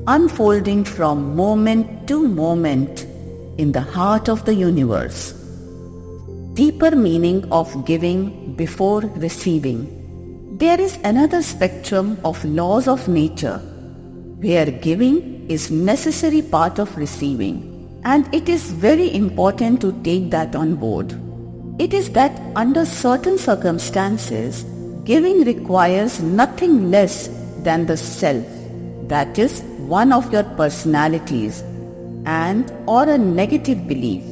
Speaker 1: unfolding from moment to moment in the heart of the universe. Deeper meaning of giving before receiving. There is another spectrum of laws of nature, where giving is necessary part of receiving, and it is very important to take that on board. It is that under certain circumstances, giving requires nothing less than the self, that is, one of your personalities, and or a negative belief.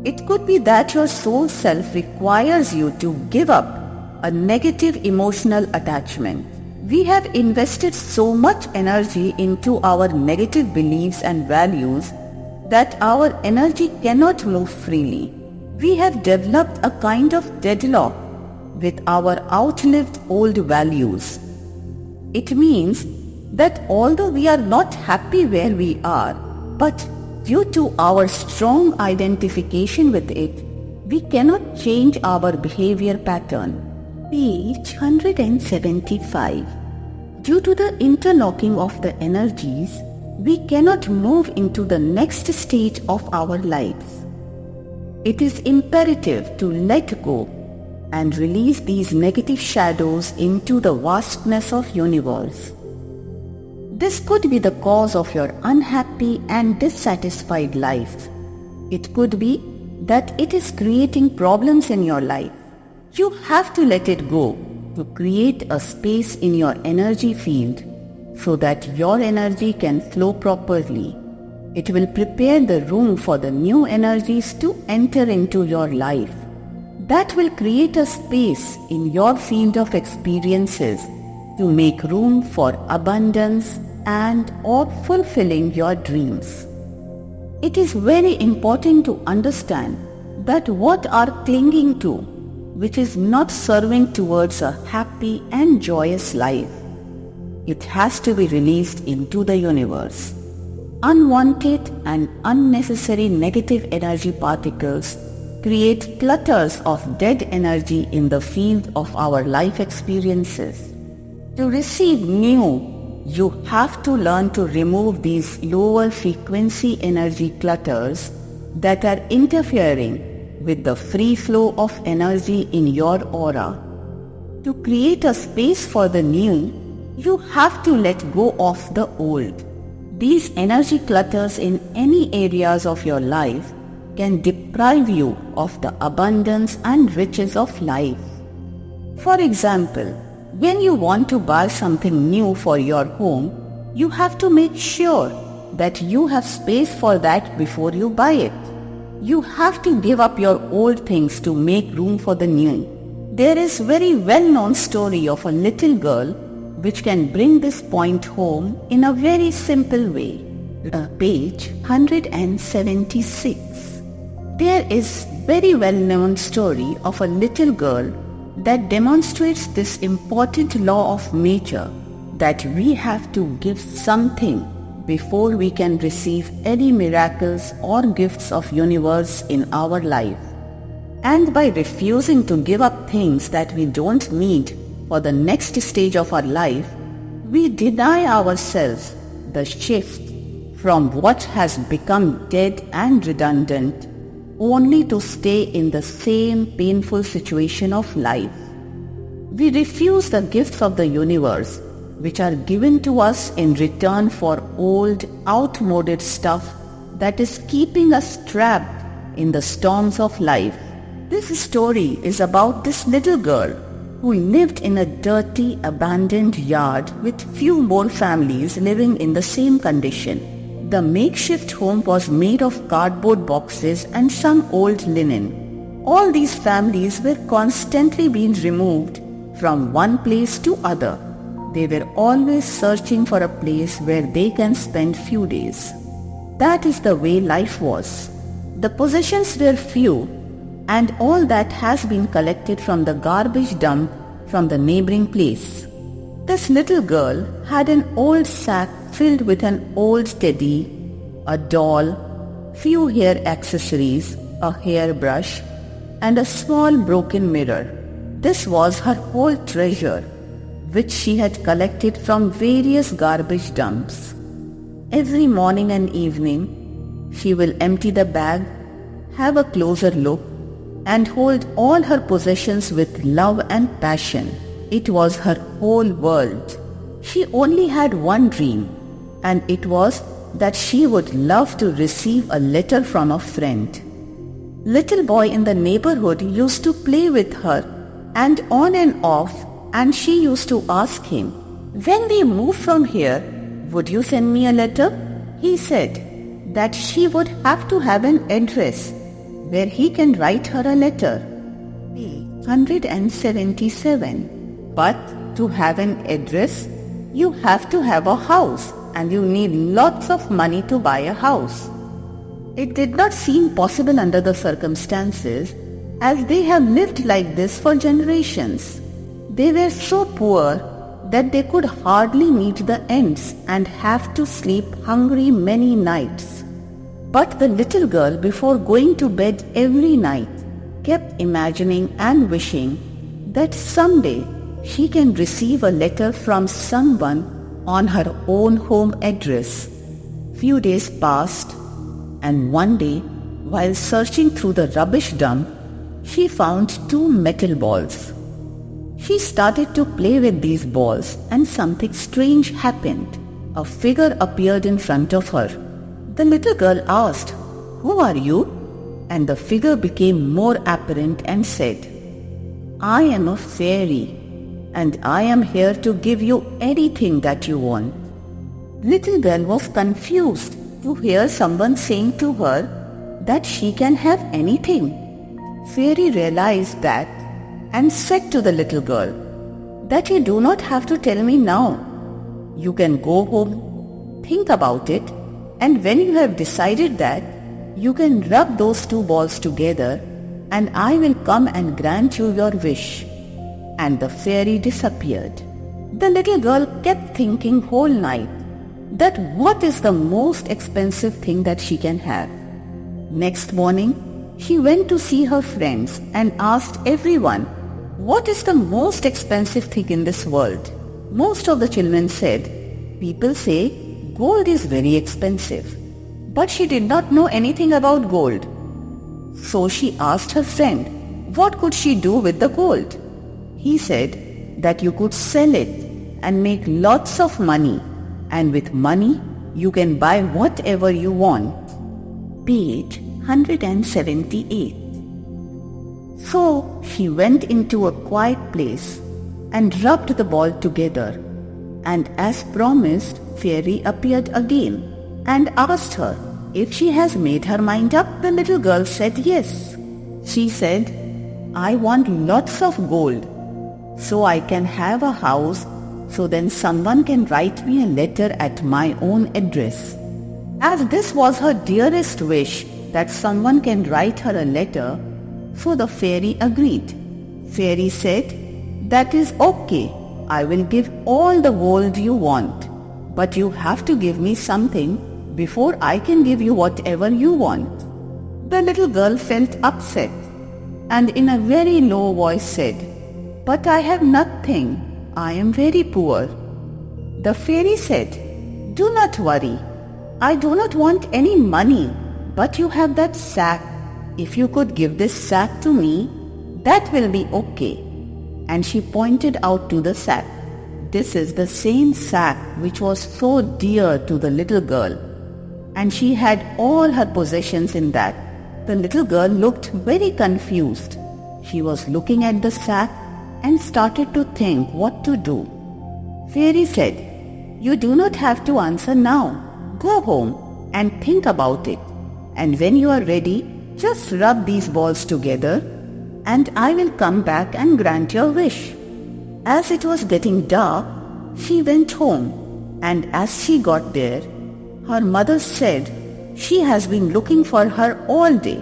Speaker 1: It could be that your soul self requires you to give up a negative emotional attachment. We have invested so much energy into our negative beliefs and values that our energy cannot move freely. We have developed a kind of deadlock with our outlived old values. It means that although we are not happy where we are, but due to our strong identification with it, we cannot change our behavior pattern. Page 175. Due to the interlocking of the energies, we cannot move into the next stage of our lives. It is imperative to let go and release these negative shadows into the vastness of universe. This could be the cause of your unhappy and dissatisfied life. It could be that it is creating problems in your life. You have to let it go to create a space in your energy field so that your energy can flow properly. It will prepare the room for the new energies to enter into your life. That will create a space in your field of experiences to make room for abundance and or fulfilling your dreams. It is very important to understand that what are clinging to, which is not serving towards a happy and joyous life, it has to be released into the universe. Unwanted and unnecessary negative energy particles create clutters of dead energy in the field of our life experiences. To receive new, you have to learn to remove these lower frequency energy clutters that are interfering with the free flow of energy in your aura. To create a space for the new, you have to let go of the old. These energy clutters in any areas of your life can deprive you of the abundance and riches of life. For example, when you want to buy something new for your home, you have to make sure that you have space for that before you buy it. You have to give up your old things to make room for the new. There is very well-known story of a little girl which can bring this point home in a very simple way. Page 176. There is very well-known story of a little girl that demonstrates this important law of nature, that we have to give something before we can receive any miracles or gifts of universe in our life. And by refusing to give up things that we don't need for the next stage of our life, we deny ourselves the shift from what has become dead and redundant, only to stay in the same painful situation of life. We refuse the gifts of the universe, which are given to us in return for old, outmoded stuff that is keeping us trapped in the storms of life. This story is about this little girl who lived in a dirty, abandoned yard with few more families living in the same condition. The makeshift home was made of cardboard boxes and some old linen. All these families were constantly being removed from one place to other. They were always searching for a place where they can spend few days. That is the way life was. The possessions were few, and all that has been collected from the garbage dump from the neighboring place. This little girl had an old sack filled with an old teddy, a doll, few hair accessories, a hairbrush, and a small broken mirror. This was her whole treasure, which she had collected from various garbage dumps. Every morning and evening, she will empty the bag, have a closer look, and hold all her possessions with love and passion. It was her whole world. She only had one dream, and it was that she would love to receive a letter from a friend. Little boy in the neighborhood used to play with her and on and off, and she used to ask him, "When we move from here, would you send me a letter?" He said that she would have to have an address where he can write her a letter. 177. But to have an address, you have to have a house, and you need lots of money to buy a house. It did not seem possible under the circumstances, as they have lived like this for generations. They were so poor that they could hardly meet the ends and have to sleep hungry many nights. But the little girl, before going to bed every night, kept imagining and wishing that someday she can receive a letter from someone on her own home address. Few days passed, and one day, while searching through the rubbish dump, she found 2 metal balls. She started to play with these balls, and something strange happened. A figure appeared in front of her. The little girl asked, "Who are you?" And the figure became more apparent and said, "I am a fairy, and I am here to give you anything that you want." Little girl was confused to hear someone saying to her that she can have anything. Fairy realized that and said to the little girl that you do not have to tell me now. You can go home, think about it, and when you have decided that, you can rub those 2 balls together and I will come and grant you your wish. And the fairy disappeared. The little girl kept thinking whole night that what is the most expensive thing that she can have. Next morning, she went to see her friends and asked everyone, "What is the most expensive thing in this world?" Most of the children said People say gold is very expensive, but she did not know anything about gold. So she asked her friend, what could she do with the gold? He said that you could sell it and make lots of money, and with money you can buy whatever you want. Page 178. So she went into a quiet place and rubbed the ball together, and as promised, Fairy appeared again and asked her if she has made her mind up. The little girl said yes. She said, I want lots of gold so I can have a house, so then someone can write me a letter at my own address. As this was her dearest wish, that someone can write her a letter, so the fairy agreed. Fairy said, that is okay, I will give all the gold you want, but you have to give me something before I can give you whatever you want. The little girl felt upset and in a very low voice said, but I have nothing, I am very poor. The fairy said, do not worry, I do not want any money, but you have that sack. If you could give this sack to me, that will be okay. And she pointed out to the sack. This is the same sack which was so dear to the little girl, and she had all her possessions in that. The little girl looked very confused. She was looking at the sack and started to think what to do. Fairy said, you do not have to answer now. Go home and think about it, and when you are ready, just rub these balls together and I will come back and grant your wish. As it was getting dark, she went home, and as she got there, her mother said she has been looking for her all day.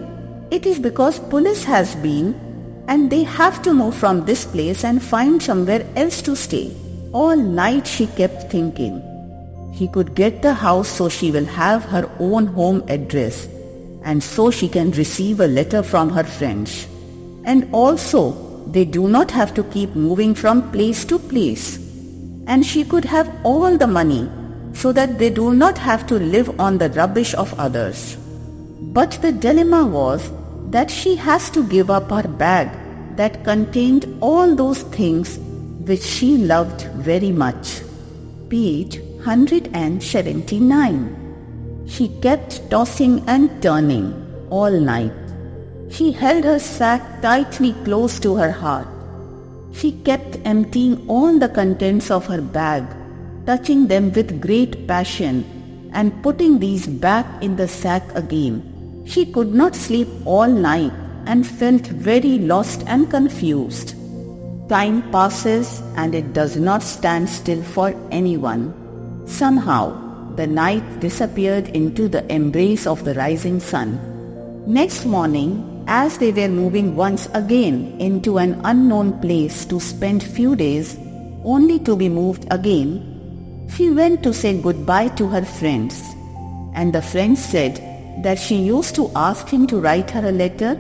Speaker 1: It is because police has been, and they have to move from this place and find somewhere else to stay. All night she kept thinking. She could get the house so she will have her own home address, and so she can receive a letter from her friends. And also, they do not have to keep moving from place to place. And she could have all the money so that they do not have to live on the rubbish of others. But the dilemma was that she has to give up her bag that contained all those things which she loved very much. Page 179. She kept tossing and turning all night. She held her sack tightly close to her heart. She kept emptying all the contents of her bag, touching them with great passion and putting these back in the sack again. She could not sleep all night and felt very lost and confused. Time passes and it does not stand still for anyone. Somehow, the night disappeared into the embrace of the rising sun. Next morning, as they were moving once again into an unknown place to spend few days, only to be moved again, she went to say goodbye to her friends. And the friends said that she used to ask him to write her a letter,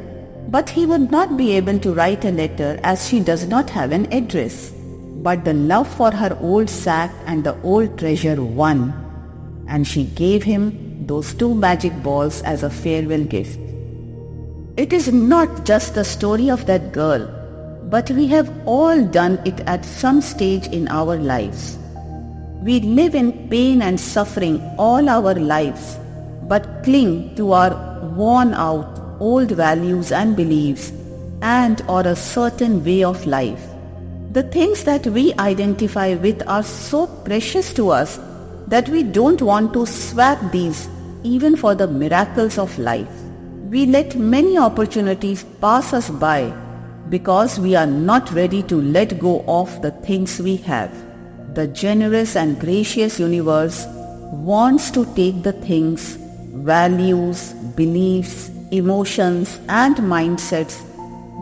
Speaker 1: but he would not be able to write a letter as she does not have an address. But the love for her old sack and the old treasure won, and she gave him those 2 magic balls as a farewell gift. It is not just the story of that girl, but we have all done it at some stage in our lives. We live in pain and suffering all our lives, but cling to our worn out old values and beliefs and or a certain way of life. The things that we identify with are so precious to us that we don't want to swap these even for the miracles of life. We let many opportunities pass us by because we are not ready to let go of the things we have. The generous and gracious universe wants to take the things, values, beliefs, emotions and mindsets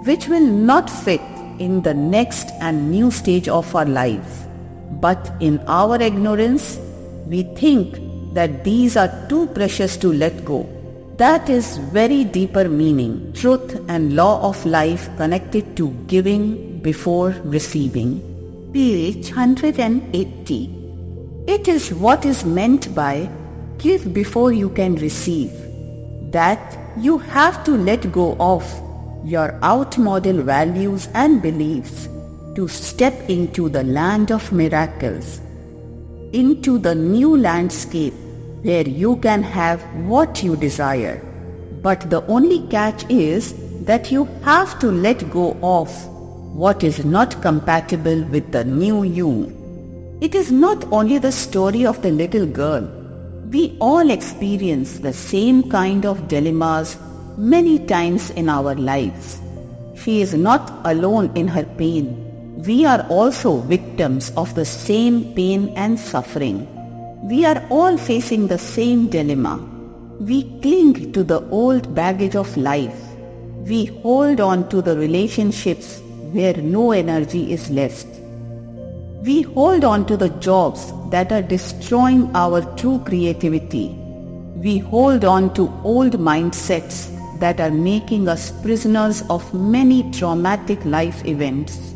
Speaker 1: which will not fit in the next and new stage of our life. But in our ignorance, we think that these are too precious to let go. That is very deeper meaning, truth and law of life connected to giving before receiving. Page 180. It is what is meant by give before you can receive, that you have to let go of your outmodel values and beliefs to step into the land of miracles, into the new landscape where you can have what you desire. But the only catch is that you have to let go of what is not compatible with the new you. It is not only the story of the little girl. We all experience the same kind of dilemmas many times in our lives. She is not alone in her pain. We are also victims of the same pain and suffering. We are all facing the same dilemma. We cling to the old baggage of life. We hold on to the relationships where no energy is left. We hold on to the jobs that are destroying our true creativity. We hold on to old mindsets that are making us prisoners of many traumatic life events.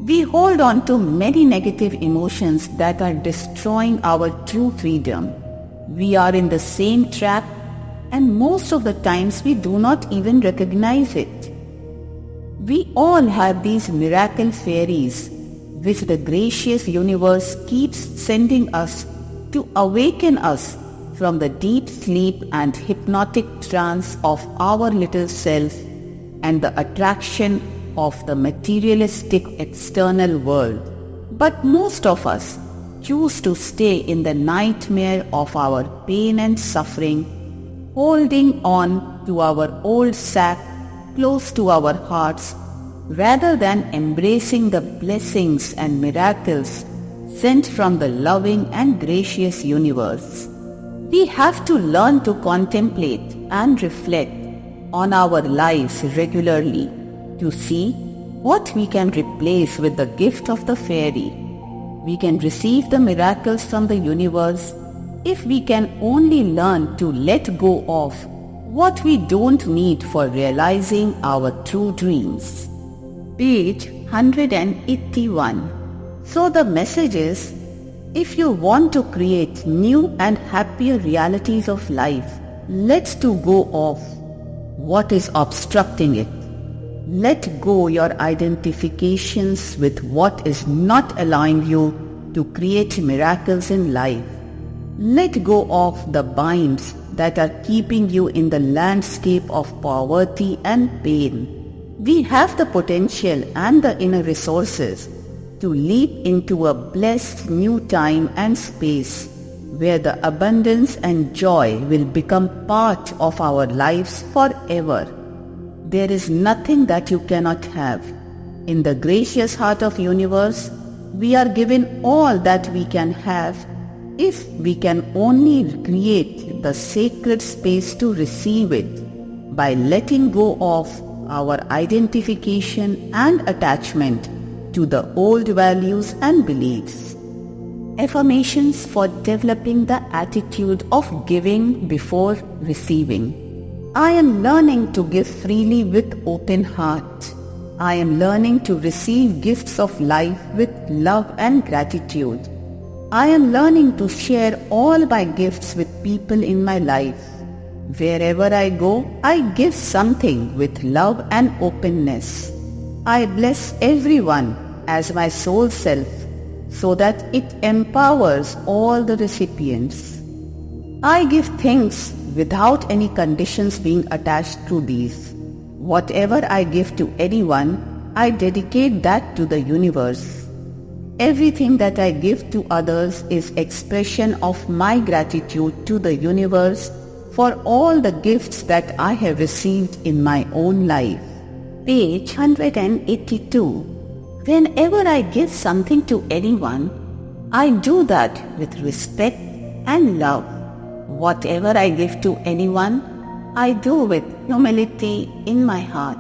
Speaker 1: We hold on to many negative emotions that are destroying our true freedom. We are in the same trap, and most of the times we do not even recognize it. We all have these miracle fairies which the gracious universe keeps sending us to awaken us from the deep sleep and hypnotic trance of our little self and the attraction of the materialistic external world. But most of us choose to stay in the nightmare of our pain and suffering, holding on to our old sack close to our hearts, rather than embracing the blessings and miracles sent from the loving and gracious universe. We have to learn to contemplate and reflect on our lives regularly to see what we can replace with the gift of the fairy. We can receive the miracles from the universe if we can only learn to let go of what we don't need for realizing our true dreams. Page 181. So the message is, if you want to create new and happier realities of life, let's to go of what is obstructing it. Let go your identifications with what is not allowing you to create miracles in life. Let go of the binds that are keeping you in the landscape of poverty and pain. We have the potential and the inner resources to leap into a blessed new time and space where the abundance and joy will become part of our lives forever. There is nothing that you cannot have. In the gracious heart of universe, we are given all that we can have if we can only create the sacred space to receive it by letting go of our identification and attachment to the old values and beliefs. Affirmations for developing the attitude of giving before receiving. I am learning to give freely with open heart. I am learning to receive gifts of life with love and gratitude. I am learning to share all my gifts with people in my life. Wherever I go, I give something with love and openness. I bless everyone as my soul self so that it empowers all the recipients. I give things without any conditions being attached to these. Whatever I give to anyone, I dedicate that to the universe. Everything that I give to others is expression of my gratitude to the universe for all the gifts that I have received in my own life. Page 182. Whenever I give something to anyone, I do that with respect and love. Whatever I give to anyone, I do with humility in my heart.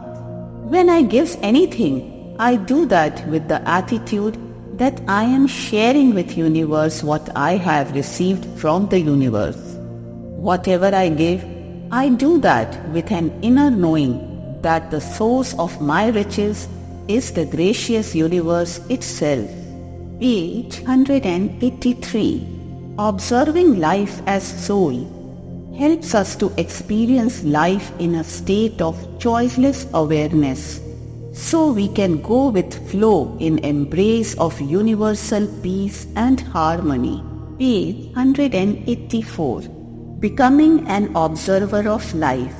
Speaker 1: When I give anything, I do that with the attitude that I am sharing with universe what I have received from the universe. Whatever I give, I do that with an inner knowing that the source of my riches is the gracious universe itself. Page 183. Observing life as soul helps us to experience life in a state of choiceless awareness, so we can go with flow in embrace of universal peace and harmony. Page 184. Becoming an observer of life.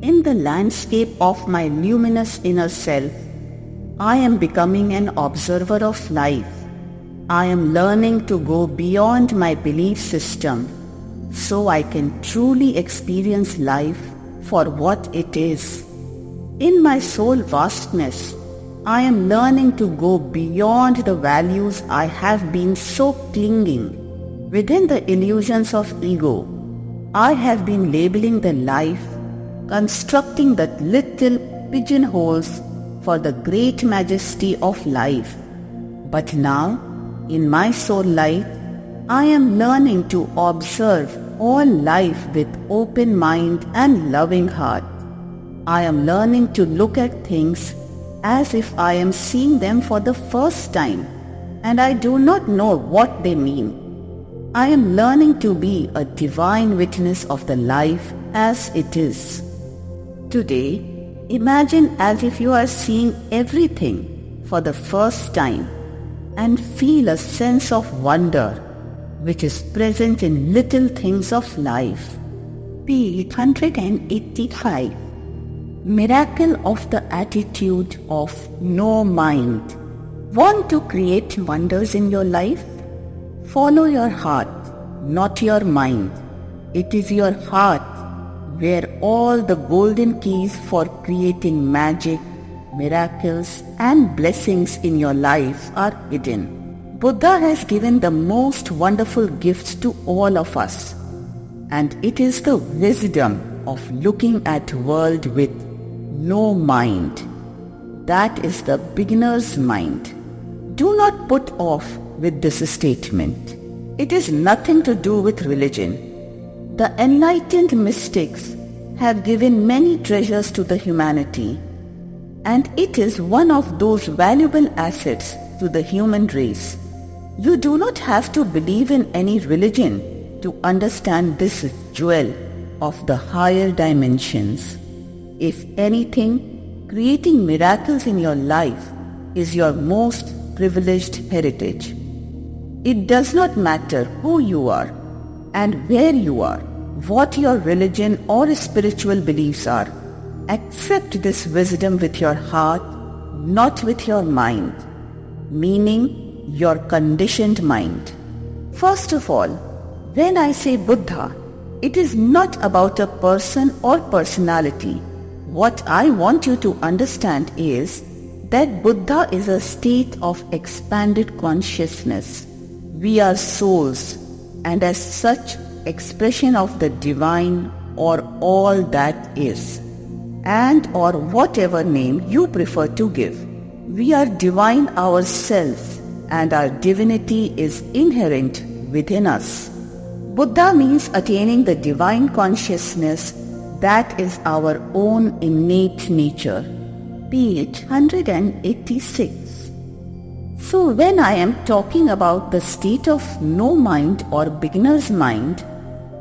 Speaker 1: In the landscape of my luminous inner self, I am becoming an observer of life. I am learning to go beyond my belief system so I can truly experience life for what it is. In my soul vastness, I am learning to go beyond the values I have been so clinging. Within the illusions of ego, I have been labeling the life, constructing the little pigeonholes for the great majesty of life. But now, in my soul light, I am learning to observe all life with open mind and loving heart. I am learning to look at things as if I am seeing them for the first time, and I do not know what they mean. I am learning to be a divine witness of the life as it is. Today, imagine as if you are seeing everything for the first time and feel a sense of wonder which is present in little things of life. Page 185. Miracle of the attitude of no mind. Want to create wonders in your life? Follow your heart, not your mind. It is your heart where all the golden keys for creating magic, miracles and blessings in your life are hidden. Buddha has given the most wonderful gift to all of us, and it is the wisdom of looking at world with no mind. That is the beginner's mind. Do not put off with this statement. It is nothing to do with religion. The enlightened mystics have given many treasures to the humanity, and it is one of those valuable assets to the human race. You do not have to believe in any religion to understand this jewel of the higher dimensions. If anything, creating miracles in your life is your most privileged heritage. It does not matter who you are and where you are, what your religion or spiritual beliefs are. Accept this wisdom with your heart, not with your mind, meaning your conditioned mind. First of all, when I say Buddha, it is not about a person or personality. What I want you to understand is that Buddha is a state of expanded consciousness. We are souls, and as such, expression of the divine or all that is, and or whatever name you prefer to give. We are divine ourselves, and our divinity is inherent within us. Buddha means attaining the divine consciousness that is our own innate nature. Page 186. So when I am talking about the state of no mind or beginner's mind,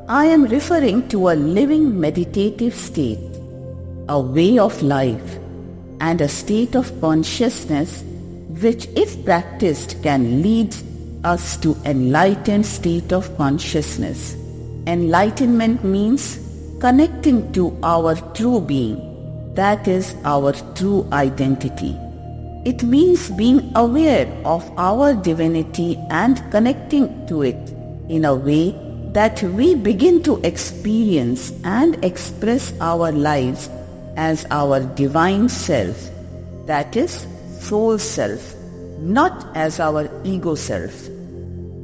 Speaker 1: I am referring to a living meditative state, a way of life, and a state of consciousness which, if practiced, can lead us to enlightened state of consciousness. Enlightenment means connecting to our true being, that is our true identity. It means being aware of our divinity and connecting to it in a way that we begin to experience and express our lives as our divine self, that is soul self, not as our ego self.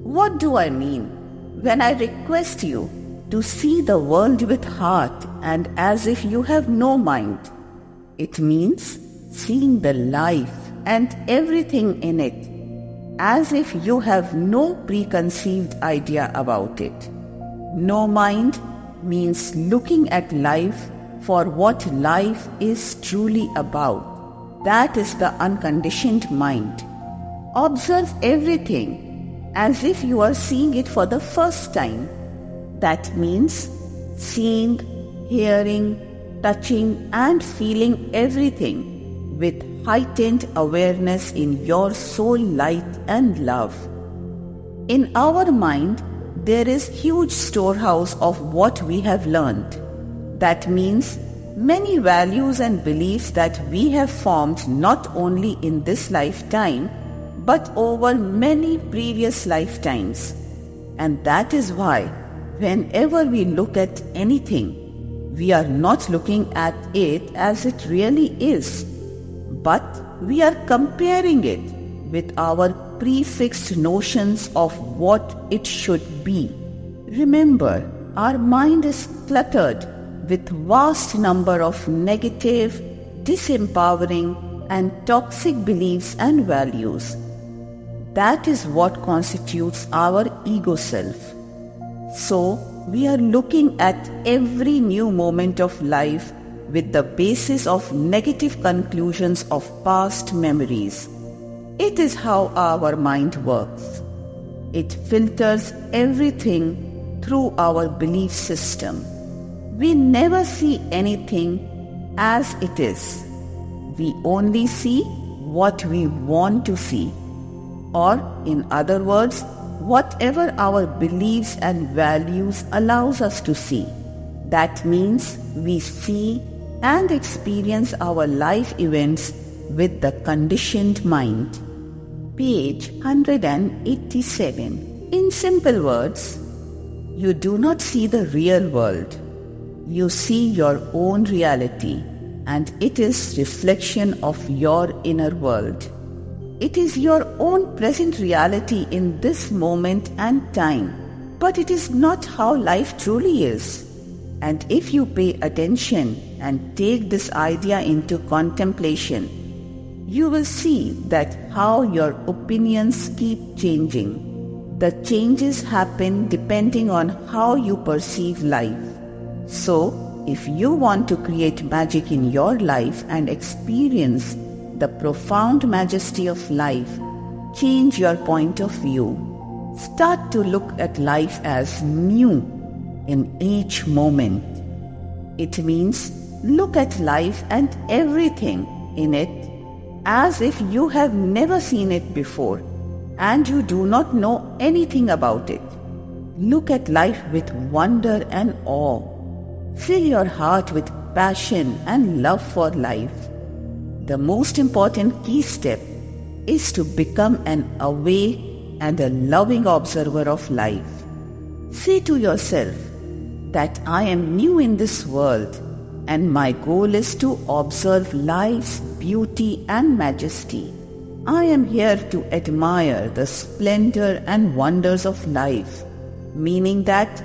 Speaker 1: What do I mean when I request you to see the world with heart and as if you have no mind? It means seeing the life and everything in it as if you have no preconceived idea about it. No mind means looking at life for what life is truly about. That is the unconditioned mind. Observe everything as if you are seeing it for the first time. That means seeing, hearing, touching and feeling everything with heightened awareness in your soul light and love. In our mind, there is huge storehouse of what we have learned. That means many values and beliefs that we have formed not only in this lifetime, but over many previous lifetimes. And that is why whenever we look at anything, we are not looking at it as it really is, but we are comparing it with our prefixed notions of what it should be. Remember, our mind is cluttered with vast number of negative, disempowering and toxic beliefs and values. That is what constitutes our ego self. So, we are looking at every new moment of life with the basis of negative conclusions of past memories. It is how our mind works. It filters everything through our belief system. We never see anything as it is. We only see what we want to see. Or, in other words, whatever our beliefs and values allows us to see. That means we see and experience our life events with the conditioned mind. Page 187. In simple words, you do not see the real world. You see your own reality, and it is reflection of your inner world. It is your own present reality in this moment and time, but it is not how life truly is. And if you pay attention and take this idea into contemplation, you will see that how your opinions keep changing. The changes happen depending on how you perceive life. So, if you want to create magic in your life and experience the profound majesty of life, change your point of view. Start to look at life as new in each moment. It means look at life and everything in it as if you have never seen it before and you do not know anything about it. Look at life with wonder and awe. Fill your heart with passion and love for life. The most important key step is to become an awake and a loving observer of life. Say to yourself that I am new in this world and my goal is to observe life's beauty and majesty. I am here to admire the splendor and wonders of life, meaning that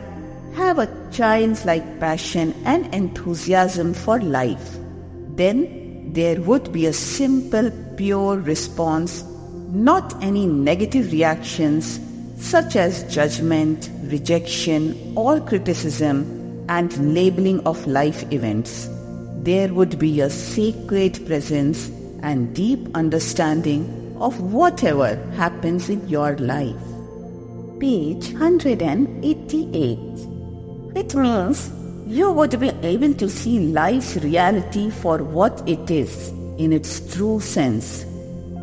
Speaker 1: have a childlike passion and enthusiasm for life. Then there would be a simple, pure response, not any negative reactions such as judgment, rejection, or criticism and labeling of life events. There would be a sacred presence and deep understanding of whatever happens in your life. Page 188. It means you would be able to see life's reality for what it is in its true sense.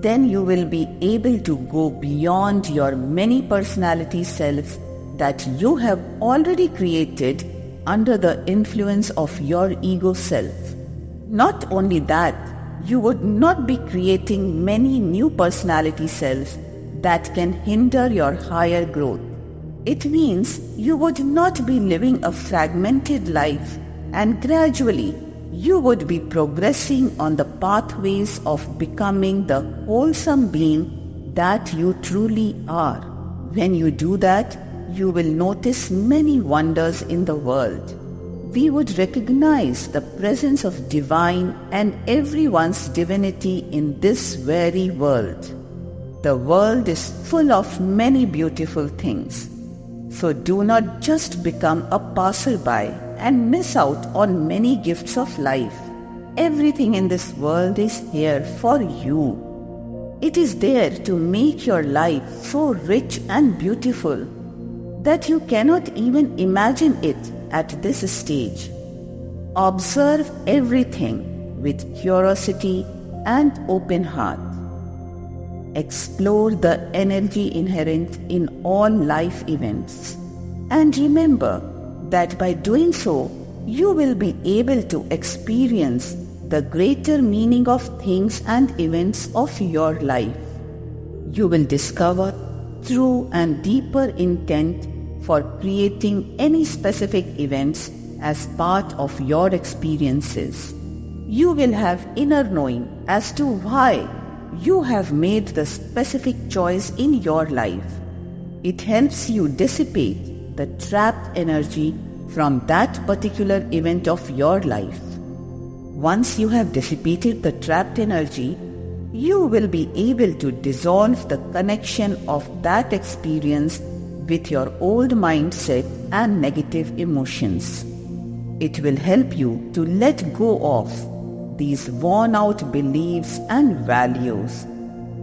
Speaker 1: Then you will be able to go beyond your many personality selves that you have already created under the influence of your ego self. Not only that, you would not be creating many new personality selves that can hinder your higher growth. It means you would not be living a fragmented life and gradually you would be progressing on the pathways of becoming the wholesome being that you truly are. When you do that, you will notice many wonders in the world. We would recognize the presence of divine and everyone's divinity in this very world. The world is full of many beautiful things. So do not just become a passerby and miss out on many gifts of life. Everything in this world is here for you. It is there to make your life so rich and beautiful that you cannot even imagine it at this stage. Observe everything with curiosity and open heart. Explore the energy inherent in all life events. And remember that by doing so, you will be able to experience the greater meaning of things and events of your life. You will discover true and deeper intent for creating any specific events as part of your experiences. You will have inner knowing as to why you have made the specific choice in your life. It helps you dissipate the trapped energy from that particular event of your life. Once you have dissipated the trapped energy, you will be able to dissolve the connection of that experience with your old mindset and negative emotions. It will help you to let go of these worn-out beliefs and values.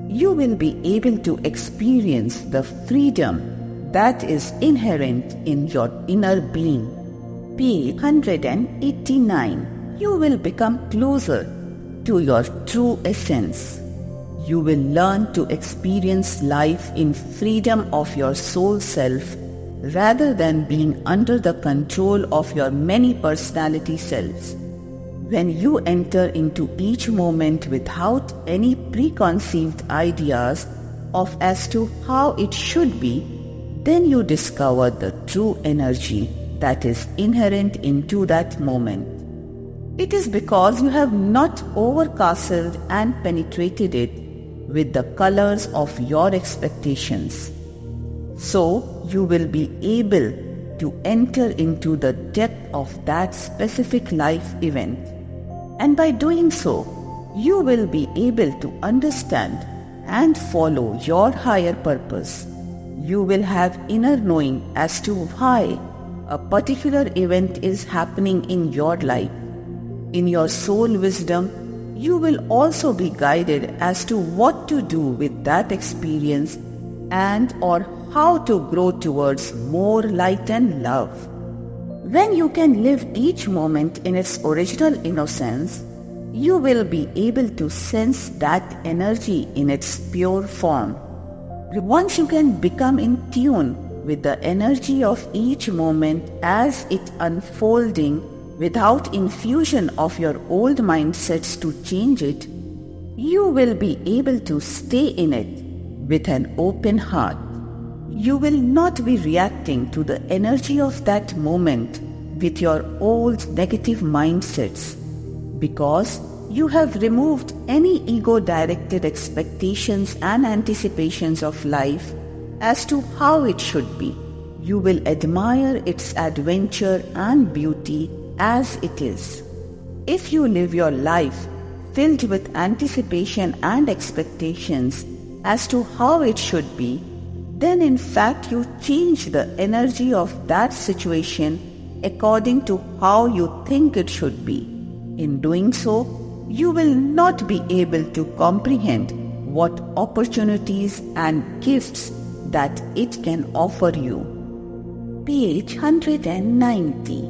Speaker 1: You will be able to experience the freedom that is inherent in your inner being. Page 189. You will become closer to your true essence. You will learn to experience life in freedom of your soul self rather than being under the control of your many personality selves. When you enter into each moment without any preconceived ideas of as to how it should be, then you discover the true energy that is inherent into that moment. It is because you have not overcastled and penetrated it with the colors of your expectations. So you will be able to enter into the depth of that specific life event. And by doing so, you will be able to understand and follow your higher purpose. You will have inner knowing as to why a particular event is happening in your life. In your soul wisdom, you will also be guided as to what to do with that experience and or how to grow towards more light and love. When you can live each moment in its original innocence, you will be able to sense that energy in its pure form. Once you can become in tune with the energy of each moment as it unfolding without infusion of your old mindsets to change it, you will be able to stay in it with an open heart. You will not be reacting to the energy of that moment with your old negative mindsets, because you have removed any ego-directed expectations and anticipations of life as to how it should be. You will admire its adventure and beauty as it is. If you live your life filled with anticipation and expectations as to how it should be, then in fact you change the energy of that situation according to how you think it should be. In doing so, you will not be able to comprehend what opportunities and gifts that it can offer you. Page 190.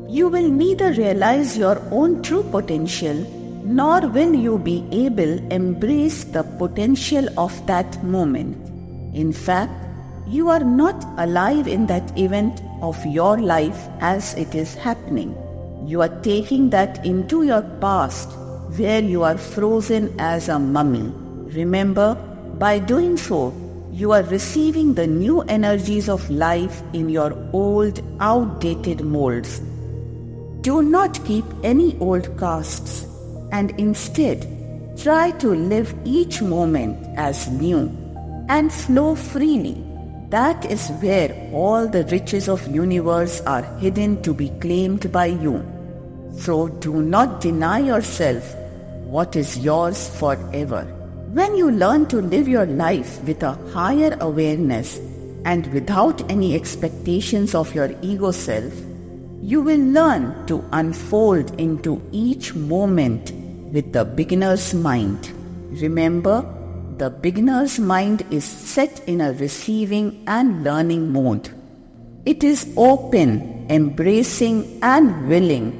Speaker 1: You will neither realize your own true potential, nor will you be able to embrace the potential of that moment. In fact, you are not alive in that event of your life as it is happening. You are taking that into your past, where you are frozen as a mummy. Remember, by doing so, you are receiving the new energies of life in your old, outdated molds. Do not keep any old casts, and instead try to live each moment as new and flow freely. That is where all the riches of universe are hidden to be claimed by you. So do not deny yourself what is yours forever. When you learn to live your life with a higher awareness and without any expectations of your ego self, you will learn to unfold into each moment with the beginner's mind. Remember the beginner's mind is set in a receiving and learning mode. It is open, embracing and willing,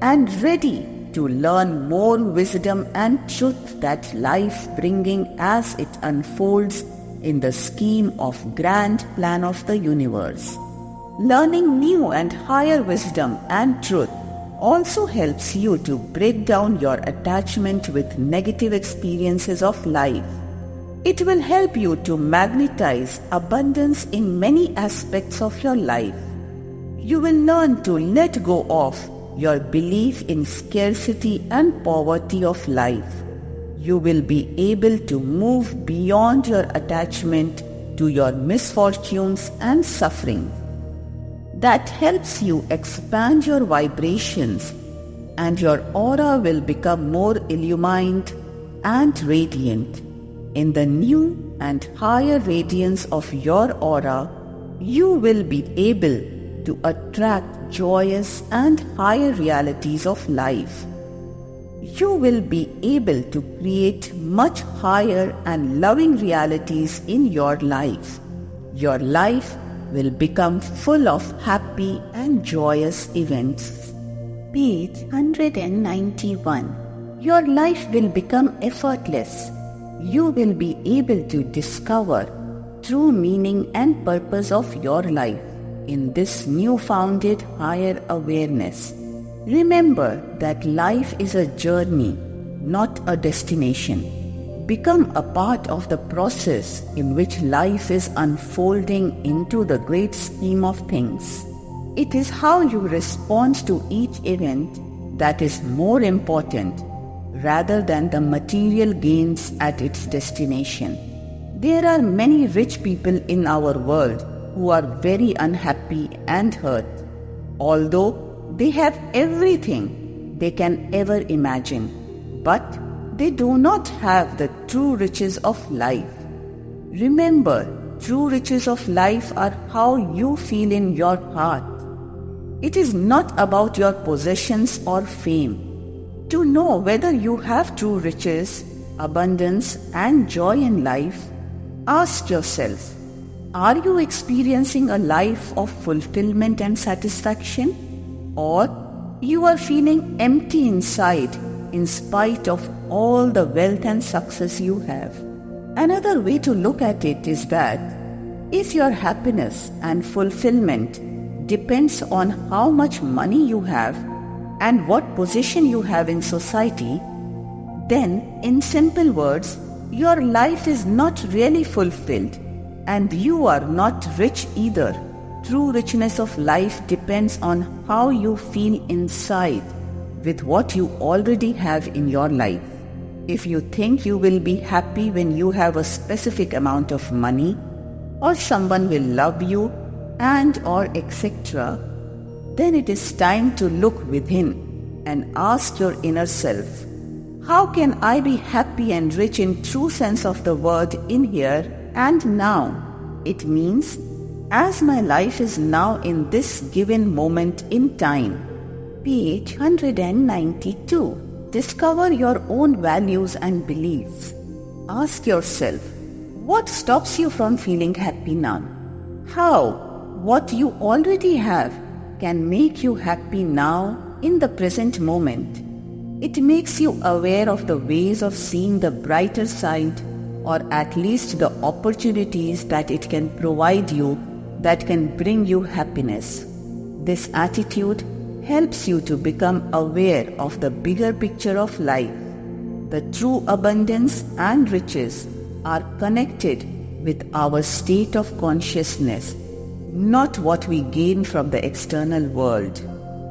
Speaker 1: and ready to learn more wisdom and truth that life bringing as it unfolds in the scheme of grand plan of the universe. Learning new and higher wisdom and truth also helps you to break down your attachment with negative experiences of life. It will help you to magnetize abundance in many aspects of your life. You will learn to let go of your belief in scarcity and poverty of life. You will be able to move beyond your attachment to your misfortunes and suffering. That helps you expand your vibrations, and your aura will become more illumined and radiant. In the new and higher radiance of your aura, you will be able to attract joyous and higher realities of life. You will be able to create much higher and loving realities in your life. Your life will become full of happy and joyous events. Page 191. Your life will become effortless. You will be able to discover true meaning and purpose of your life in this new-founded higher awareness. Remember that life is a journey, not a destination. Become a part of the process in which life is unfolding into the great scheme of things. It is how you respond to each event that is more important rather than the material gains at its destination. There are many rich people in our world who are very unhappy and hurt, although they have everything they can ever imagine, but they do not have the true riches of life. Remember, true riches of life are how you feel in your heart. It is not about your possessions or fame. To know whether you have true riches, abundance, and joy in life, ask yourself, are you experiencing a life of fulfillment and satisfaction? Or you are feeling empty inside in spite of all the wealth and success you have? Another way to look at it is that if your happiness and fulfillment depends on how much money you have and what position you have in society, then in simple words, your life is not really fulfilled and you are not rich either. True richness of life depends on how you feel inside with what you already have in your life. If you think you will be happy when you have a specific amount of money, or someone will love you and or etc., then it is time to look within and ask your inner self, how can I be happy and rich in true sense of the word in here and now? It means, as my life is now in this given moment in time. Page 192. Discover your own values and beliefs. Ask yourself, what stops you from feeling happy now? How what you already have can make you happy now in the present moment. It makes you aware of the ways of seeing the brighter side, or at least the opportunities that it can provide you that can bring you happiness. This attitude helps you to become aware of the bigger picture of life. The true abundance and riches are connected with our state of consciousness, not what we gain from the external world.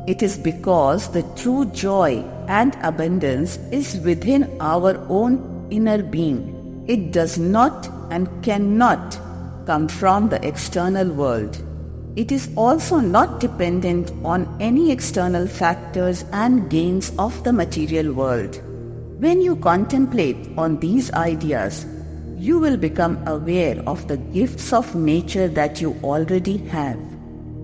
Speaker 1: It is because the true joy and abundance is within our own inner being. It does not and cannot come from the external world. It is also not dependent on any external factors and gains of the material world. When you contemplate on these ideas, you will become aware of the gifts of nature that you already have.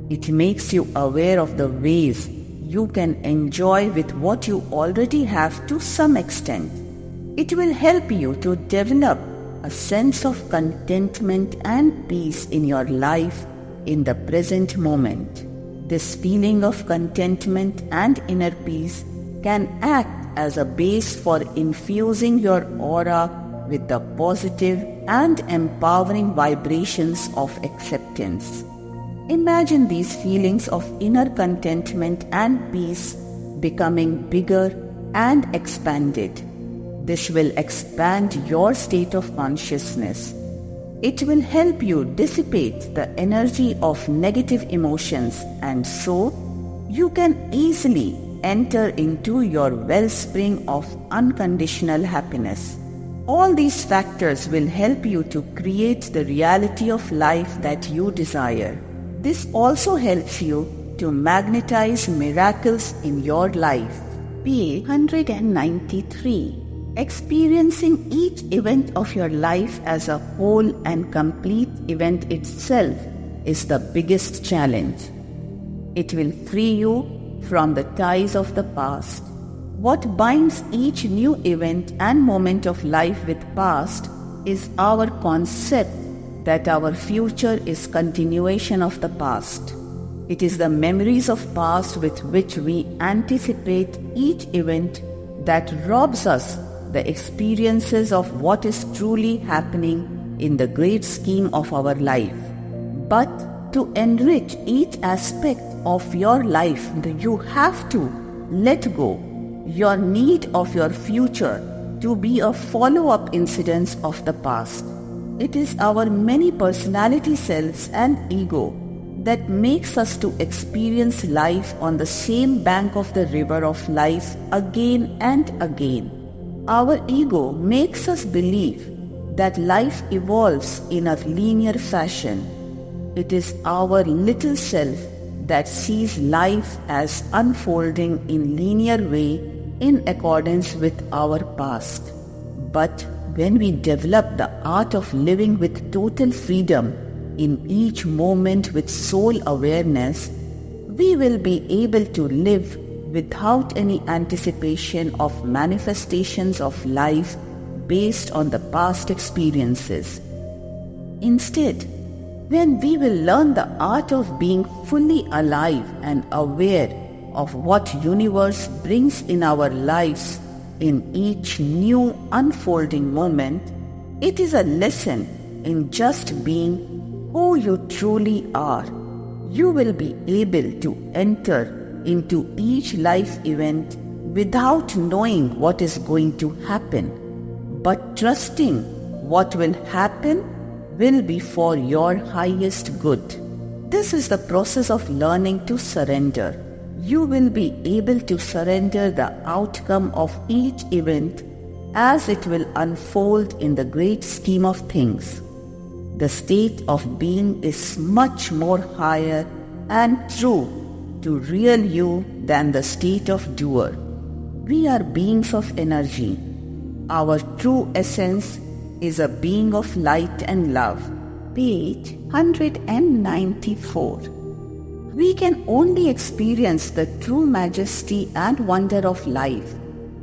Speaker 1: It makes you aware of the ways you can enjoy with what you already have to some extent. It will help you to develop a sense of contentment and peace in your life in the present moment. This feeling of contentment and inner peace can act as a base for infusing your aura with the positive and empowering vibrations of acceptance. Imagine these feelings of inner contentment and peace becoming bigger and expanded. This will expand your state of consciousness. It will help you dissipate the energy of negative emotions, and so you can easily enter into your wellspring of unconditional happiness. All these factors will help you to create the reality of life that you desire. This also helps you to magnetize miracles in your life. Page 193. Experiencing each event of your life as a whole and complete event itself is the biggest challenge. It will free you from the ties of the past. What binds each new event and moment of life with past is our concept that our future is continuation of the past. It is the memories of past with which we anticipate each event that robs us the experiences of what is truly happening in the great scheme of our life. But to enrich each aspect of your life, you have to let go your need of your future to be a follow-up incidence of the past. It is our many personality selves and ego that makes us to experience life on the same bank of the river of life again and again. Our ego makes us believe that life evolves in a linear fashion. It is our little self that sees life as unfolding in linear way in accordance with our past. But when we develop the art of living with total freedom in each moment with soul awareness, we will be able to live without any anticipation of manifestations of life based on the past experiences. Instead, when we will learn the art of being fully alive and aware of what universe brings in our lives in each new unfolding moment, it is a lesson in just being who you truly are. You will be able to enter into each life event without knowing what is going to happen, but trusting what will happen will be for your highest good. This is the process of learning to surrender. You will be able to surrender the outcome of each event as it will unfold in the great scheme of things. The state of being is much more higher and true to real you than the state of doer. We are beings of energy. Our true essence is a being of light and love. Page 194. We can only experience the true majesty and wonder of life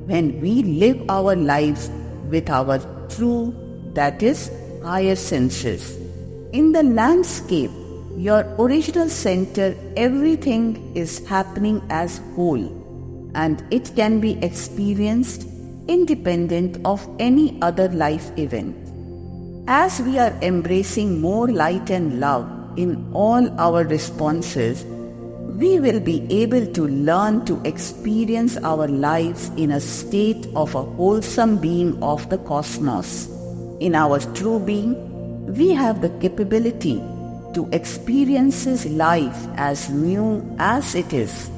Speaker 1: when we live our lives with our true, that is, higher senses. In the landscape, your original center, everything is happening as whole, and it can be experienced independent of any other life event. As we are embracing more light and love in all our responses, we will be able to learn to experience our lives in a state of a wholesome being of the cosmos. In our true being, we have the capability to experience life as new as it is,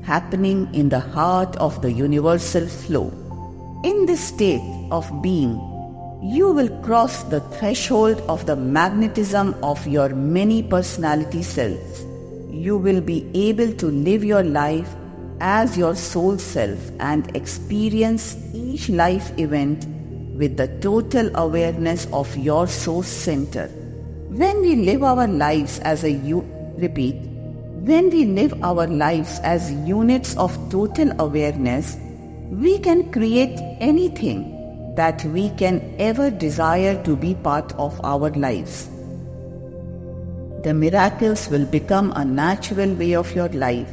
Speaker 1: happening in the heart of the universal flow. In this state of being, you will cross the threshold of the magnetism of your many personality selves. You will be able to live your life as your soul self and experience each life event with the total awareness of your source center. When we live our lives as when we live our lives as units of total awareness, we can create anything that we can ever desire to be part of our lives. The miracles will become a natural way of your life.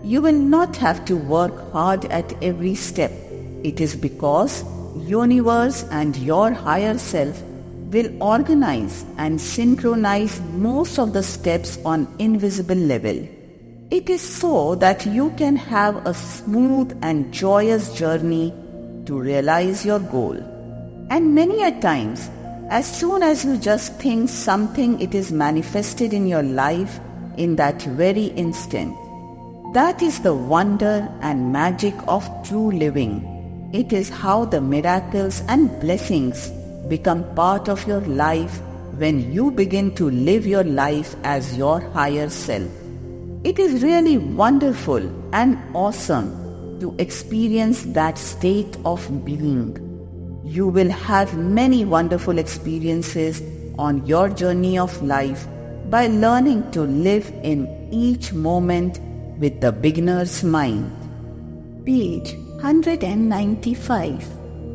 Speaker 1: You will not have to work hard at every step. It is because universe and your higher self will organize and synchronize most of the steps on invisible level. It is so that you can have a smooth and joyous journey to realize your goal. And many a times, as soon as you just think something, it is manifested in your life in that very instant. That is the wonder and magic of true living. It is how the miracles and blessings become part of your life when you begin to live your life as your higher self. It is really wonderful and awesome to experience that state of being. You will have many wonderful experiences on your journey of life by learning to live in each moment with the beginner's mind. Page 195.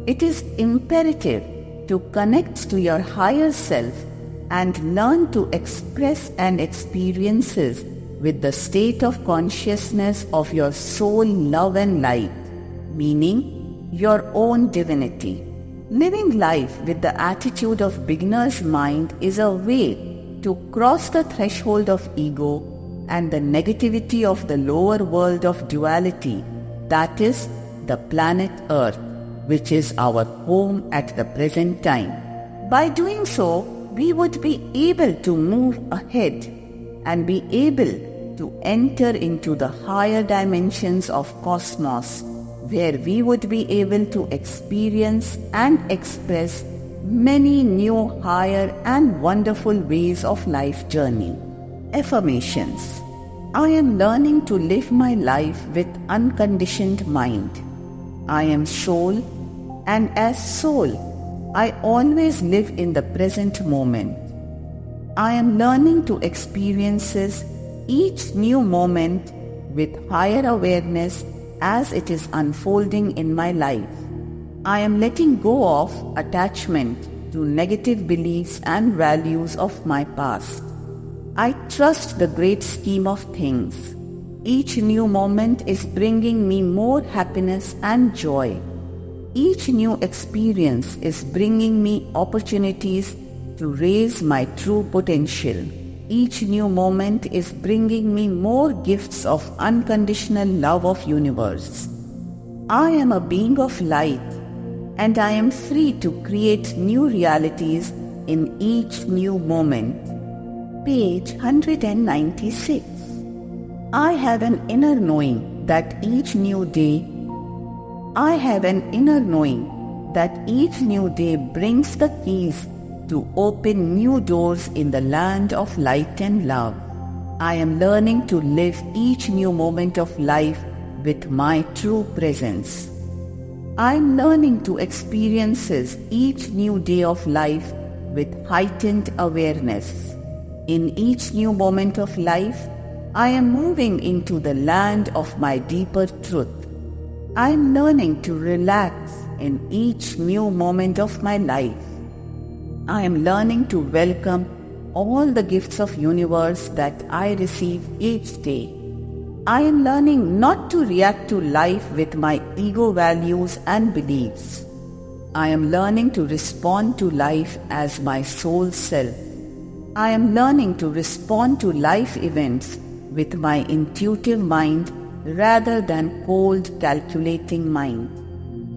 Speaker 1: It is imperative to connect to your higher self and learn to express and experiences with the state of consciousness of your soul, love and light, meaning your own divinity. Living life with the attitude of beginner's mind is a way to cross the threshold of ego and the negativity of the lower world of duality, that is, the planet Earth, which is our home at the present time. By doing so, we would be able to move ahead and be able to enter into the higher dimensions of cosmos, where we would be able to experience and express many new higher and wonderful ways of life journey. Affirmations. I am learning to live my life with unconditioned mind. I am soul, and as soul, I always live in the present moment. I am learning to experiences each new moment with higher awareness as it is unfolding in my life. I am letting go of attachment to negative beliefs and values of my past. I trust the great scheme of things. Each new moment is bringing me more happiness and joy. Each new experience is bringing me opportunities to raise my true potential. Each new moment is bringing me more gifts of unconditional love of universe. I am a being of light, and I am free to create new realities in each new moment. Page 196. I have an inner knowing that each new day brings the keys to open new doors in the land of light and love. I am learning to live each new moment of life with my true presence. I am learning to experience each new day of life with heightened awareness. In each new moment of life, I am moving into the land of my deeper truth. I am learning to relax in each new moment of my life. I am learning to welcome all the gifts of universe that I receive each day. I am learning not to react to life with my ego values and beliefs. I am learning to respond to life as my soul self. I am learning to respond to life events with my intuitive mind rather than cold, calculating mind.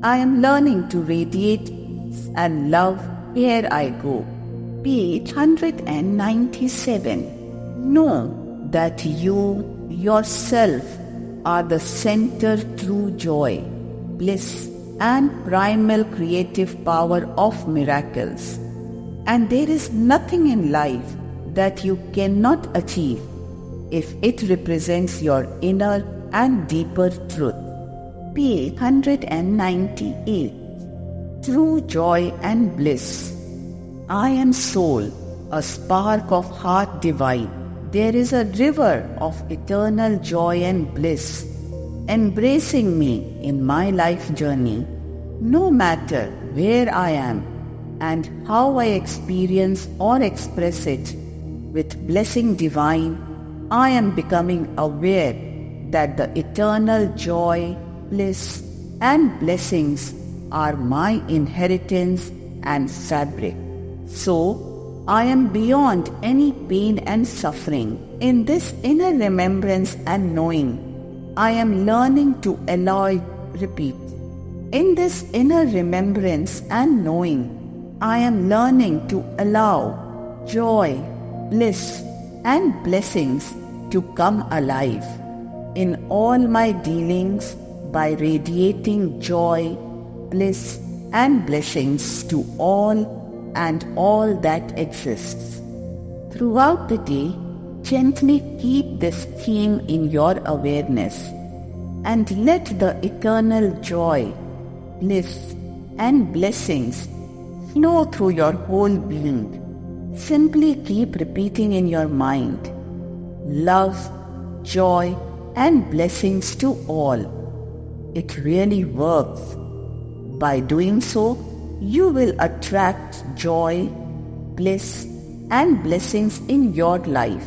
Speaker 1: I am learning to radiate peace and love where I go. Page 197. Know that you, yourself, are the center true joy, bliss, and primal creative power of miracles. And there is nothing in life that you cannot achieve if it represents your inner and deeper truth. Page 198. True joy and bliss. I am soul, a spark of heart divine. There is a river of eternal joy and bliss embracing me in my life journey. No matter where I am and how I experience or express it with blessing divine, I am becoming aware that the eternal joy, bliss, and blessings are my inheritance and fabric. So, I am beyond any pain and suffering. In this inner remembrance and knowing, I am learning to repeat. In this inner remembrance and knowing, I am learning to allow joy, bliss, and blessings to come alive in all my dealings by radiating joy, bliss, and blessings to all and all that exists. Throughout the day, gently keep this theme in your awareness and let the eternal joy, bliss, and blessings flow through your whole being. Simply keep repeating in your mind, love, joy, and blessings to all. It really works. By doing so, you will attract joy, bliss, and blessings in your life.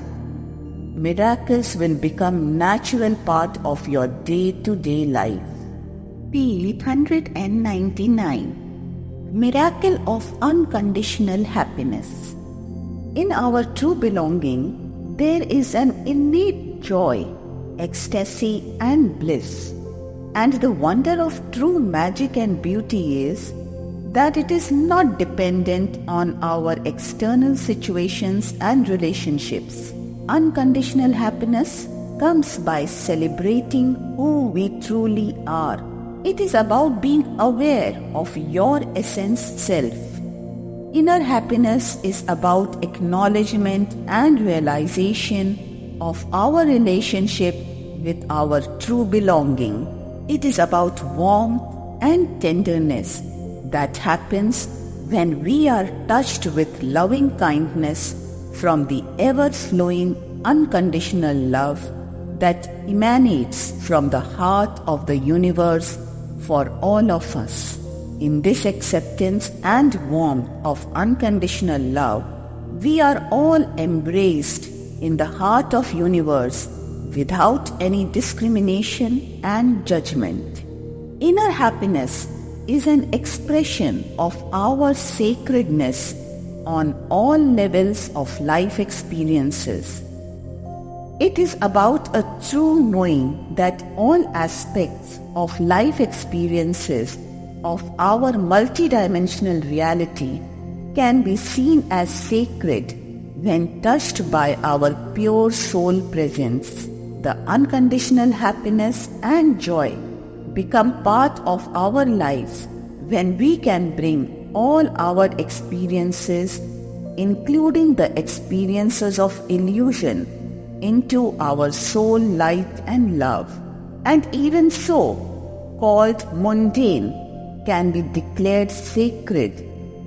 Speaker 1: Miracles will become natural part of your day-to-day life. Page 199. Miracle of unconditional happiness. In our true belonging, there is an innate joy, ecstasy, and bliss. And the wonder of true magic and beauty is that it is not dependent on our external situations and relationships. Unconditional happiness comes by celebrating who we truly are. It is about being aware of your essence self. Inner happiness is about acknowledgement and realization of our relationship with our true belonging. It is about warmth and tenderness that happens when we are touched with loving kindness from the ever-flowing unconditional love that emanates from the heart of the universe for all of us. In this acceptance and warmth of unconditional love, we are all embraced in the heart of universe without any discrimination and judgment. Inner happiness is an expression of our sacredness on all levels of life experiences. It is about a true knowing that all aspects of life experiences of our multidimensional reality can be seen as sacred when touched by our pure soul presence. The unconditional happiness and joy become part of our lives when we can bring all our experiences, including the experiences of illusion, into our soul light and love. And even so, called mundane, can be declared sacred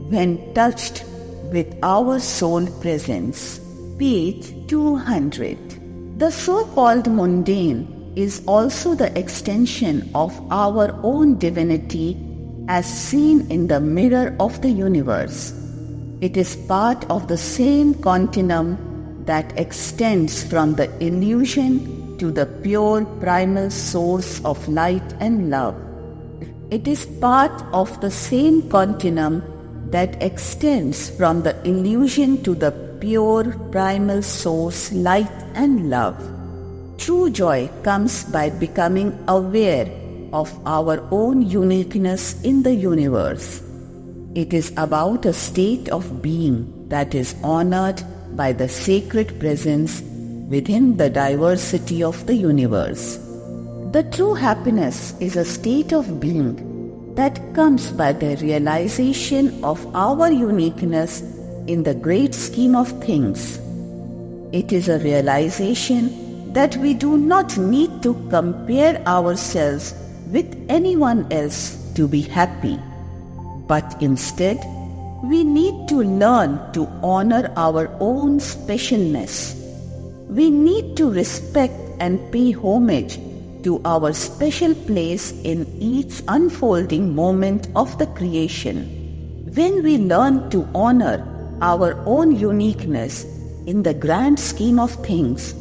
Speaker 1: when touched with our soul presence. Page 200. The so-called mundane is also the extension of our own divinity as seen in the mirror of the universe. It is part of the same continuum that extends from the illusion to the pure primal source of light and love. It is part of the same continuum that extends from the illusion to the pure primal source, light and love. True joy comes by becoming aware of our own uniqueness in the universe. It is about a state of being that is honored by the sacred presence within the diversity of the universe. The true happiness is a state of being that comes by the realization of our uniqueness in the great scheme of things. It is a realization that we do not need to compare ourselves with anyone else to be happy, but instead we need to learn to honor our own specialness. We need to respect and pay homage to our special place in each unfolding moment of the creation. When we learn to honor our own uniqueness in the grand scheme of things,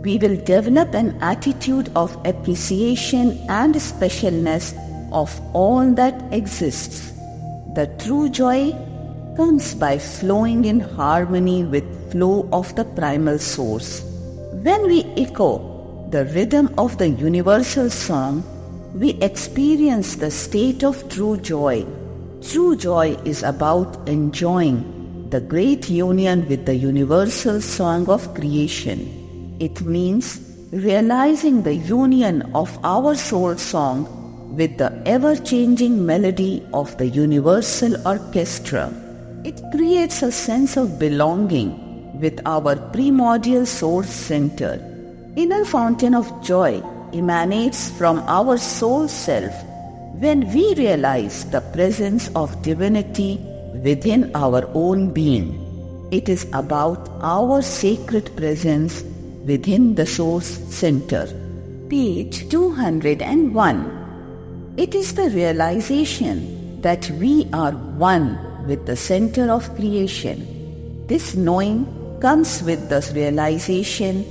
Speaker 1: we will develop an attitude of appreciation and specialness of all that exists. The true joy comes by flowing in harmony with flow of the primal source. When we echo the rhythm of the universal song, we experience the state of true joy. True joy is about enjoying the great union with the universal song of creation. It means realizing the union of our soul song with the ever-changing melody of the universal orchestra. It creates a sense of belonging with our primordial source center. Inner fountain of joy emanates from our soul self when we realize the presence of divinity within our own being. It is about our sacred presence within the source center. Page 201. It is the realization that we are one with the center of creation. This knowing comes with the realization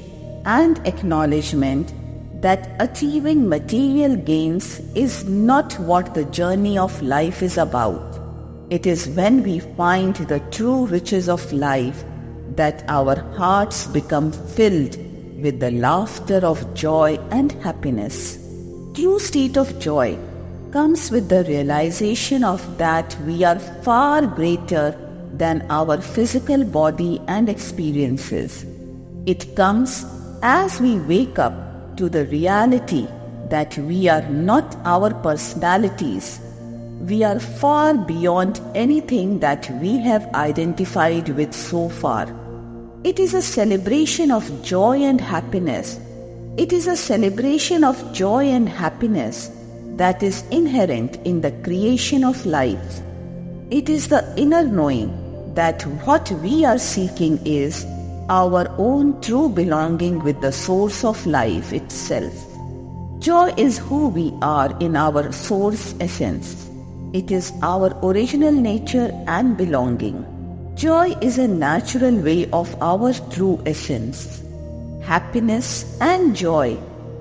Speaker 1: and acknowledgement that achieving material gains is not what the journey of life is about. It is when we find the true riches of life that our hearts become filled with the laughter of joy and happiness. True state of joy comes with the realization of that we are far greater than our physical body and experiences. It comes as we wake up to the reality that we are not our personalities. We are far beyond anything that we have identified with so far. It is a celebration of joy and happiness. It is a celebration of joy and happiness that is inherent in the creation of life. It is the inner knowing that what we are seeking is our own true belonging with the source of life itself. Joy is who we are in our source essence. It is our original nature and belonging. Joy is a natural way of our true essence. Happiness and joy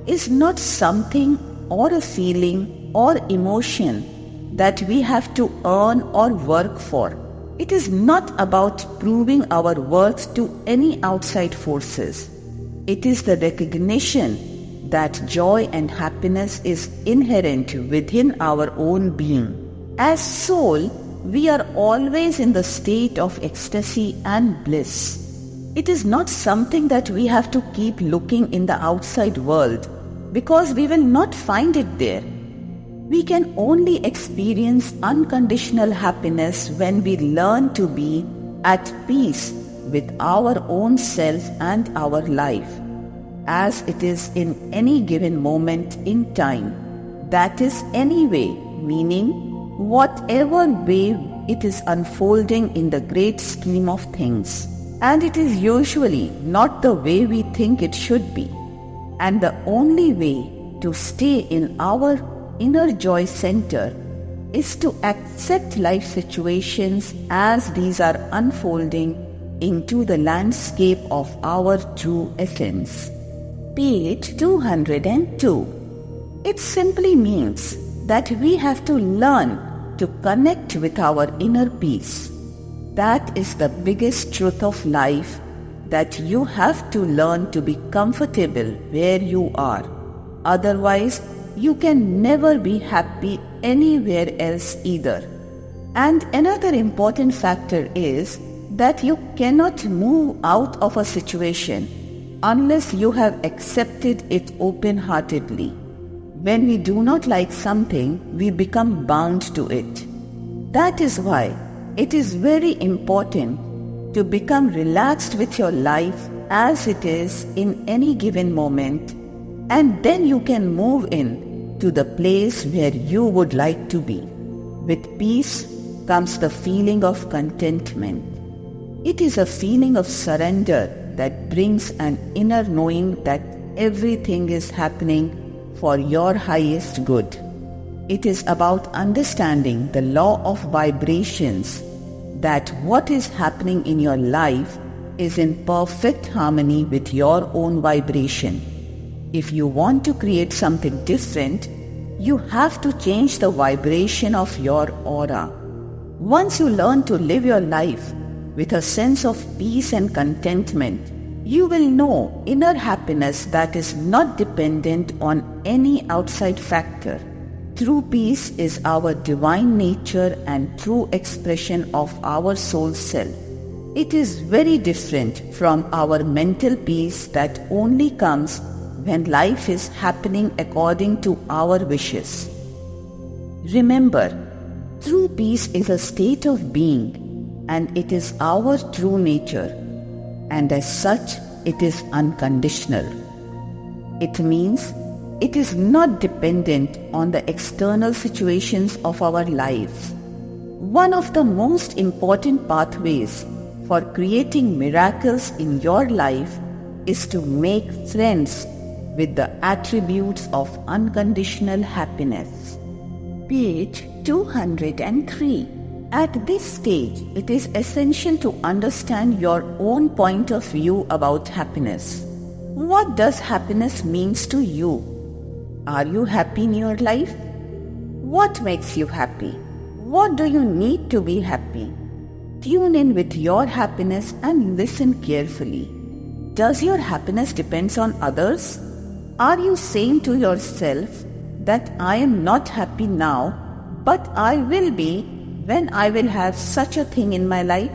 Speaker 1: is not something or a feeling or emotion that we have to earn or work for. It is not about proving our worth to any outside forces. It is the recognition that joy and happiness is inherent within our own being. As soul, we are always in the state of ecstasy and bliss. It is not something that we have to keep looking in the outside world, because we will not find it there. We can only experience unconditional happiness when we learn to be at peace with our own self and our life, as it is in any given moment in time. That is any way, meaning whatever way it is unfolding in the great scheme of things. And it is usually not the way we think it should be. And the only way to stay in our inner joy center is to accept life situations as these are unfolding into the landscape of our true essence. Page 202. It simply means that we have to learn to connect with our inner peace. That is the biggest truth of life, that you have to learn to be comfortable where you are. Otherwise, you can never be happy anywhere else either. And another important factor is that you cannot move out of a situation unless you have accepted it open-heartedly. When we do not like something, we become bound to it. That is why it is very important to become relaxed with your life as it is in any given moment, and then you can move in to the place where you would like to be. With peace comes the feeling of contentment. It is a feeling of surrender that brings an inner knowing that everything is happening for your highest good. It is about understanding the law of vibrations, that what is happening in your life is in perfect harmony with your own vibration. If you want to create something different, you have to change the vibration of your aura. Once you learn to live your life with a sense of peace and contentment, you will know inner happiness that is not dependent on any outside factor. True peace is our divine nature and true expression of our soul self. It is very different from our mental peace that only comes when life is happening according to our wishes. Remember, true peace is a state of being, and it is our true nature, and as such, it is unconditional. It means it is not dependent on the external situations of our lives. One of the most important pathways for creating miracles in your life is to make friends with the attributes of unconditional happiness. Page 203. At this stage, it is essential to understand your own point of view about happiness. What does happiness means to you? Are you happy in your life? What makes you happy? What do you need to be happy? Tune in with your happiness and listen carefully. Does your happiness depend on others? Are you saying to yourself that I am not happy now, but I will be when I will have such a thing in my life?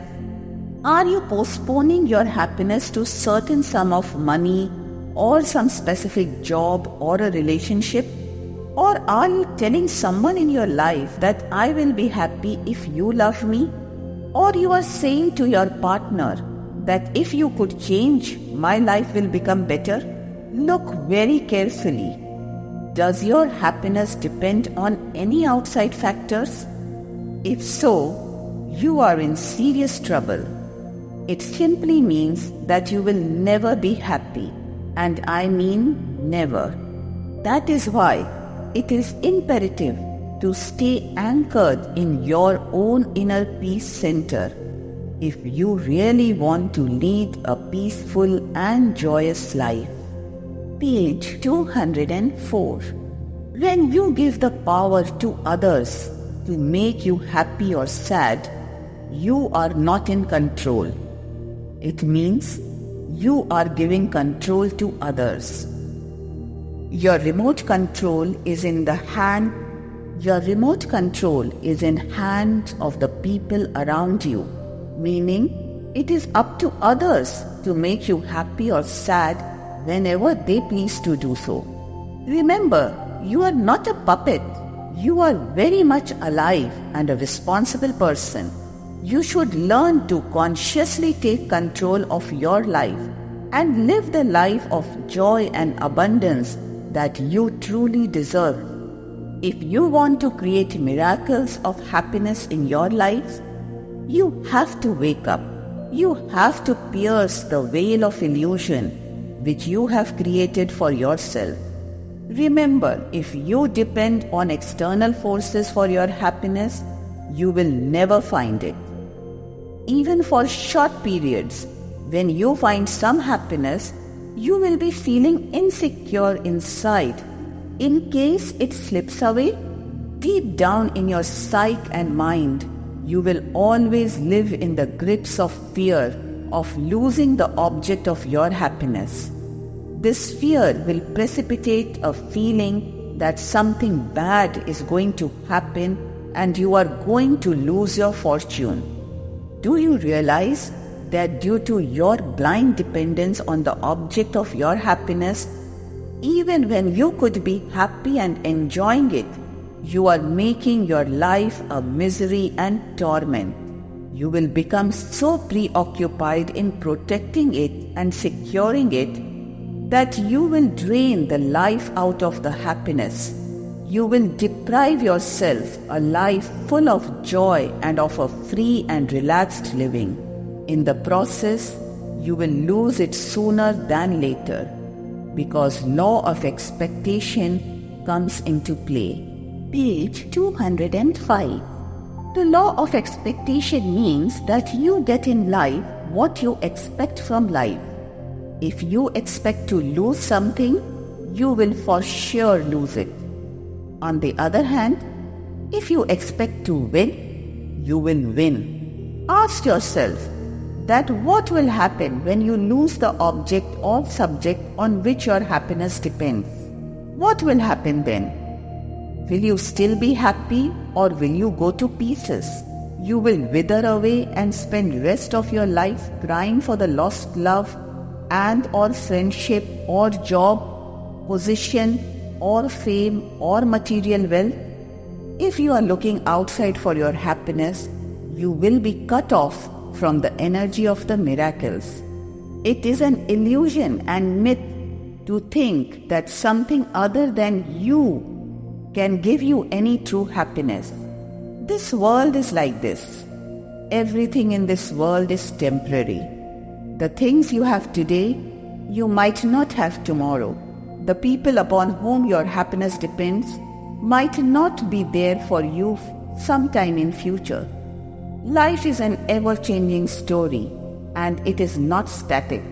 Speaker 1: Are you postponing your happiness to certain sum of money or some specific job or a relationship? Or are you telling someone in your life that I will be happy if you love me? Or you are saying to your partner that if you could change, my life will become better? Look very carefully. Does your happiness depend on any outside factors? If so, you are in serious trouble. It simply means that you will never be happy. And I mean never. That is why it is imperative to stay anchored in your own inner peace center if you really want to lead a peaceful and joyous life. Page 204. When you give the power to others to make you happy or sad, you are not in control. It means you are giving control to others. Your remote control is in hands of the people around you, meaning it is up to others to make you happy or sad whenever they please to do so. Remember, you are not a puppet. You are very much alive and a responsible person. You should learn to consciously take control of your life and live the life of joy and abundance that you truly deserve. If you want to create miracles of happiness in your life, you have to wake up. You have to pierce the veil of illusion which you have created for yourself. Remember, if you depend on external forces for your happiness, you will never find it. Even for short periods, when you find some happiness, you will be feeling insecure inside. In case it slips away, deep down in your psyche and mind, you will always live in the grips of fear of losing the object of your happiness. This fear will precipitate a feeling that something bad is going to happen and you are going to lose your fortune. Do you realize that due to your blind dependence on the object of your happiness, even when you could be happy and enjoying it, you are making your life a misery and torment? You will become so preoccupied in protecting it and securing it that you will drain the life out of the happiness. You will deprive yourself a life full of joy and of a free and relaxed living. In the process, you will lose it sooner than later, because law of expectation comes into play. Page 205. The law of expectation means that you get in life what you expect from life. If you expect to lose something, you will for sure lose it. On the other hand, if you expect to win, you will win. Ask yourself that what will happen when you lose the object or subject on which your happiness depends. What will happen then? Will you still be happy or will you go to pieces? You will wither away and spend rest of your life crying for the lost love and or friendship or job, position or fame or material wealth. If you are looking outside for your happiness, you will be cut off from the energy of the miracles. It is an illusion and myth to think that something other than you can give you any true happiness. This world is like this. Everything in this world is temporary. The things you have today, you might not have tomorrow. The people upon whom your happiness depends might not be there for you sometime in future. Life is an ever-changing story and it is not static.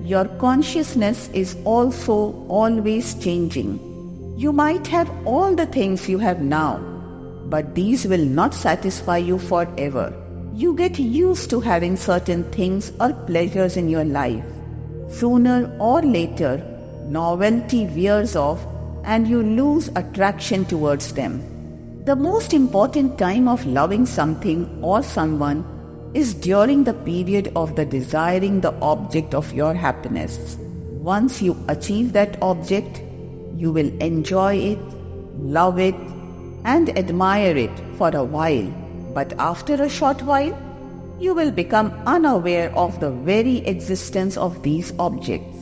Speaker 1: Your consciousness is also always changing. You might have all the things you have now, but these will not satisfy you forever. You get used to having certain things or pleasures in your life. Sooner or later, novelty wears off and you lose attraction towards them. The most important time of loving something or someone is during the period of the desiring the object of your happiness. Once you achieve that object, you will enjoy it, love it, and admire it for a while. But after a short while, you will become unaware of the very existence of these objects.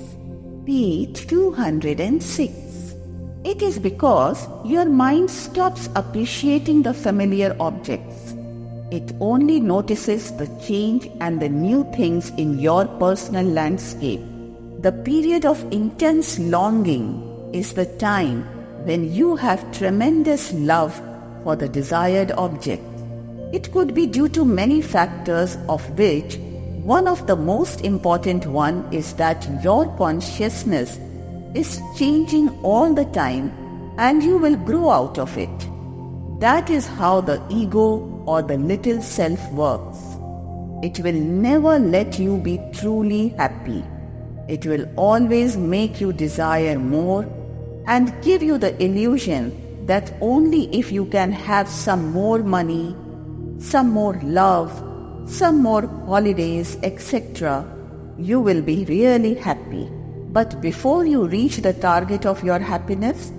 Speaker 1: Page 206. It is because your mind stops appreciating the familiar objects. It only notices the change and the new things in your personal landscape. The period of intense longing is the time when you have tremendous love for the desired object. It could be due to many factors, of which one of the most important one is that your consciousness is changing all the time and you will grow out of it. That is how the ego or the little self works. It will never let you be truly happy. It will always make you desire more and give you the illusion that only if you can have some more money, some more love, some more holidays, etc., you will be really happy. But before you reach the target of your happiness,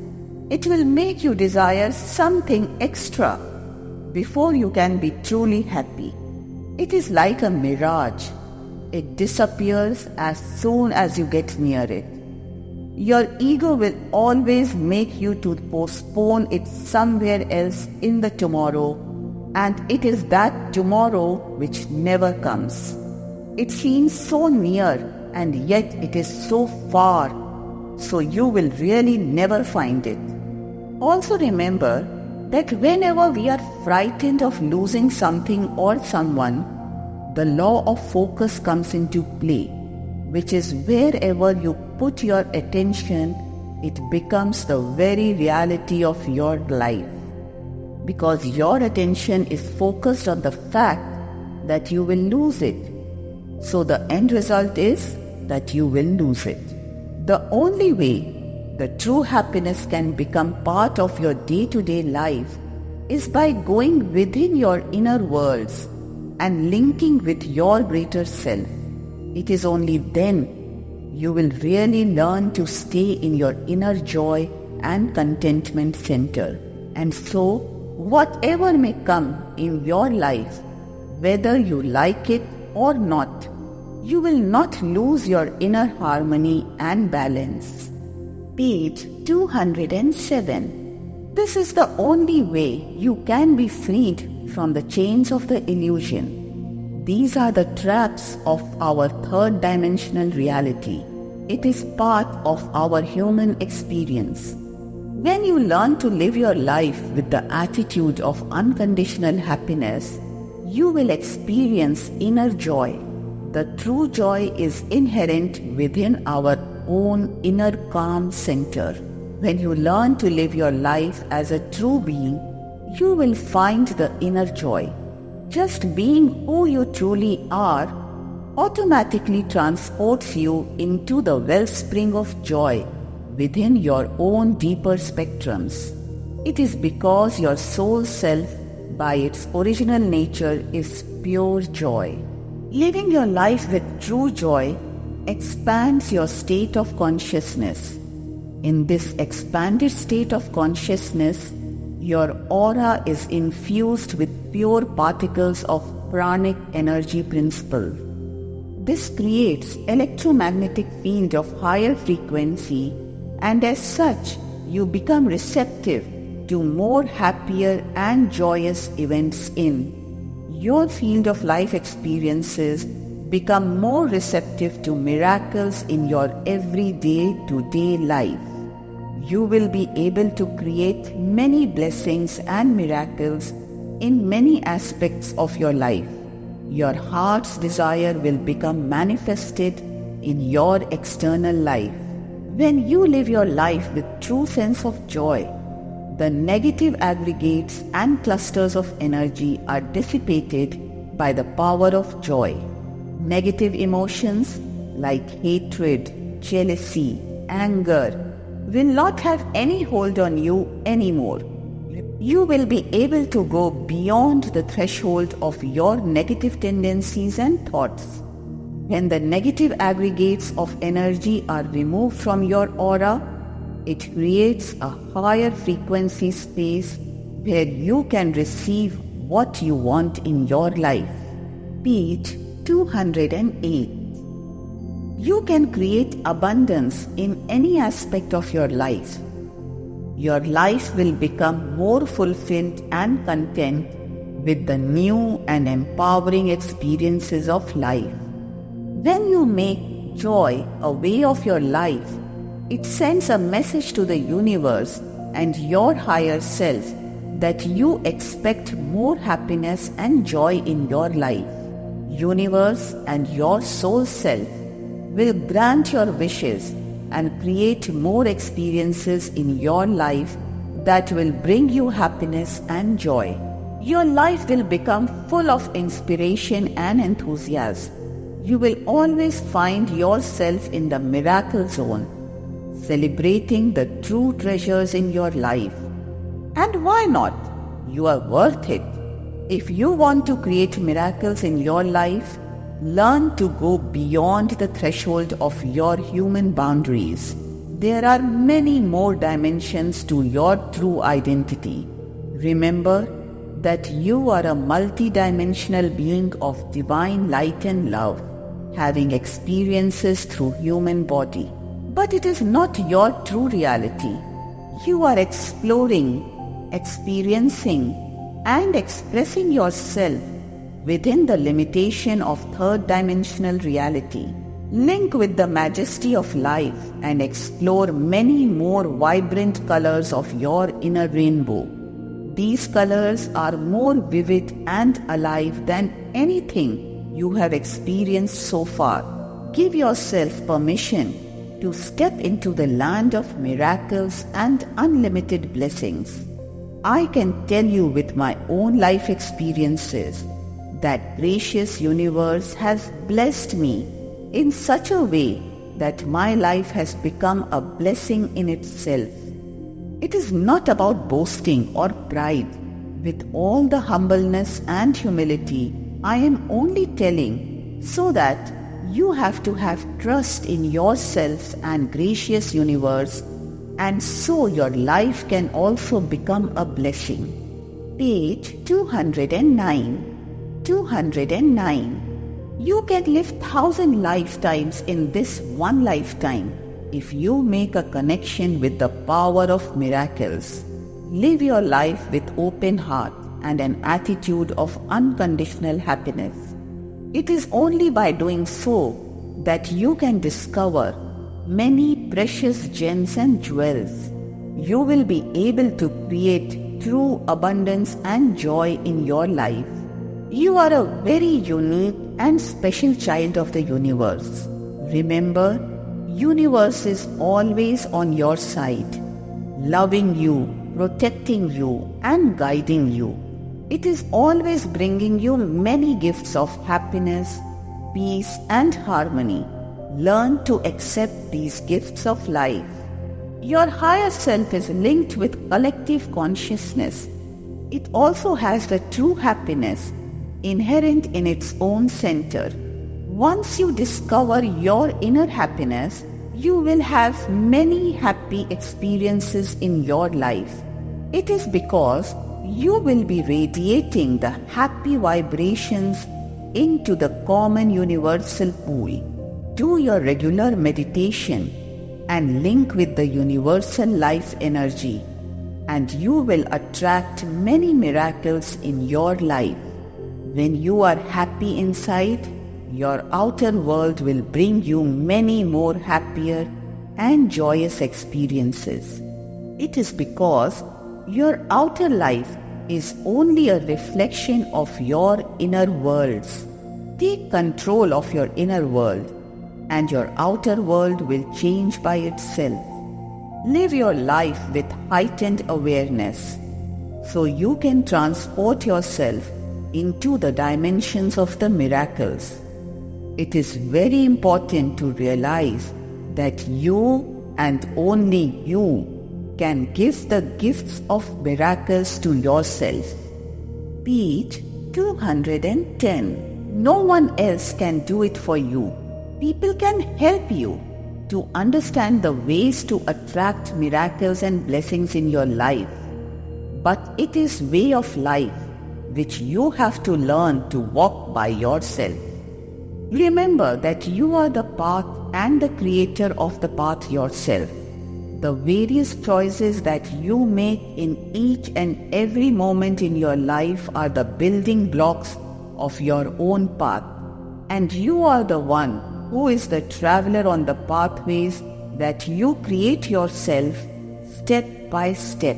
Speaker 1: it will make you desire something extra before you can be truly happy. It is like a mirage. It disappears as soon as you get near it. Your ego will always make you to postpone it somewhere else in the tomorrow, and it is that tomorrow which never comes. It seems so near and yet it is so far, so you will really never find it. Also remember that whenever we are frightened of losing something or someone, the law of focus comes into play, which is wherever you put your attention, it becomes the very reality of your life. Because your attention is focused on the fact that you will lose it. So the end result is that you will lose it. The only way the true happiness can become part of your day-to-day life is by going within your inner worlds and linking with your greater self. It is only then you will really learn to stay in your inner joy and contentment center. And so, whatever may come in your life, whether you like it or not, you will not lose your inner harmony and balance. Page 207. This is the only way you can be freed from the chains of the illusion. These are the traps of our third dimensional reality. It is part of our human experience. When you learn to live your life with the attitude of unconditional happiness, you will experience inner joy. The true joy is inherent within our own inner calm center. When you learn to live your life as a true being, you will find the inner joy. Just being who you truly are automatically transports you into the wellspring of joy within your own deeper spectrums. It is because your soul self, by its original nature, is pure joy. Living your life with true joy expands your state of consciousness. In this expanded state of consciousness, your aura is infused with pure particles of pranic energy principle. This creates electromagnetic field of higher frequency, and as such, you become receptive to more happier and joyous events in your field of life experiences. Become more receptive to miracles in your everyday to-day life. You will be able to create many blessings and miracles in many aspects of your life. Your heart's desire will become manifested in your external life. When you live your life with true sense of joy, the negative aggregates and clusters of energy are dissipated by the power of joy. Negative emotions like hatred, jealousy, anger will not have any hold on you anymore. You will be able to go beyond the threshold of your negative tendencies and thoughts. When the negative aggregates of energy are removed from your aura, it creates a higher frequency space where you can receive what you want in your life. Page 208. You can create abundance in any aspect of your life. Your life will become more fulfilled and content with the new and empowering experiences of life. When you make joy a way of your life, it sends a message to the universe and your higher self that you expect more happiness and joy in your life. Universe and your soul self will grant your wishes and create more experiences in your life that will bring you happiness and joy. Your life will become full of inspiration and enthusiasm. You will always find yourself in the miracle zone, celebrating the true treasures in your life. And why not? You are worth it. If you want to create miracles in your life, learn to go beyond the threshold of your human boundaries. There are many more dimensions to your true identity. Remember that you are a multidimensional being of divine light and love, having experiences through human body. But it is not your true reality. You are exploring, experiencing, and expressing yourself within the limitation of third dimensional reality. Link with the majesty of life and explore many more vibrant colors of your inner rainbow. These colors are more vivid and alive than anything you have experienced so far. Give yourself permission to step into the land of miracles and unlimited blessings. I can tell you with my own life experiences that gracious universe has blessed me in such a way that my life has become a blessing in itself. It is not about boasting or pride. With all the humbleness and humility, I am only telling so that you have to have trust in yourself and gracious universe, and so your life can also become a blessing. Page 209. 209. You can live 1,000 lifetimes in this one lifetime if you make a connection with the power of miracles. Live your life with open heart and an attitude of unconditional happiness. It is only by doing so that you can discover many precious gems and jewels. you will be able to create true abundance and joy in your life. You are a very unique and special child of the universe. Remember, universe is always on your side, loving you, protecting you, and guiding you. It is always bringing you many gifts of happiness, peace, and harmony. Learn to accept these gifts of life. Your higher self is linked with collective consciousness. It also has the true happiness inherent in its own center. Once you discover your inner happiness, you will have many happy experiences in your life. It is because you will be radiating the happy vibrations into the common universal pool. Do your regular meditation and link with the universal life energy, and you will attract many miracles in your life. When you are happy inside, your outer world will bring you many more happier and joyous experiences. It is because your outer life is only a reflection of your inner worlds. Take control of your inner world, and your outer world will change by itself. Live your life with heightened awareness so you can transport yourself into the dimensions of the miracles. It is very important to realize that you and only you can give the gifts of miracles to yourself. Page 210. No one else can do it for you. People can help you to understand the ways to attract miracles and blessings in your life. But it is way of life which you have to learn to walk by yourself. Remember that you are the path and the creator of the path yourself. The various choices that you make in each and every moment in your life are the building blocks of your own path, and you are the one who is the traveler on the pathways that you create yourself step by step.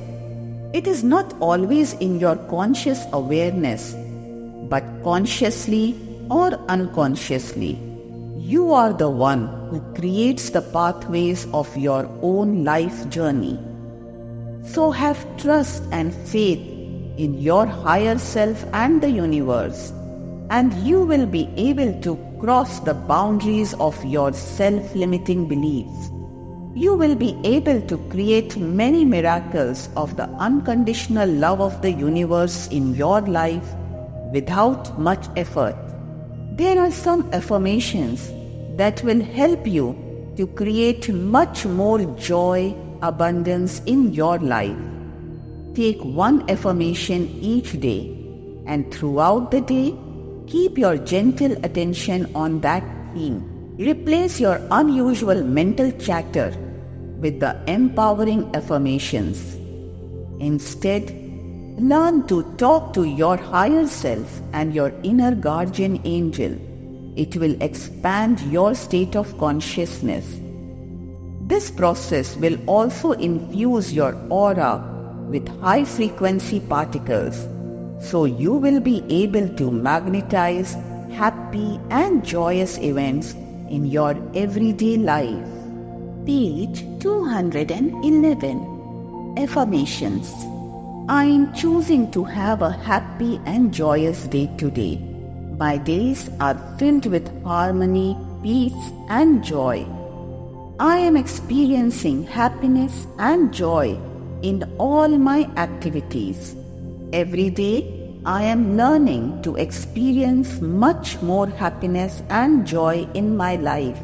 Speaker 1: It is not always in your conscious awareness, but consciously or unconsciously, you are the one who creates the pathways of your own life journey. So have trust and faith in your higher self and the universe, and you will be able to cross the boundaries of your self-limiting beliefs. You will be able to create many miracles of the unconditional love of the universe in your life without much effort. There are some affirmations that will help you to create much more joy, abundance in your life. Take one affirmation each day, and throughout the day, keep your gentle attention on that theme. Replace your unusual mental chatter with the empowering affirmations. Instead, learn to talk to your higher self and your inner guardian angel. It will expand your state of consciousness. This process will also infuse your aura with high-frequency particles, so you will be able to magnetize happy and joyous events in your everyday life. Page 211. Affirmations. I am choosing to have a happy and joyous day today. My days are filled with harmony, peace, and joy. I am experiencing happiness and joy in all my activities. Every day, I am learning to experience much more happiness and joy in my life.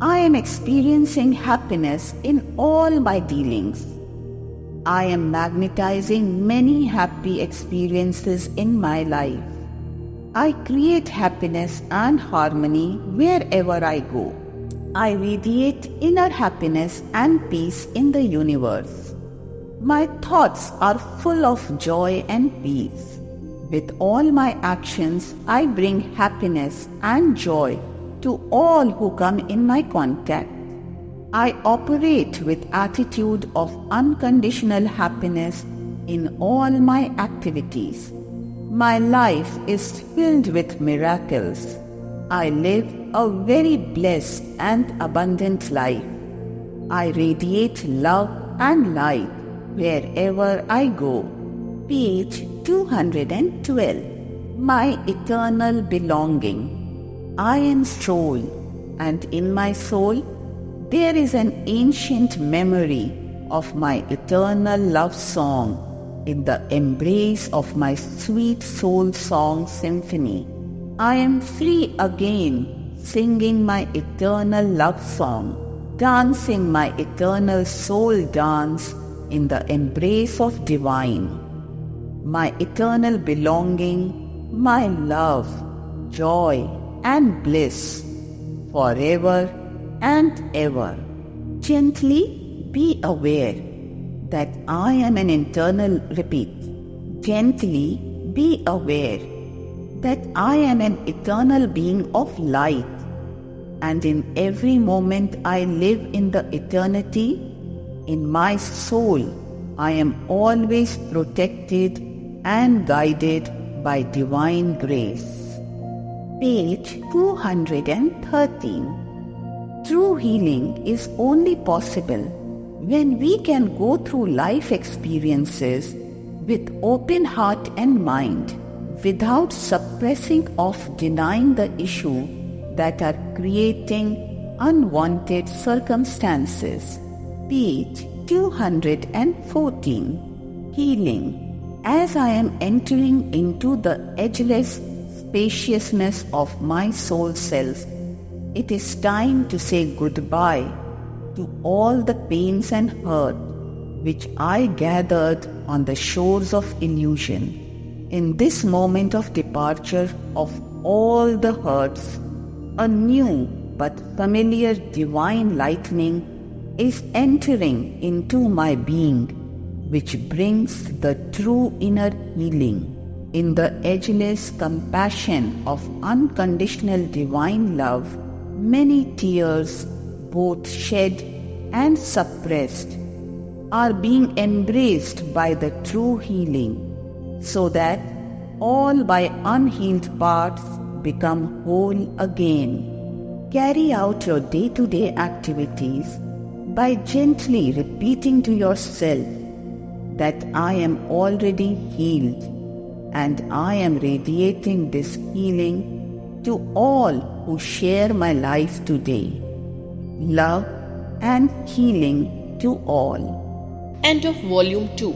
Speaker 1: I am experiencing happiness in all my dealings. I am magnetizing many happy experiences in my life. I create happiness and harmony wherever I go. I radiate inner happiness and peace in the universe. My thoughts are full of joy and peace. With all my actions, I bring happiness and joy to all who come in my contact. I operate with attitude of unconditional happiness in all my activities. My life is filled with miracles. I live a very blessed and abundant life. I radiate love and light wherever I go. Page 212. My eternal belonging. I am soul, and in my soul there is an ancient memory of my eternal love song in the embrace of my sweet soul song symphony. I am free again, singing my eternal love song, dancing my eternal soul dance in the embrace of divine. My eternal belonging, my love, joy and bliss, forever and ever. Gently be aware that I am an internal repeat. Gently be aware that I am an eternal being of light, and in every moment I live in the eternity, in my soul I am always protected and guided by divine grace. Page 213. True healing is only possible when we can go through life experiences with open heart and mind, without suppressing or denying the issue that are creating unwanted circumstances. Page 214. Healing. As I am entering into the edgeless spaciousness of my soul self, it is time to say goodbye to all the pains and hurt which I gathered on the shores of illusion. In this moment of departure of all the hurts, a new but familiar divine lightning is entering into my being, which brings the true inner healing. In the edgeless compassion of unconditional divine love, many tears, both shed and suppressed, are being embraced by the true healing, so that all my unhealed parts become whole again. Carry out your day-to-day activities by gently repeating to yourself that I am already healed, and I am radiating this healing to all who share my life today. Love and healing to all.
Speaker 2: End of Volume 2.